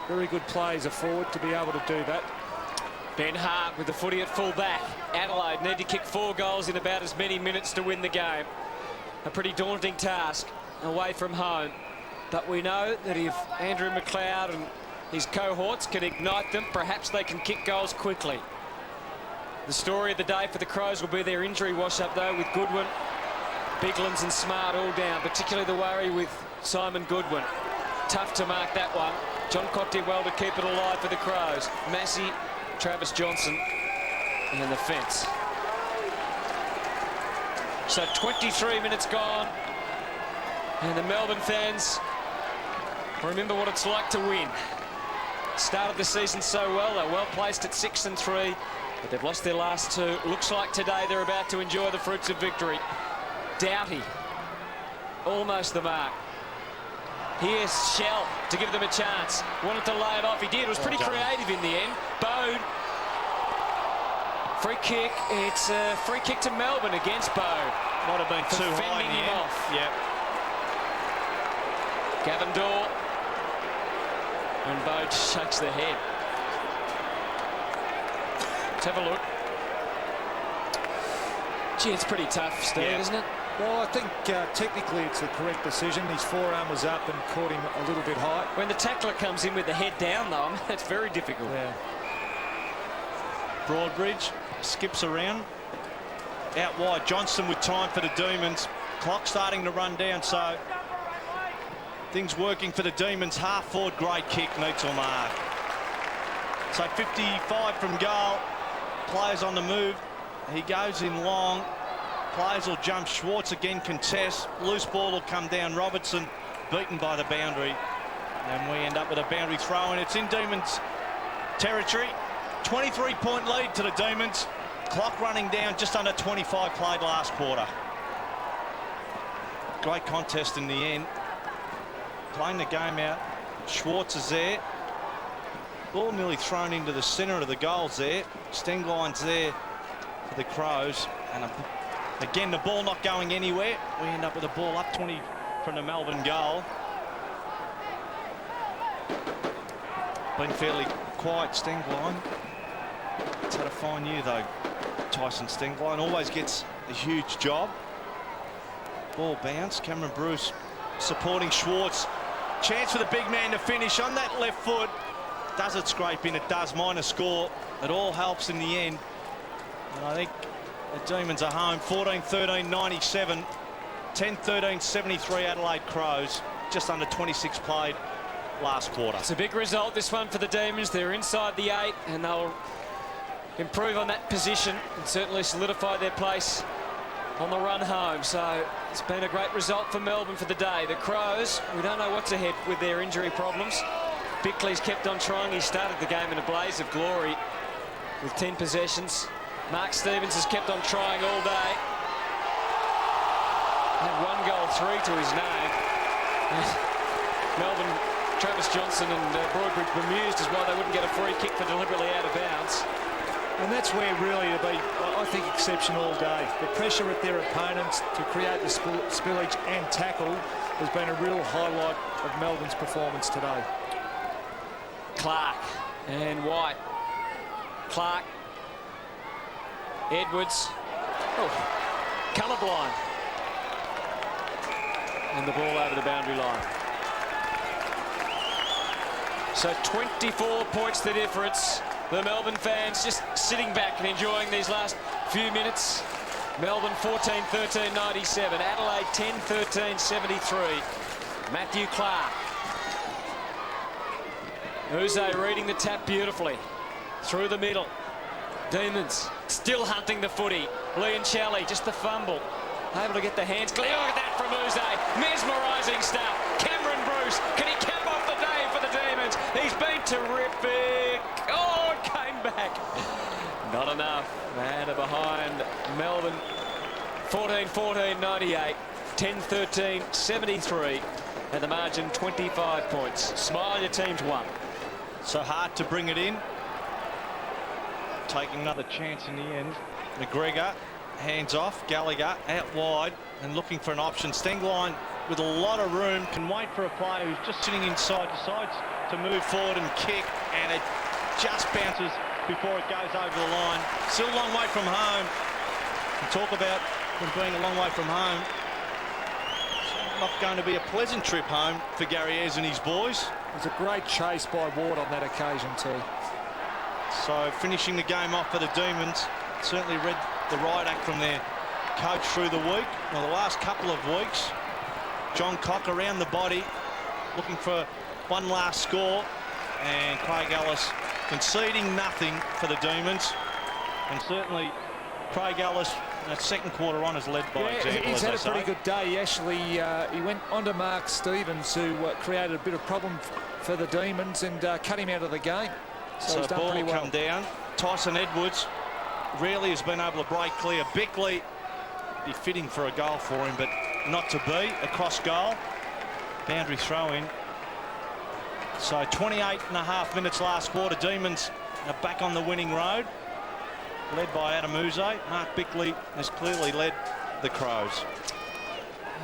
Very good play as a forward to be able to do that. Ben Hart with the footy at full back. Adelaide need to kick 4 goals in about as many minutes to win the game. A pretty daunting task away from home. But we know that if Andrew McLeod and his cohorts can ignite them, perhaps they can kick goals quickly. The story of the day for the Crows will be their injury wash-up, though, with Goodwin, Biglands and Smart all down, particularly the worry with Simon Goodwin. Tough to mark that one. John Cott did well to keep it alive for the Crows. Massey, Travis Johnson, and then the fence. So 23 minutes gone, and the Melbourne fans remember what it's like to win. Started the season so well, they're well placed at 6-3, but they've lost their last 2. Looks like today they're about to enjoy the fruits of victory. Doughty, almost the mark. Here's Shell to give them a chance. Wanted to lay it off. He did. It was pretty creative in the end. Bode. Free kick. It's a free kick to Melbourne against Bode. Might have been too high in the him end. off. Yep. Gavin Dorr. And Bode shakes the head. Let's have a look. Gee, it's pretty tough, Steve, isn't it? Well, I think technically it's the correct decision. His forearm was up and caught him a little bit high. When the tackler comes in with the head down, though, that's very difficult. Yeah. Broadbridge skips around. Out wide, Johnston with time for the Demons. Clock starting to run down, so things working for the Demons. Half forward, great kick, needs a mark. So 55 from goal. Players on the move. He goes in long. Players will jump. Schwartz again contests. Loose ball will come down. Robertson beaten by the boundary. And we end up with a boundary throw, and it's in Demons territory. 23-point lead to the Demons. Clock running down, just under 25 played last quarter. Great contest in the end. Playing the game out. Schwartz is there. Ball nearly thrown into the centre of the goals there. Stengline's there for the Crows. And again, the ball not going anywhere. We end up with a ball up 20 from the Melbourne goal. Been fairly quiet, Stengline. It's had a fine year, though. Tyson Stengline always gets a huge job. Ball bounce. Cameron Bruce supporting Schwartz. Chance for the big man to finish on that left foot. Does it scrape in? It does. Minor score. It all helps in the end. And I think the Demons are home. 14-13, 97. 10-13, 73 Adelaide Crows. Just under 26 played last quarter. It's a big result, this one, for the Demons. They're inside the 8 and they'll improve on that position and certainly solidify their place on the run home. So it's been a great result for Melbourne for the day. The Crows, we don't know what's ahead with their injury problems. Bickley's kept on trying. He started the game in a blaze of glory with 10 possessions. Mark Stevens has kept on trying all day. Had 1 goal, 3 to his name. Melbourne, Travis Johnson and Broadbridge bemused as why they wouldn't get a free kick for deliberately out of bounds. And that's where really to be, I think, exceptional all day. The pressure at their opponents to create the spillage and tackle has been a real highlight of Melbourne's performance today. Clark and White. Clark. Edwards. Oh, colourblind. And the ball over the boundary line. So 24 points the difference. The Melbourne fans just sitting back and enjoying these last few minutes. Melbourne 14-13, 97. Adelaide 10-13, 73. Matthew Clark. Uze reading the tap beautifully. Through the middle. Demons still hunting the footy. Liam Shelley, just the fumble. Able to get the hands clear. Look at that from Uze. Mesmerising stuff. Cameron Bruce, can he cap off the day for the Demons? He's been terrific. Oh, it came back. Not enough. Man behind Melbourne. 14-14, 98. 10-13, 73. And the margin 25 points. Smile, your team's won. So hard to bring it in. Taking another chance in the end. McGregor, hands off. Gallagher out wide and looking for an option. Stengline with a lot of room. Can wait for a player who's just sitting inside, decides to move forward and kick, and it just bounces before it goes over the line. Still a long way from home. We talk about them being a long way from home. It's not going to be a pleasant trip home for Gary Ayres and his boys. It was a great chase by Ward on that occasion too. So finishing the game off for the Demons. Certainly read the right act from their coach through the week. Well, the last couple of weeks, John Cock around the body, looking for one last score, and Craig Ellis conceding nothing for the Demons. And certainly Craig Ellis, that second quarter on, has led by example. He's had a pretty good day. He actually he went onto Mark Stevens, who created a bit of problem for the Demons, and cut him out of the game. So he's done ball pretty well. come down. Tyson Edwards rarely has been able to break clear. Bickley be fitting for a goal for him, but not to be. Across goal. Boundary throw in. So 28.5 minutes last quarter. Demons are back on the winning road. Led by Adam Uze. Mark Bickley has clearly led the Crows.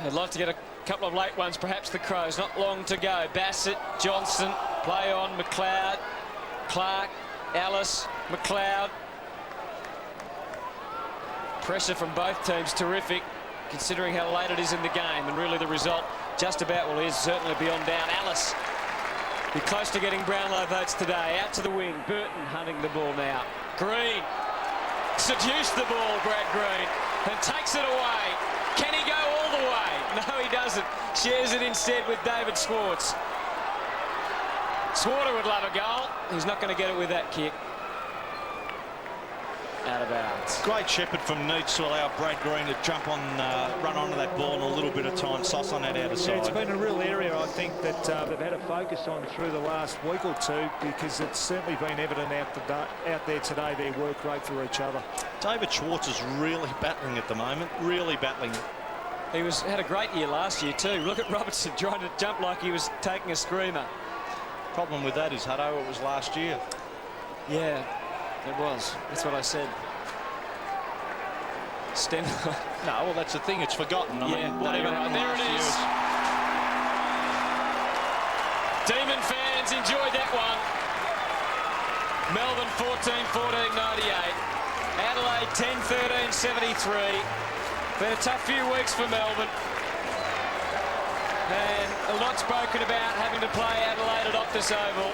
I'd like to get a couple of late ones, perhaps the Crows. Not long to go. Bassett, Johnson, play on, McLeod, Clark, Ellis, McLeod. Pressure from both teams terrific, considering how late it is in the game, and really the result just about, well, is certainly beyond doubt. Ellis be close to getting Brownlow votes today. Out to the wing. Burton hunting the ball now. Green seduced the ball, Brad Green, and takes it away. Can he go all the way? No, he doesn't. Shares it instead with David Schwartz. Swarter would love a goal. He's not going to get it with that kick. Out of bounds. Great shepherd from Neitz to allow Brad Green to jump on, run onto that ball in a little bit of time. Sauce on that outer side. It's been a real area, I think, that they've had a focus on through the last week or two, because it's certainly been evident out there today, their work rate for each other. David Schwartz is really battling at the moment. Really battling. He had a great year last year too. Look at Robertson trying to jump like he was taking a screamer. Problem with that is, Hutto, it was last year. Yeah, it was. That's what I said. No, well, that's the thing. It's forgotten. I mean, whatever. There it is. Demon fans enjoyed that one. Melbourne 14-98. Adelaide 10-13-73. Been a tough few weeks for Melbourne. And a lot spoken about having to play Adelaide at Optus Oval.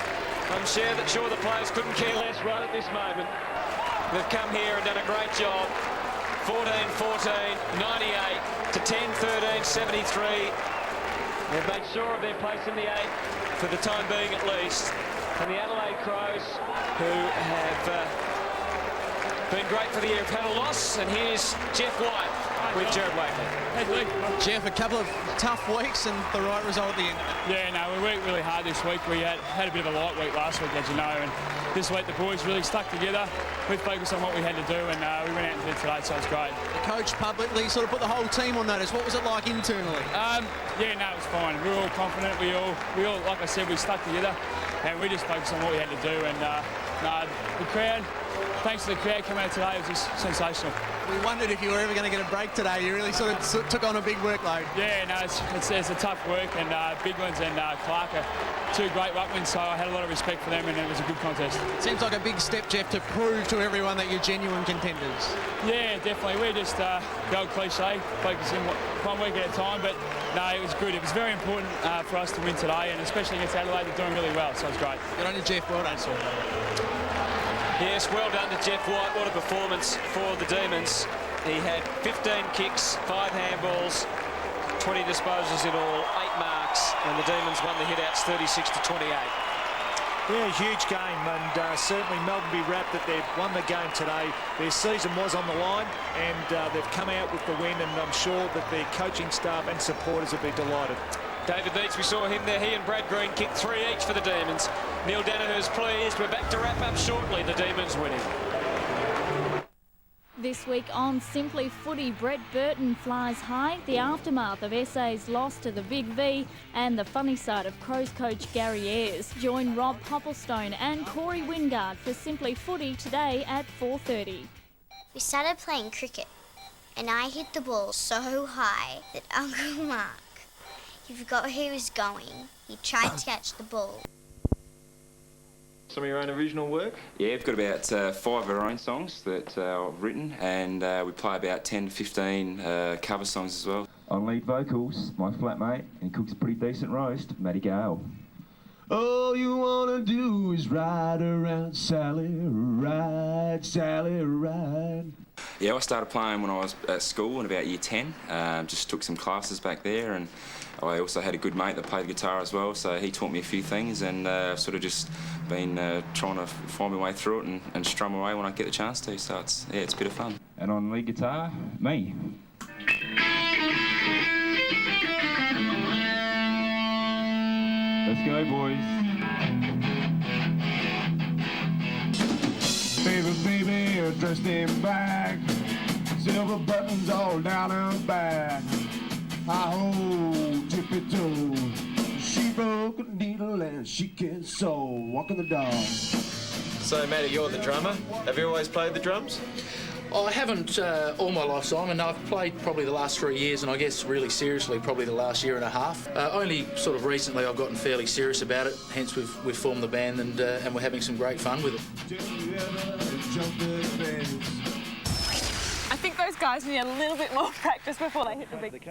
I'm sure the players couldn't care less right at this moment. They've come here and done a great job. 14-14, 98 to 10-13, 73. They've made sure of their place in the 8 for the time being at least. And the Adelaide Crows, who have been great for the year, have had a loss. And here's Jeff White with Jared Wakely. Hey, Luke. Jeff, a couple of tough weeks and the right result at the end of it. Yeah, no, we worked really hard this week. We had a bit of a light week last week, as you know, and this week the boys really stuck together. We focused on what we had to do, and we went out and did it today, so it was great. The coach publicly sort of put the whole team on notice. What was it like internally? Yeah, no, it was fine. We were all confident. We all, like I said, we stuck together, and we just focused on what we had to do. And the crowd, thanks to the crowd coming out today, it was just sensational. We wondered if you were ever going to get a break today. You really sort of took on a big workload. Yeah, no, it's a tough work, and Big Ones and Clark are two great ruckmans, so I had a lot of respect for them, and it was a good contest. Seems like a big step, Jeff, to prove to everyone that you're genuine contenders. Yeah, definitely. We're just the old cliche, focusing one week at a time, but no, it was good. It was very important for us to win today, and especially against Adelaide, they're doing really well, so it was great. Good on you, Jeff. Well done, sir. Yes, well done to Jeff White. What a performance for the Demons. He had 15 kicks, 5 handballs, 20 disposals in all, 8 marks, and the Demons won the hit-outs 36-28. Yeah, huge game, and certainly Melbourne be wrapped that they've won the game today. Their season was on the line, and they've come out with the win, and I'm sure that their coaching staff and supporters will be delighted. David Beats, we saw him there. He and Brad Green kicked 3 each for the Demons. Neil Danaher's pleased. We're back to wrap up shortly. The Demons winning. This week on Simply Footy, Brett Burton flies high, the aftermath of SA's loss to the Big V, and the funny side of Crows coach Gary Ayres. Join Rob Popplestone and Corey Wingard for Simply Footy today at 4:30. We started playing cricket, and I hit the ball so high that Uncle Mark, he forgot where he was going. He tried to catch the ball. Some of your own original work? Yeah, we've got about 5 of our own songs that I've written, and we play about 10 to 15 cover songs as well. On lead vocals, my flatmate, and he cooks a pretty decent roast, Matty Gale. All you wanna do is ride around Sally, ride, Sally, ride. Yeah, I started playing when I was at school in about year 10. Just took some classes back there, and I also had a good mate that played the guitar as well, so he taught me a few things, and I've sort of just been trying to find my way through it and strum away when I get the chance to, so it's a bit of fun. And on lead guitar, me. Let's go, boys. Baby, dressed in black, silver buttons all down her back. Hi-ho, tippy-toe. She broke a needle and she can sew. Walking the dog. So, Matty, you're the drummer. Have you always played the drums? I haven't all my lifetime, and I've played probably the last 3 years, and I guess really seriously probably the last year and a half. Only sort of recently I've gotten fairly serious about it, hence we've formed the band, and we're having some great fun with it. I think those guys need a little bit more practice before they hit the big...